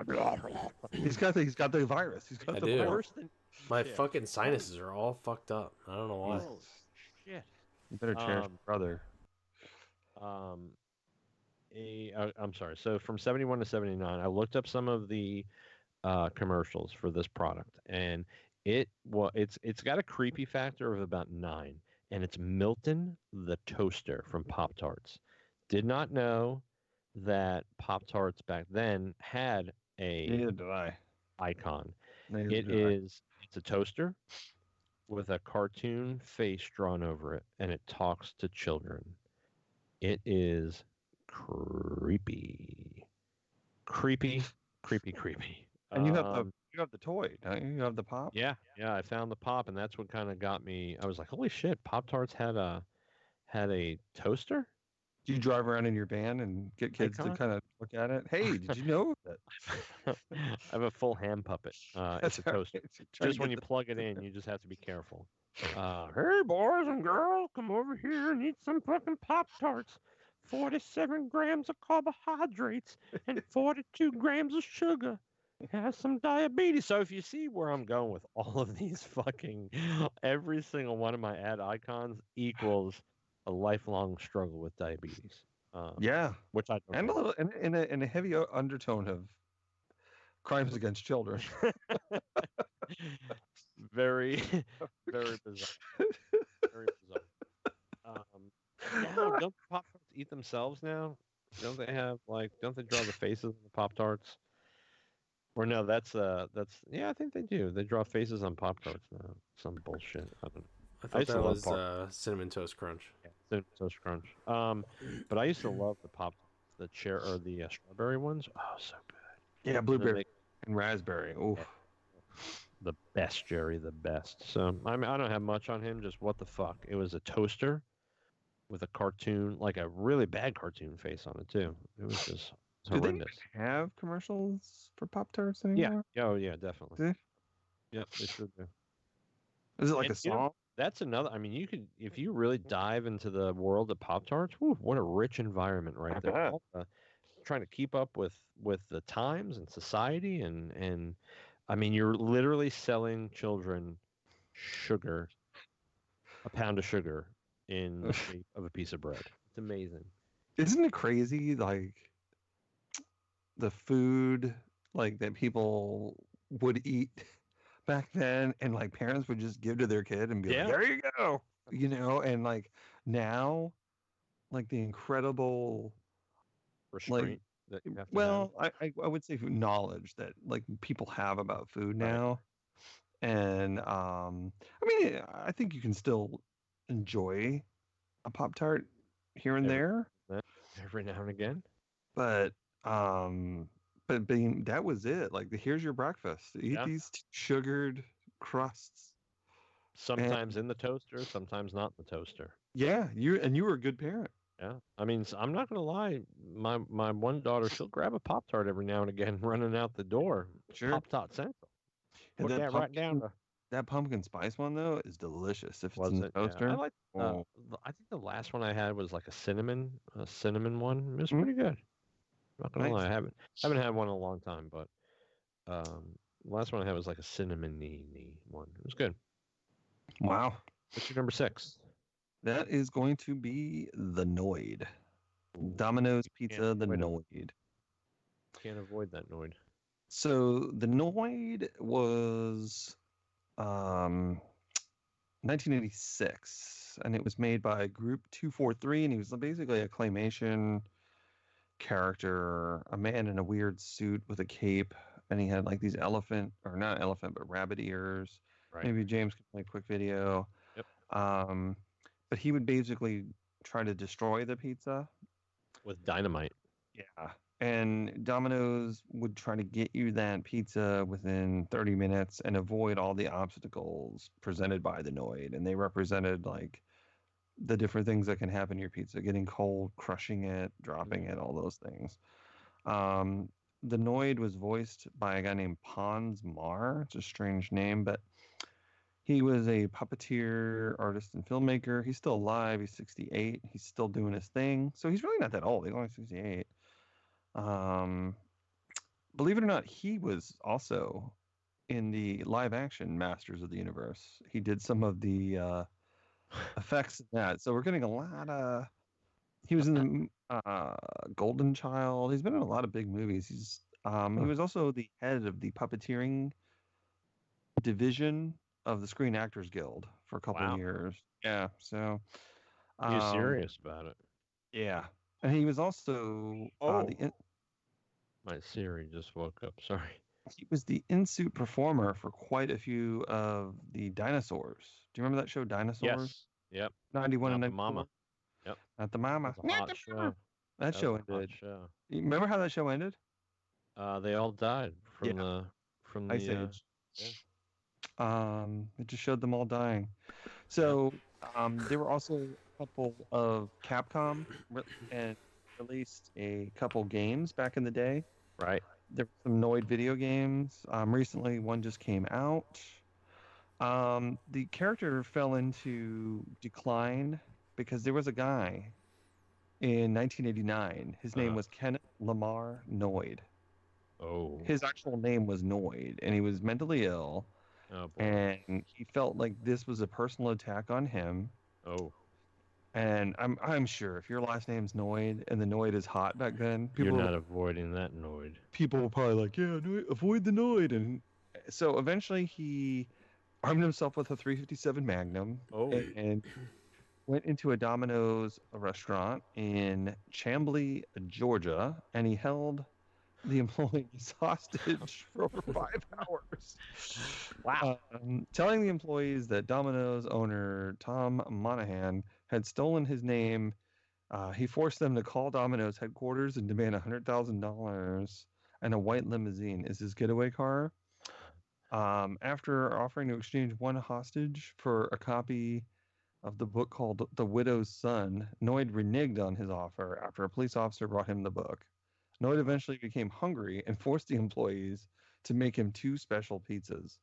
He's got the virus. He's got I the do. virus. Worse than My shit. fucking sinuses are all fucked up. I don't know why. Oh, shit. You better cherish your brother. I'm sorry. So from 71 to 79, I looked up some of the commercials for this product, and it's got a creepy factor of about 9, and it's Milton the toaster from Pop Tarts. Did not know that Pop Tarts back then had a Neither did I. icon. Neither It's a toaster with a cartoon face drawn over it, and it talks to children. It is creepy. Creepy. And you have the toy, don't you? You have the pop. Yeah, I found the pop, and that's what kind of got me. I was like, "Holy shit! Pop Tarts had a toaster." Do you drive around in your van and get kids to Icon? kind of look at it? Hey, did you know that? I have a full hand puppet. It's a all toaster. right. So you're trying Just to when get you the- plug it in, you just have to be careful. Hey, boys and girls, come over here and eat some fucking Pop Tarts. 47 grams of carbohydrates and 42 grams of sugar. Has some diabetes. So if you see where I'm going with all of these fucking, every single one of my ad icons equals a lifelong struggle with diabetes. Yeah, Which I don't and a get. little in a heavy undertone of crimes against children. Very, very bizarre. Very bizarre. Now, don't Pop Tarts eat themselves now? Don't they have don't they draw the faces on the Pop Tarts? Or no, that's yeah, I think they do. They draw faces on Pop Tarts now. Some bullshit. I don't know. I I thought used to that love was Pop- Cinnamon Toast Crunch. Cinnamon Toast Crunch. But I used to love the strawberry ones. Oh, so good. Yeah, And then blueberry and raspberry. Oof. the best, Jerry, the best. So I mean, I don't have much on him. Just what the fuck? It was a toaster with a cartoon, like a really bad cartoon face on it too. It was just Do they even horrendous. have commercials for Pop Tarts Yeah. anymore? Oh yeah, definitely. Do they? Yep, they sure do. Is it like And, a you know, song? That's another. I mean, you could, if you really dive into the world of Pop Tarts. What a rich environment right I there. bet. All trying to keep up with the times and society, and I mean, you're literally selling children sugar, a pound of sugar in the shape of a piece of bread. It's amazing. Isn't it crazy? Like the food like that people would eat back then, and like parents would just give to their kid and be Yeah. like, "There you go," and like now, like the incredible Restraint that you have to well, I would say knowledge that like people have about food Right. now, and I mean, I think you can still enjoy a Pop Tart here and there, have every now and again. but being that was it. Like, here's your breakfast. Eat Yeah. these sugared crusts. Sometimes in the toaster, sometimes not in the toaster. Yeah, you were a good parent. Yeah, I mean, I'm not gonna lie. My one daughter, she'll grab a Pop Tart every now and again, running out the door. Sure. Pop Tart Central. And Put that right down. that pumpkin spice one though is delicious if it's Was in the it? Yeah. toaster. I like. Oh. I think the last one I had was like a cinnamon one. It was Mhm. pretty good. Not gonna Nice. lie, I haven't had one in a long time, but the last one I had was like a cinnamon-y one. It was good. Wow. What's your number 6? That is going to be the Noid. Domino's Pizza, the avoid it. Noid. Can't avoid that Noid. So the Noid was 1986, and it was made by Group 243, and he was basically a claymation character, a man in a weird suit with a cape, and he had like these not elephant, but rabbit ears. Right. Maybe James can play a quick video. Yep. But he would basically try to destroy the pizza. With dynamite. Yeah. And Domino's would try to get you that pizza within 30 minutes and avoid all the obstacles presented by the Noid. And they represented like the different things that can happen to your pizza: getting cold, crushing it, dropping it, all those things. The Noid was voiced by a guy named Pons Mar. It's a strange name, but he was a puppeteer, artist, and filmmaker. He's still alive. He's 68. He's still doing his thing. So he's really not that old. He's only 68. Believe it or not, he was also in the live action Masters of the Universe. He did some of the effects of that. So we're getting a lot of. He was in the Golden Child. He's been in a lot of big movies. He was also the head of the puppeteering division of the Screen Actors Guild for a couple of years. Yeah, so Are you serious about it? yeah, And he was also My Siri just woke up. Sorry. he was the in-suit performer for quite a few of the dinosaurs. Do you remember that show, Dinosaurs? Yes. Yep. 91 and Not the 94? mama. Yep. Not the mama. That was a hot show. That show was a hot ended. show. You remember how that show ended? They all died from the Ice Age. yeah. It just showed them all dying. So there were also a couple of Capcom and released a couple games back in the day. Right. There were some Noid video games. Recently, one just came out. The character fell into decline because there was a guy in 1989. His name was Kenneth Lamar Noid. Oh. His actual name was Noid, and he was mentally ill. Oh, boy. And he felt like this was a personal attack on him. Oh. And I'm sure if your last name's Noid and the Noid is hot back then, You're not avoiding that Noid. people were probably like, yeah, avoid the Noid. And so eventually he armed himself with a 357 Magnum and went into a Domino's restaurant in Chamblee, Georgia, and he held the employees hostage for over 5 hours. Wow. Telling the employees that Domino's owner Tom Monahan had stolen his name. He forced them to call Domino's headquarters and demand $100,000 and a white limousine as his getaway car. After offering to exchange one hostage for a copy of the book called The Widow's Son, Noid reneged on his offer after a police officer brought him the book. Noid eventually became hungry and forced the employees to make him 2 special pizzas.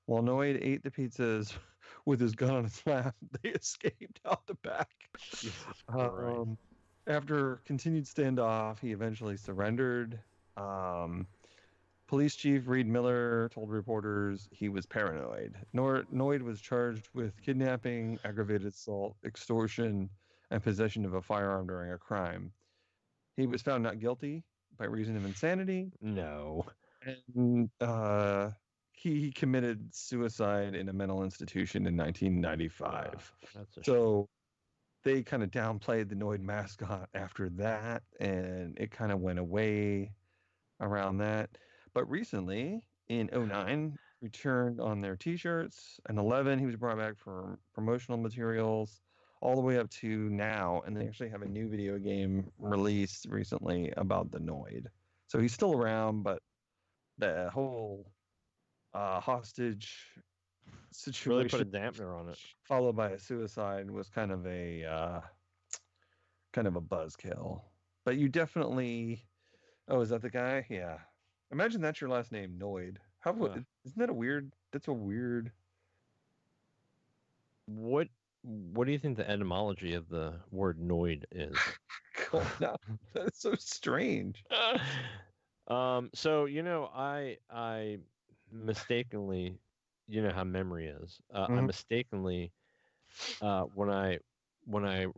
While Noid ate the pizzas with his gun on his lap, they escaped out the back. After continued standoff, he eventually surrendered. Police Chief Reed Miller told reporters he was paranoid. Noid was charged with kidnapping, aggravated assault, extortion, and possession of a firearm during a crime. He was found not guilty by reason of insanity. No. And he committed suicide in a mental institution in 1995. So they kind of downplayed the Noid mascot after that, and it kind of went away around that. But recently, in 2009, returned on their T-shirts. In 2011, he was brought back for promotional materials, all the way up to now, and they actually have a new video game released recently about the Noid. So he's still around, but the whole hostage situation Really put a dampener on it. followed by a suicide was kind of a buzzkill. But you definitely, is that the guy? Yeah. Imagine that's your last name, Noid. Isn't that a weird? That's a weird. What do you think the etymology of the word Noid is? Oh, no, that's so strange. So I mistakenly, you know how memory is. I mistakenly, when I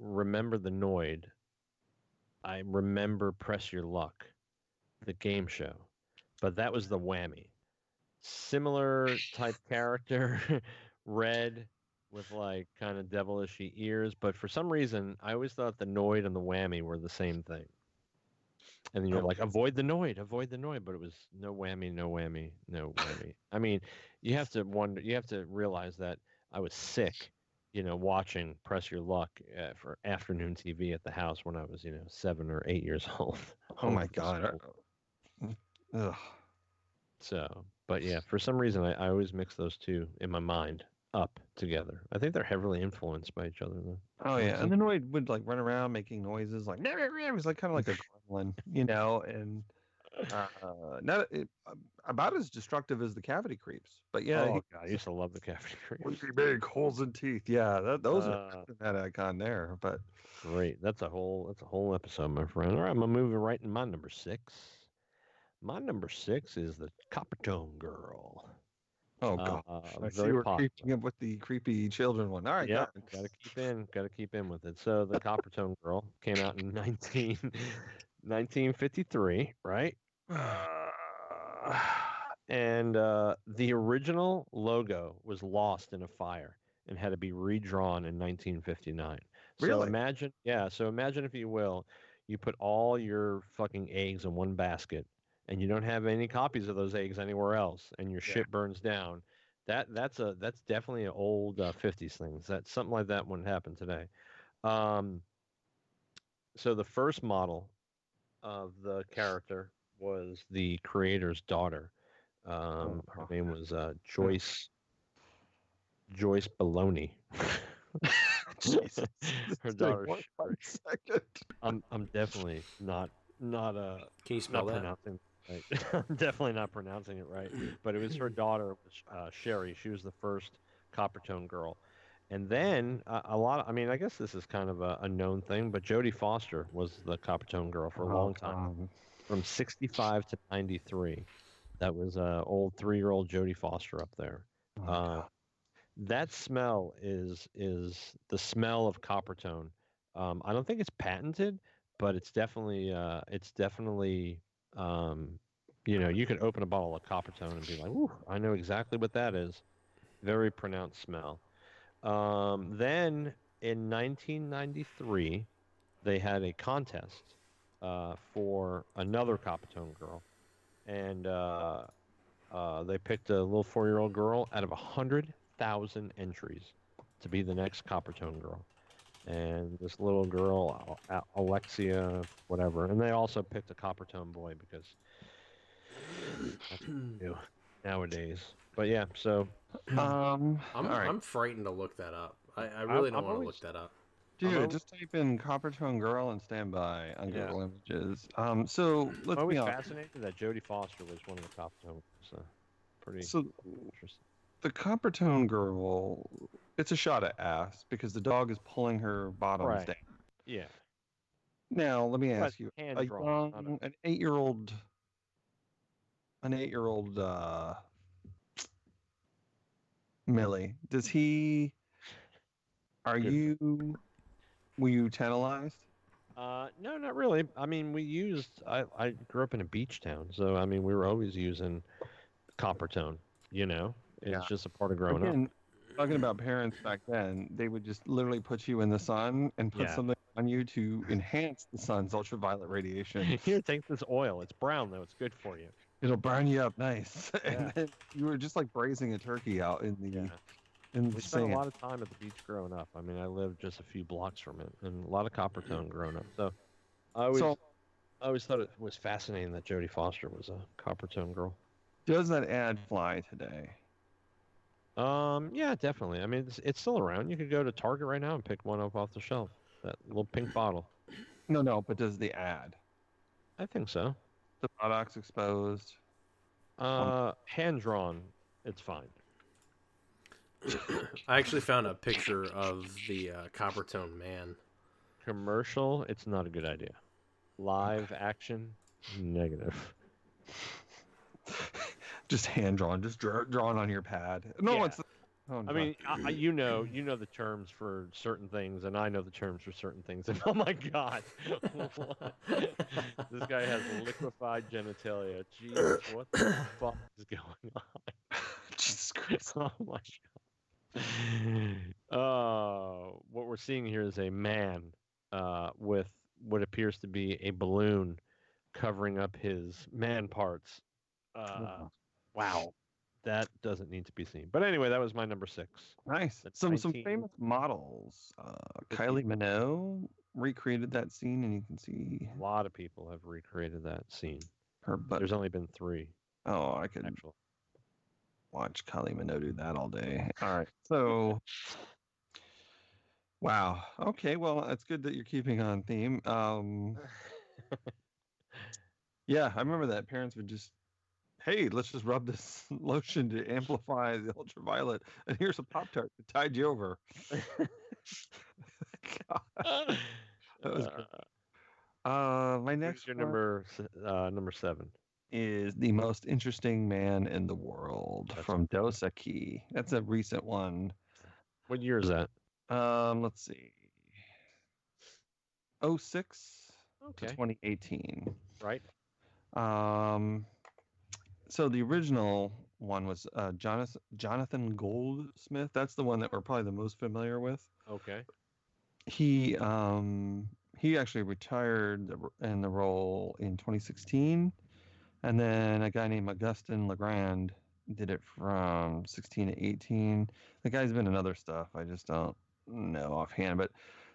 remember the Noid, I remember Press Your Luck, the game show, but that was the Whammy. Similar type character, red with like kind of devilishy ears, but for some reason I always thought the Noid and the Whammy were the same thing. And then you're like, avoid the Noid, but it was no whammy, no whammy, no whammy. I mean, you have to realize that I was sick, watching Press Your Luck for afternoon TV at the house when I was, 7 or 8 years old. Oh my God. Ugh. So, but yeah, for some reason I always mix those two in my mind up together. I think they're heavily influenced by each other though. Oh yeah, and the Noid would like run around making noises like it was like kind of like a gremlin, and not about as destructive as the cavity creeps. But yeah, God, I used to love the cavity creeps. Big holes in teeth. Yeah, those are that icon there. But great, that's a whole episode, my friend. All right, I'm gonna move it right in my number 6. My number 6 is the Coppertone Girl. Oh God! I see we're keeping up with the creepy children one. All right, yeah, gotta keep in with it. So the Coppertone Girl came out in 1953, right? And the original logo was lost in a fire and had to be redrawn in 1959. Really? So imagine, if you will, you put all your fucking eggs in one basket, and you don't have any copies of those eggs anywhere else, and your shit burns down. That's definitely an old 50s thing. That something like that wouldn't happen today. So the first model of the character was the creator's daughter. Her name was Joyce Baloney. Jesus. Her daughter. Second. I'm definitely not Can you spell not that? pronouncing right. I'm definitely not pronouncing it right. But it was her daughter, Sherry. She was the first Coppertone girl. And then a lot of, I mean, I guess this is kind of a known thing, but Jodie Foster was the Coppertone girl for a long time, from 65 to 93. That was old 3-year-old Jodie Foster up there. That smell is the smell of Coppertone. I don't think it's patented, but it's definitely you know, you could open a bottle of Coppertone and be like, "Ooh, I know exactly what that is." Very pronounced smell. Then in 1993, they had a contest for another Coppertone girl, and they picked a little 4-year-old girl out of 100,000 entries to be the next Coppertone girl. And this little girl, Alexia, whatever, and they also picked a Coppertone boy because that's what they do nowadays. But yeah, so I'm frightened to look that up. I really don't want to look that up. Dude, just type in Coppertone girl and stand by on Google Images. So let's I'm be always honest. fascinated that Jodie Foster was one of the Coppertone. So pretty interesting. The Coppertone girl, it's a shot at ass because the dog is pulling her bottoms down. Yeah. Now let me But ask you: hand-drawn, an 8-year-old, Millie, does he? Were you tantalized? No, not really. I mean, I grew up in a beach town, so I mean, we were always using Coppertone. You know, it's just a part of growing up. Talking about parents back then, they would just literally put you in the sun and put something on you to enhance the sun's ultraviolet radiation. Here, take this oil. It's brown though. It's good for you. It'll burn you up nice. And then you were just like braising a turkey out in the in the We spent sand. a lot of time at the beach growing up. I mean, I lived just a few blocks from it, and a lot of Coppertone growing up. So I always thought it was fascinating that Jodie Foster was a Coppertone girl. Does that ad fly today? Yeah, definitely. I mean, it's still around. You could go to Target right now and pick one up off the shelf. That little pink bottle. No, but does the ad? I think so. The buttocks exposed. Hand drawn. It's fine. I actually found a picture of the Coppertone man. Commercial, it's not a good idea. Live action, negative. Just hand drawn, just drawn on your pad. I mean, you know the terms for certain things, and I know the terms for certain things. And oh my God, this guy has liquefied genitalia. Jesus, what the fuck is going on? Jesus Christ! Oh my God. What we're seeing here is a man with what appears to be a balloon covering up his man parts. Wow. That doesn't need to be seen. But anyway, that was my number 6. Nice. Some famous models. Kylie Minogue recreated that scene, and you can see a lot of people have recreated that scene. Her butt. There's only been 3. Oh, I could watch Kylie Minogue do that all day. All right. So, wow. Okay. Well, it's good that you're keeping on theme. Yeah, I remember that parents would just, hey, let's just rub this lotion to amplify the ultraviolet, and here's a Pop-Tart to tide you over. God. That was great. My next number 7 is The Most Interesting Man in the World from Dosaki. That's a recent one. What year is that? Let's see. 06 to 2018. Right. So the original one was Jonathan Goldsmith. That's the one that we're probably the most familiar with. Okay. He he actually retired in the role in 2016, and then a guy named Augustin Legrand did it from 16 to 18. The guy's been in other stuff. I just don't know offhand. But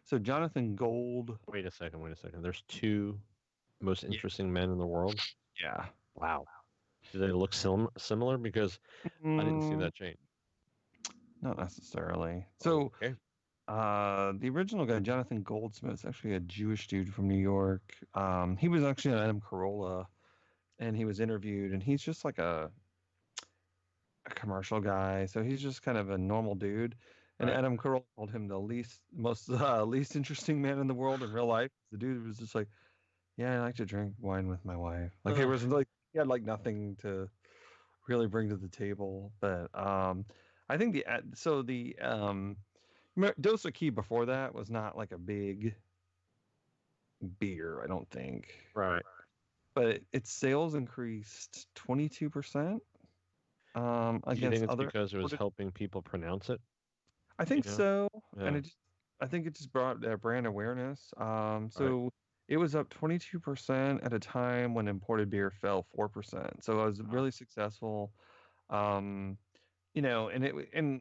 so Jonathan Gold. Wait a second. There's two most interesting men in the world. Yeah. Wow. Do they look similar? Because I didn't see that change. Not necessarily. So Okay. the original guy, Jonathan Goldsmith, is actually a Jewish dude from New York. He was actually on Adam Carolla, and he was interviewed, and he's just like a commercial guy. So he's just kind of a normal dude. And Right. Adam Carolla called him the least interesting man in the world in real life. The dude was just like, yeah, I like to drink wine with my wife. Like it was like he had like nothing to really bring to the table. But I think the Dos Equis before that was not like a big beer, I don't think. Right. But its sales increased 22%. Do you Against think it's other. because it was helping people pronounce it? I think know? so, and Yeah. I think it just brought brand awareness. So it was up 22% at a time when imported beer fell 4%. So it was really successful. And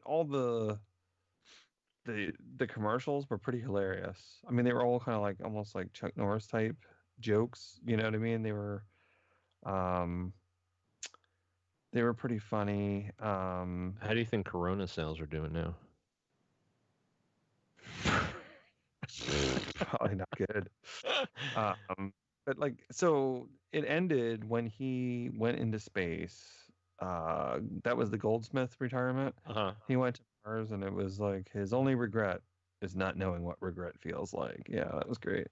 all the commercials were pretty hilarious. I mean, they were all kind of like almost like Chuck Norris type jokes. You know what I mean? They were pretty funny. How do you think Corona sales are doing now? Probably not good. But like, so it ended when he went into space. That was the Goldsmith retirement. Uh-huh. He went to Mars, and it was like his only regret is not knowing what regret feels like. Yeah, that was great.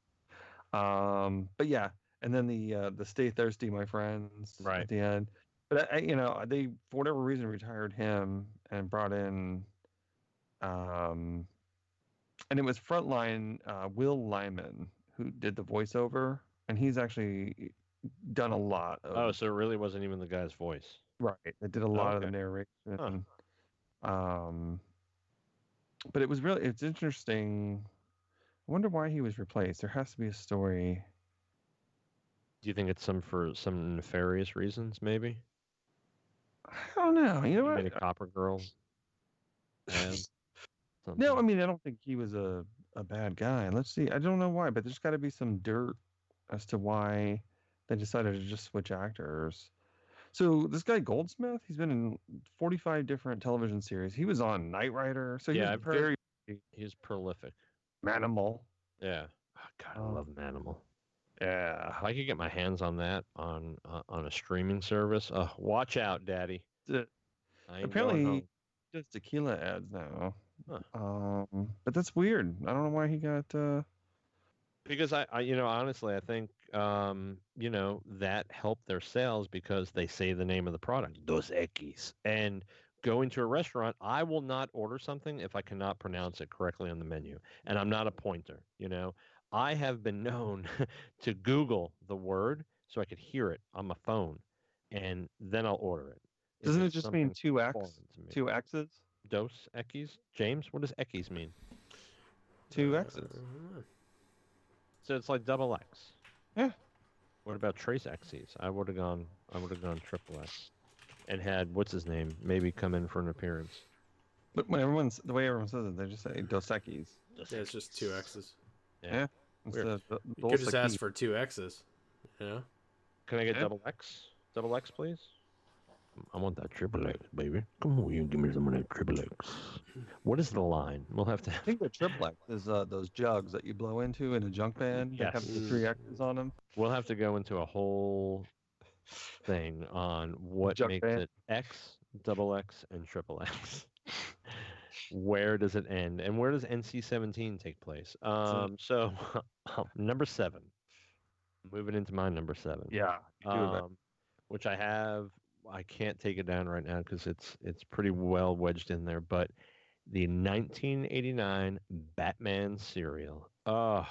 But yeah, and then the Stay Thirsty, My Friends, Right. at the end. But they for whatever reason retired him and brought in, and it was frontline Will Lyman who did the voiceover, and he's actually done a lot of. Oh, so it really wasn't even the guy's voice. Right. It did a lot of the Okay. narration. But it's interesting. I wonder why he was replaced. There has to be a story. Do you think it's for some nefarious reasons, maybe? I don't know. You know He made what? a Copper Girl. ad? No, I mean, I don't think he was a bad guy. Let's see. I don't know why, but there's got to be some dirt as to why they decided to just switch actors. So this guy Goldsmith, he's been in 45 different television series. He was on Knight Rider. So Yeah, he's I've heard very he's prolific. Manimal. Yeah. Oh, God, I love Manimal. Yeah. If I could get my hands on that on a streaming service, watch out, Daddy. I ain't Apparently, going he home. does tequila ads now. Huh. But that's weird. I don't know why he got. Because I honestly, I think that helped their sales because they say the name of the product, Dos Equis. And going to a restaurant, I will not order something if I cannot pronounce it correctly on the menu. And I'm not a pointer, I have been known to Google the word so I could hear it on my phone, and then I'll order it. If Doesn't it it's just mean something 2x? foreign to me. 2 X's? Dos Equis? James, what does Equis mean? 2 X's. So it's like double X. Yeah. What about Trace X's? I would have gone triple X, and had what's his name maybe come in for an appearance. But when the way everyone says it, they just say Dos Equis. Yeah, it's just 2 X's. Yeah. Instead of You Dos could just Equis. ask for 2 X's. Can I get Yeah. double X? Double X, please. I want that triple X, baby. Come on, you give me some of that triple X. What is the line? We'll have to. I think the triple X is those jugs that you blow into in a junk band that have the Yes. 3 X's on them. We'll have to go into a whole thing on what Junk makes band. it X, double X, and triple X. Where does it end, and where does NC-17 take place? So number 7. Moving into my number 7. Yeah. you do it. Which I have. I can't take it down right now because it's pretty well wedged in there. But the 1989 Batman cereal. Oh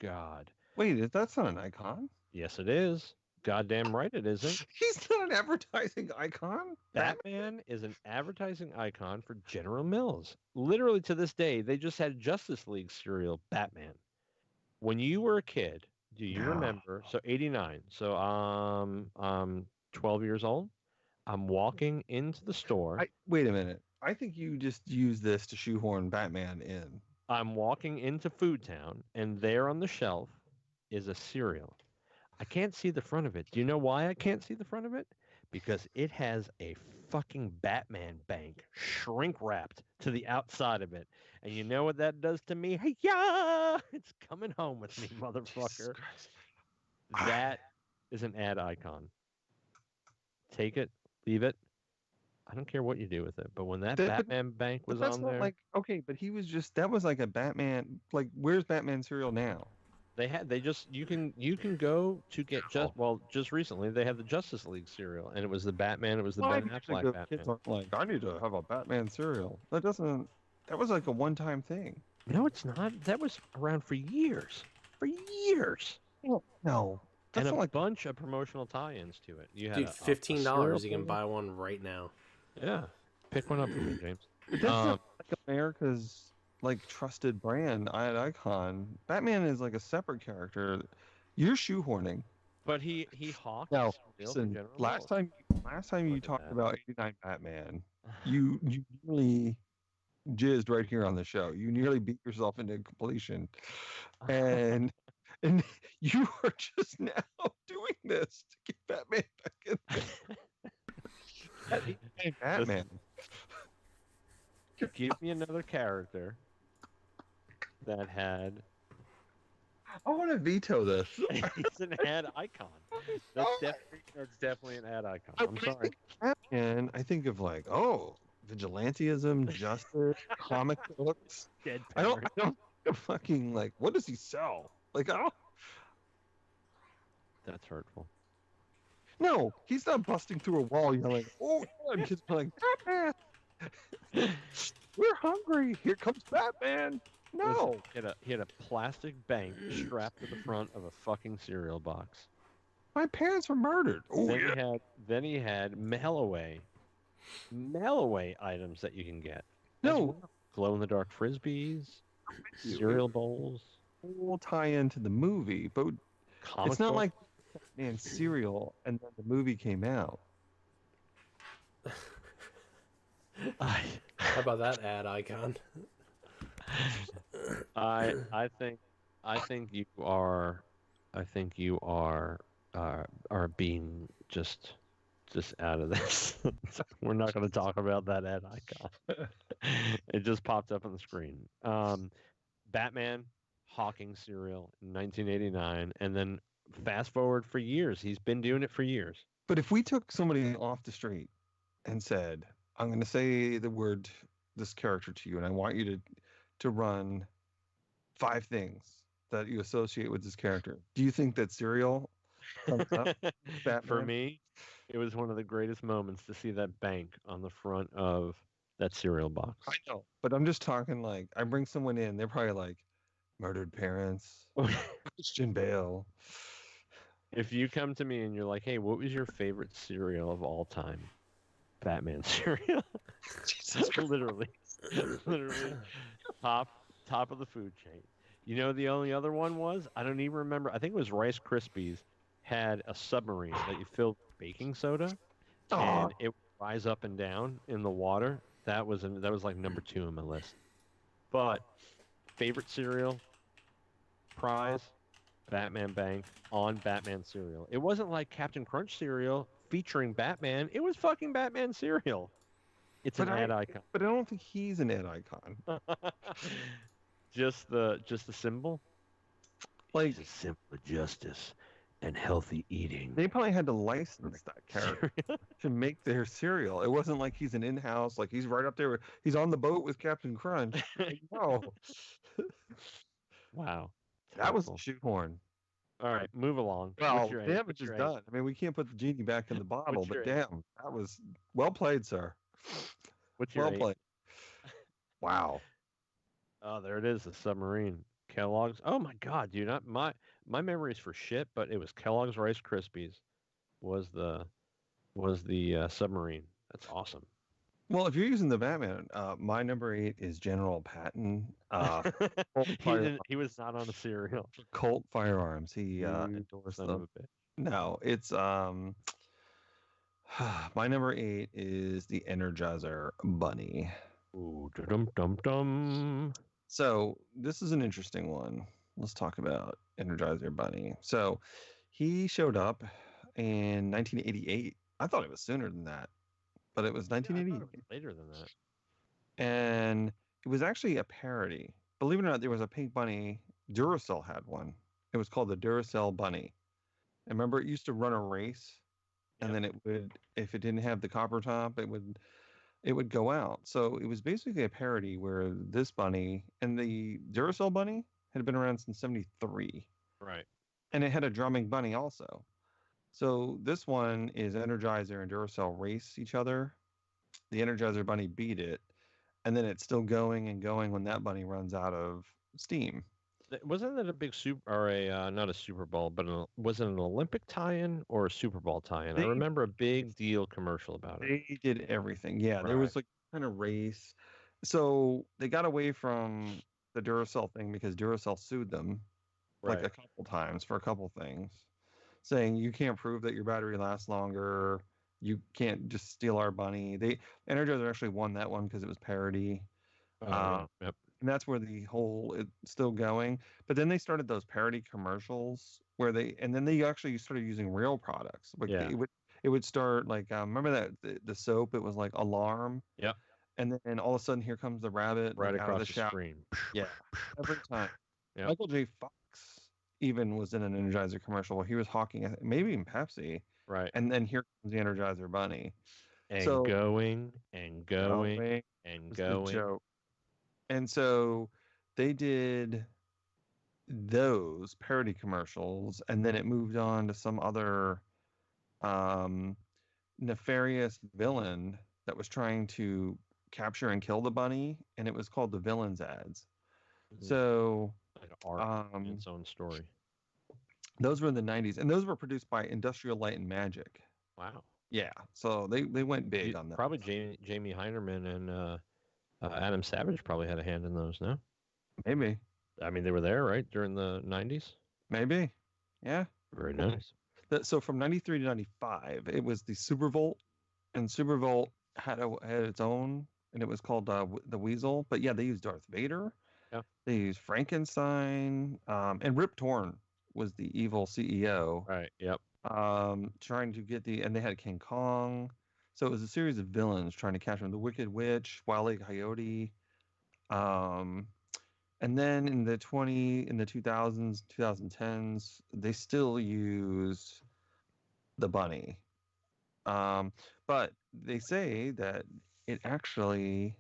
God. Wait, that's not an icon? Yes, it is. Goddamn right it isn't. He's not an advertising icon? Batman is an advertising icon for General Mills. Literally to this day, they just had Justice League cereal Batman. When you were a kid, do you No. remember? So 89. So I'm 12 years old. I'm walking into the store. Wait a minute. I think you just used this to shoehorn Batman in. I'm walking into Food Town, and there on the shelf is a cereal. I can't see the front of it. Do you know why I can't see the front of it? Because it has a fucking Batman bank shrink wrapped to the outside of it. And you know what that does to me? Hey, yeah! It's coming home with me, motherfucker. That is an ad icon. Take it, leave it. I don't care what you do with it. But when that Batman bank was that's on not there, like okay, but he was just that was like a Batman. Like, where's Batman cereal now? you can go to get just recently they had the Justice League cereal, and it was the Batman, it was the Ben Affleck Batman. Kids aren't like, I need to have a Batman cereal. That was like a one-time thing. No, it's not. That was around for years. For years. No. And That's a not like bunch of promotional tie-ins to it. You had Dude, a $15 cereal you can bowl. buy one right now. Yeah. Pick one up for me, James. But that's not like America's like trusted brand icon. Batman is like a separate character. You're shoehorning. But he hawks Now, cereal for listen, General last Mills. time you talked about 89 Batman, you nearly jizzed right here on the show. You nearly beat yourself into completion. And you are just now doing this to get Batman back in there. 89 Batman. Give me another character that had I want to veto this. he's an ad icon. That's definitely an ad icon. I'm sorry. Batman, I think of like, vigilantism, justice, comic books. Dead I don't fucking like, what does he sell? Like, I don't. That's hurtful. No, he's not busting through a wall yelling, "Oh!" I'm just like, Batman. We're hungry. Here comes Batman. No. Listen, he had a plastic bank strapped to the front of a fucking cereal box. My parents were murdered. Then he had mail-away items that you can get. No. Glow-in-the-dark frisbees, cereal bowls. We'll tie into the movie, but it's not like Batman cereal and then the movie came out. How about that ad icon? I think you are being just out of this. We're not going to talk about that ad icon. It just popped up on the screen. Batman hawking cereal in 1989, and then fast forward for years. He's been doing it for years. But if we took somebody off the street and said, I'm going to say this character to you, and I want you to run 5 things that you associate with this character, do you think that cereal comes up? For me, it was one of the greatest moments to see that bank on the front of that cereal box. I know, but I'm just talking like, I bring someone in, they're probably like, murdered parents, Christian Bale. If you come to me and you're like, hey, what was your favorite cereal of all time? Batman cereal. literally top of the food chain. You know, the only other one was, I don't even remember, I think it was Rice Krispies had a submarine that you filled with baking soda, and it would rise up and down in the water. That was like number 2 on my list. But favorite cereal prize, Batman bank on Batman cereal. It wasn't like Captain Crunch cereal featuring Batman. It was fucking Batman cereal. It's an ad icon. But I don't think he's an ad icon. just the symbol. Like it's a symbol of justice and healthy eating. They probably had to license that character to make their cereal. It wasn't like he's an in-house, like he's right up there. He's on the boat with Captain Crunch. No. Wow. That was a shoehorn. All right, move along. Well, damage is done. I mean, we can't put the genie back in the bottle, but damn, that was well played, sir. What's your well played? Wow. Oh, there it is, the submarine. Kellogg's. Oh my God, dude! My memories for shit, but it was Kellogg's Rice Krispies was the submarine. That's awesome. Well, if you're using the Batman, my number 8 is General Patton. He was not on the serial. Colt Firearms. He You endorsed son of them. a bitch. No, it's my number 8 is the Energizer Bunny. Ooh, dum dum dum. So this is an interesting one. Let's talk about Energizer Bunny. So he showed up in 1988. I thought it was sooner than that, but it was Yeah, I thought 1988. it was later than that. And it was actually a parody. Believe it or not, there was a pink bunny. Duracell had one. It was called the Duracell Bunny. And remember, it used to run a race, and then it would, if it didn't have the copper top, it would go out. So it was basically a parody where this bunny and the Duracell Bunny had been around since '73, Right. and it had a drumming bunny also. So this one is Energizer and Duracell race each other. The Energizer Bunny beat it, and then it's still going and going when that bunny runs out of steam. Wasn't that a big super or a not a Super Bowl, but was it an Olympic tie-in or a Super Bowl tie-in? I They- remember a big deal commercial about it. They did everything. Yeah, there was like kind of race. So they got away from the Duracell thing because Duracell sued them like a Right. couple times for a couple things, saying you can't prove that your battery lasts longer. You can't just steal our bunny. Energizer actually won that one because it was parody. Yep. And that's where the whole it's still going. But then they started those parody commercials where and then they actually started using real products. Like Yeah. it would start like remember that the soap? It was like Alarm. Yep. And then all of a sudden here comes the rabbit Right like, out of across the the shower. screen. Yeah, every time. Yep. Michael J. Fox even was in an Energizer commercial where he was hawking, maybe in Pepsi. Right. And then here comes the Energizer Bunny. And So- going and going and was the going. joke. And so they did those parody commercials, and then it moved on to some other nefarious villain that was trying to capture and kill the bunny, and it was called the Villains Ads. Mhm. So Like art in its own story. those were in the 90s, and those were produced by Industrial Light and Magic. Wow. Yeah, so they went big on that. Probably Jamie Heinerman and Adam Savage probably had a hand in those. No. Maybe. I mean, they were there, right, during the 90s? Maybe. Yeah. Very nice. So from 93 to 95, it was the Supervolt, and Supervolt had its own, and it was called the Weasel. But yeah, they used Darth Vader. Yeah. They used Frankenstein, and Rip Torn was the evil CEO. Right. Yep. Trying to get and they had King Kong. So it was a series of villains trying to catch him. The Wicked Witch, Wile E. Coyote. And then in the 2000s, 2010s, they still use the bunny. But they say that it actually,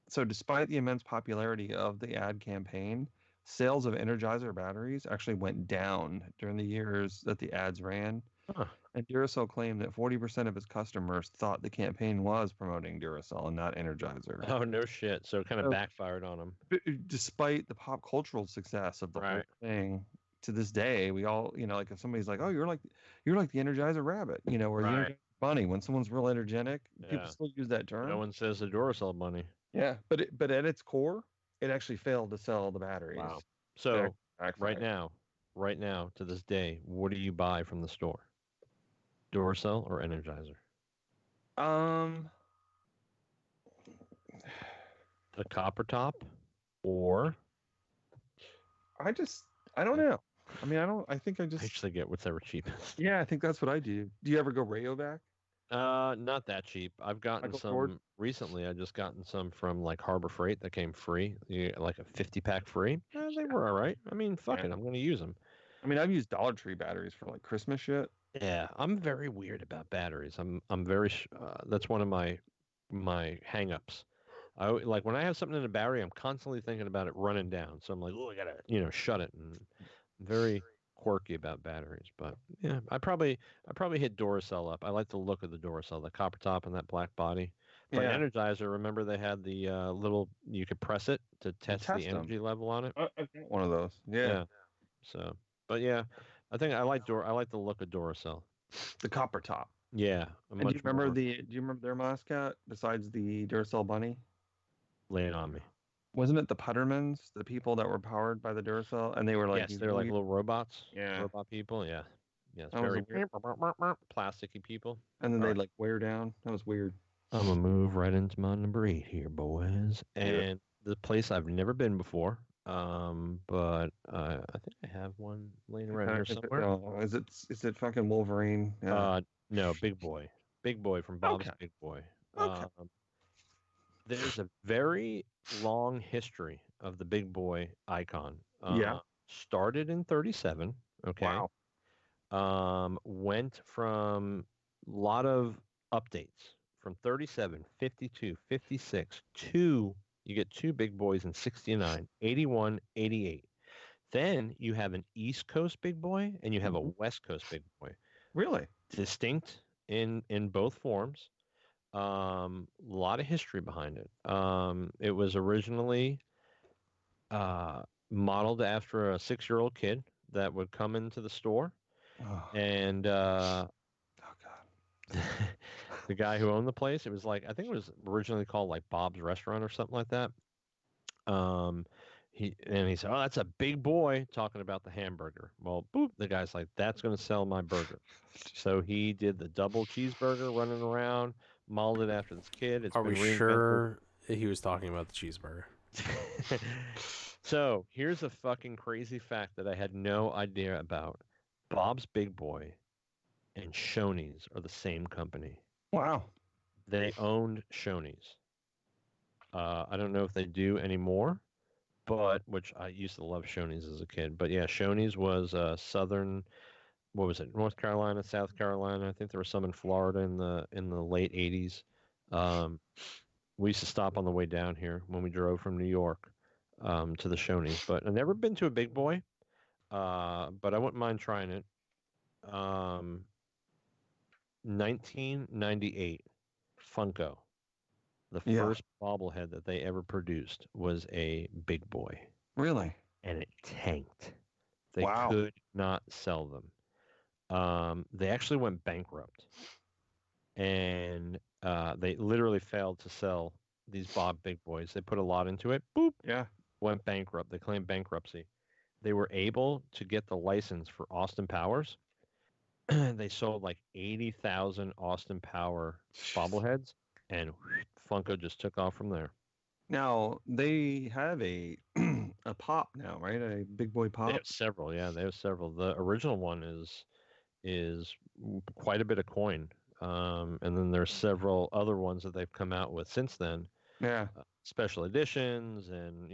so despite the immense popularity of the ad campaign, sales of Energizer batteries actually went down during the years that the ads ran. Huh. And Duracell claimed that 40% of its customers thought the campaign was promoting Duracell and not Energizer. Oh, no shit. So it kind of So- backfired on them. Despite the pop cultural success of the whole Right. thing, to this day, we all, like if somebody's like, "Oh, you're like the Energizer Rabbit," or the Right. Energizer Bunny. When someone's real energetic, people Yeah. still use that term. No one says the Duracell bunny. Yeah, but at its core, it actually failed to sell the batteries. Wow. So right Backfired. now, to this day, what do you buy from the store? Duracell or Energizer? The copper top or I don't know. I mean, I think I I just, actually get whatever cheapest. yeah, I think that's what I do. Do you ever go Rayovac? Not that cheap. I've gotten Michael some Kors? recently. I just gotten some from like Harbor Freight that came free, like a 50-pack free. They were all right. I mean, fuck Yeah. it, I'm gonna use them. I mean, I've used Dollar Tree batteries for like Christmas shit. Yeah, I'm very weird about batteries. I'm very that's one of my hang-ups. Like when I have something in a battery, I'm constantly thinking about it running down. So I'm like, oh, I gotta shut it. And I'm very quirky about batteries. But yeah, I probably hit Duracell up. I like the look of the Duracell, the copper top and that black body. But Yeah. Energizer, remember they had the little, you could press it to test the test 'em. energy level on it. I've got one of those. Yeah. So, but yeah, I think I like the look of Duracell. The copper top. Yeah. And do you remember their mascot besides the Duracell bunny? Lay it on me. Wasn't it the Puttermans, the people that were powered by the Duracell, and they were like Yes, these they're like weird- little robots. Yeah. Robot people. Yeah. Yes. That was Very a weird- plasticky people. and then All they right. like wear down. That was weird. I'm gonna move right into my number 8 here, boys. And the place I've never been before. But I think I have one laying around here somewhere. Is it fucking Wolverine? Yeah. No, Big Boy. Big Boy from Bob's Okay. Big Boy. Okay. There's a very long history of the Big Boy icon. Yeah. Started in 37. Okay. Wow. Went from a lot of updates from 37, 52, 56 to you get 2 Big Boys in 69, 81, 88. Then you have an East Coast Big Boy and you have a West Coast Big Boy. Really? Distinct in both forms. Lot of history behind it. It was originally modeled after a 6-year-old kid that would come into the store, Oh, and oh God. the guy who owned the place, it was like, I think it was originally called like Bob's Restaurant or something like that. He said, "Oh, that's a big boy," talking about the hamburger. Well, boop, the guy's like, "That's going to sell my burger." So he did the double cheeseburger, running around, modeled it after this kid. It's Are been we reinvented. sure he was talking about the cheeseburger? So here's a fucking crazy fact that I had no idea about. Bob's Big Boy and Shoney's are the same company. Wow. They owned Shoney's. I don't know if they do anymore, but which I used to love Shoney's as a kid. But yeah, Shoney's was southern. What was it? North Carolina, South Carolina. I think there was some in Florida in the late 80s. We used to stop on the way down here when we drove from New York to the Shoney's. But I've never been to a Big Boy, but I wouldn't mind trying it. 1998, Funko. The Yeah. first bobblehead that they ever produced was a Big Boy, Really? and it tanked. They Wow. could not sell them. They actually went bankrupt, and they literally failed to sell these Bob Big Boys. They put a lot into it. Boop. Yeah. Went bankrupt. They claimed bankruptcy. They were able to get the license for Austin Powers. They sold like 80,000 Austin Power bobbleheads, and Funko just took off from there. Now they have a a pop now, right? A Big Boy They pop. have several, yeah. They have several. The original one is quite a bit of coin, and then there's several other ones that they've come out with since then. Yeah. Special editions and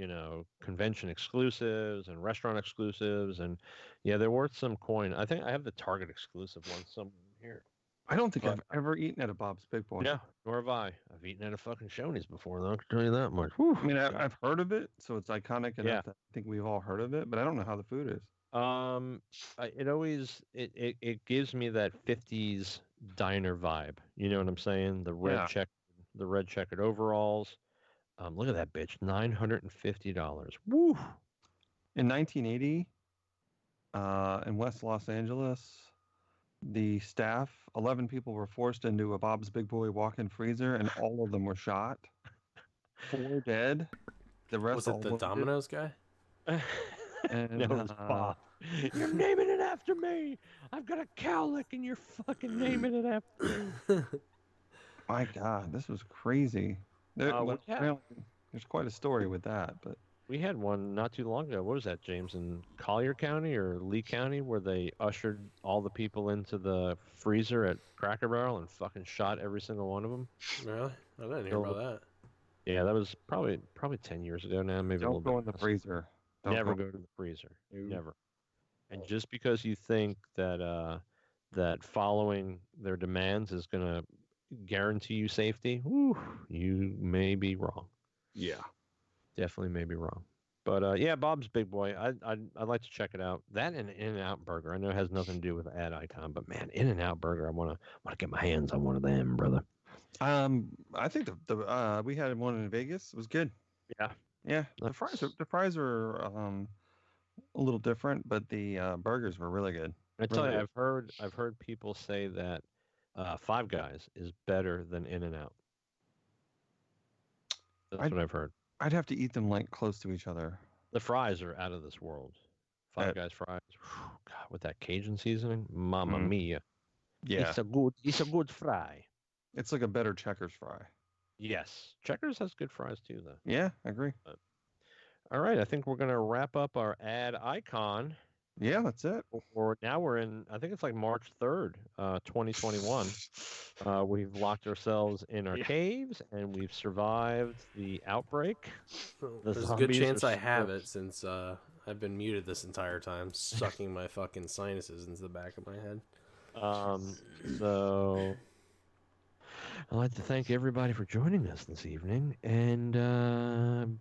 convention exclusives and restaurant exclusives, and yeah, they're worth some coin. I think I have the Target exclusive one somewhere here. I don't think I've ever eaten at a Bob's Big Boy. Yeah, nor have I. I've eaten at a fucking Shoney's before, though. I can tell you that much. Whew. I mean, I've heard of it, so it's iconic enough Yeah. that I think we've all heard of it, but I don't know how the food is. It always it gives me that 50s diner vibe. You know what I'm saying? The red checkered overalls. Look at that bitch, $950. Woo! In 1980, in West Los Angeles, the staff, 11 people, were forced into a Bob's Big Boy walk-in freezer, and all of them were shot. 4 dead. The rest Was it all the wounded. Domino's guy? And, No, it was Bob. You're naming it after me. I've got a cowlick, and you're fucking naming it after me. My God, this was crazy. There, we well, have- really, there's quite a story with that, but We had one not too long ago. What was that, James? In Collier County or Lee County, where they ushered all the people into the freezer at Cracker Barrel and fucking shot every single one of them. Really? I didn't hear about that. Yeah, that was probably 10 years ago now, maybe a don't little go bit in the less. freezer. Don't Never go to the freezer. No. Never. And just because you think that that following their demands is going to guarantee you safety, whew, you may be wrong. Yeah. Definitely may be wrong. But yeah, Bob's Big Boy. I'd like to check it out. That and In-N-Out Burger. I know it has nothing to do with the ad icon, but man, In-N-Out Burger. I want to get my hands on one of them, brother. I think the we had one in Vegas. It was good. Yeah. Yeah. Nice. The fries were a little different, but the burgers were really good. I tell Really you, good. I've heard people say that Five Guys is better than In-N-Out. That's I'd- what I've heard. I'd have to eat them like close to each other. The fries are out of this world. Five Guys fries. Whew, God, with that Cajun seasoning, Mamma Mm. mia! Yeah, It's a good fry. it's like a better Checkers fry. Yes, Checkers has good fries too, though. Yeah, I agree. All right, I think we're gonna wrap up our ad icon. Yeah, that's it. Or now we're in. I think it's like March 3rd, 2021. We've locked ourselves in our caves and we've survived the outbreak. There's a good zombies chance are I have still- it since I've been muted this entire time, sucking my fucking sinuses into the back of my head. So I'd like to thank everybody for joining us this evening, and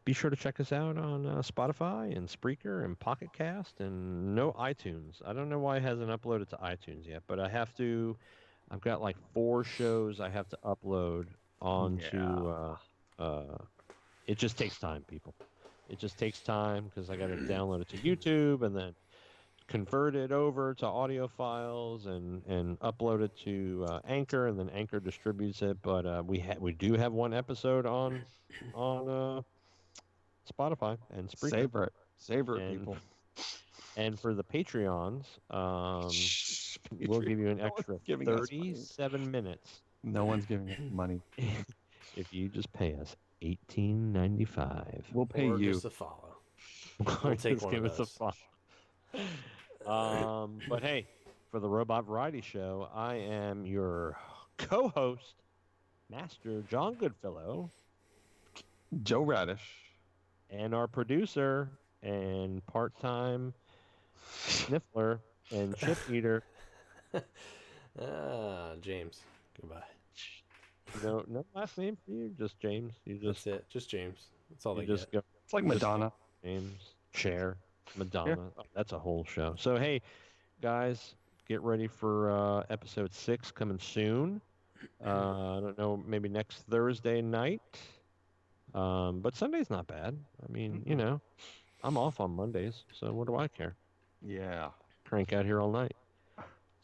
be sure to check us out on Spotify and Spreaker and Pocket Cast and no iTunes. I don't know why it hasn't uploaded to iTunes yet, but I have to. I've got like 4 shows I have to upload onto. It just takes time, people. It just takes time because I got to download it to YouTube and then convert it over to audio files and upload it to Anchor, and then Anchor distributes it. But we do have one episode on Spotify and Spreaker. Savor it, And- people. And for the Patreons, we'll give you an No one's extra giving us money. 37 minutes No one's giving us money. if you just pay us $18.95. We'll pay Or you. just a follow. Or take just one of give us a those. follow. But hey, for the Robot Variety Show, I am your co-host, Master John Goodfellow, Joe Radish. and our producer and part-time sniffler and chip eater. James. Goodbye. No last name for you, just James. You That's just it. Just James. That's all you they just get. go It's like Madonna. James Cher, Madonna. Oh, that's a whole show. So hey, guys, get ready for episode 6 coming soon. I don't know, maybe next Thursday night. But Sunday's not bad. I mean, you know, I'm off on Mondays, so what do I care? Yeah. Crank out here all night.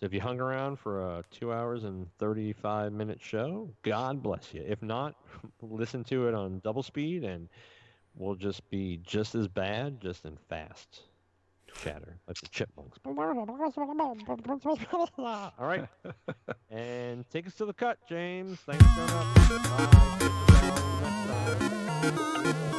So if you hung around for a 2 hours and 35-minute show, God bless you. If not, listen to it on double speed and we'll just be just as bad, just in fast chatter, like the chipmunks. All right. And take us to the cut, James. Thanks for showing up. Bye.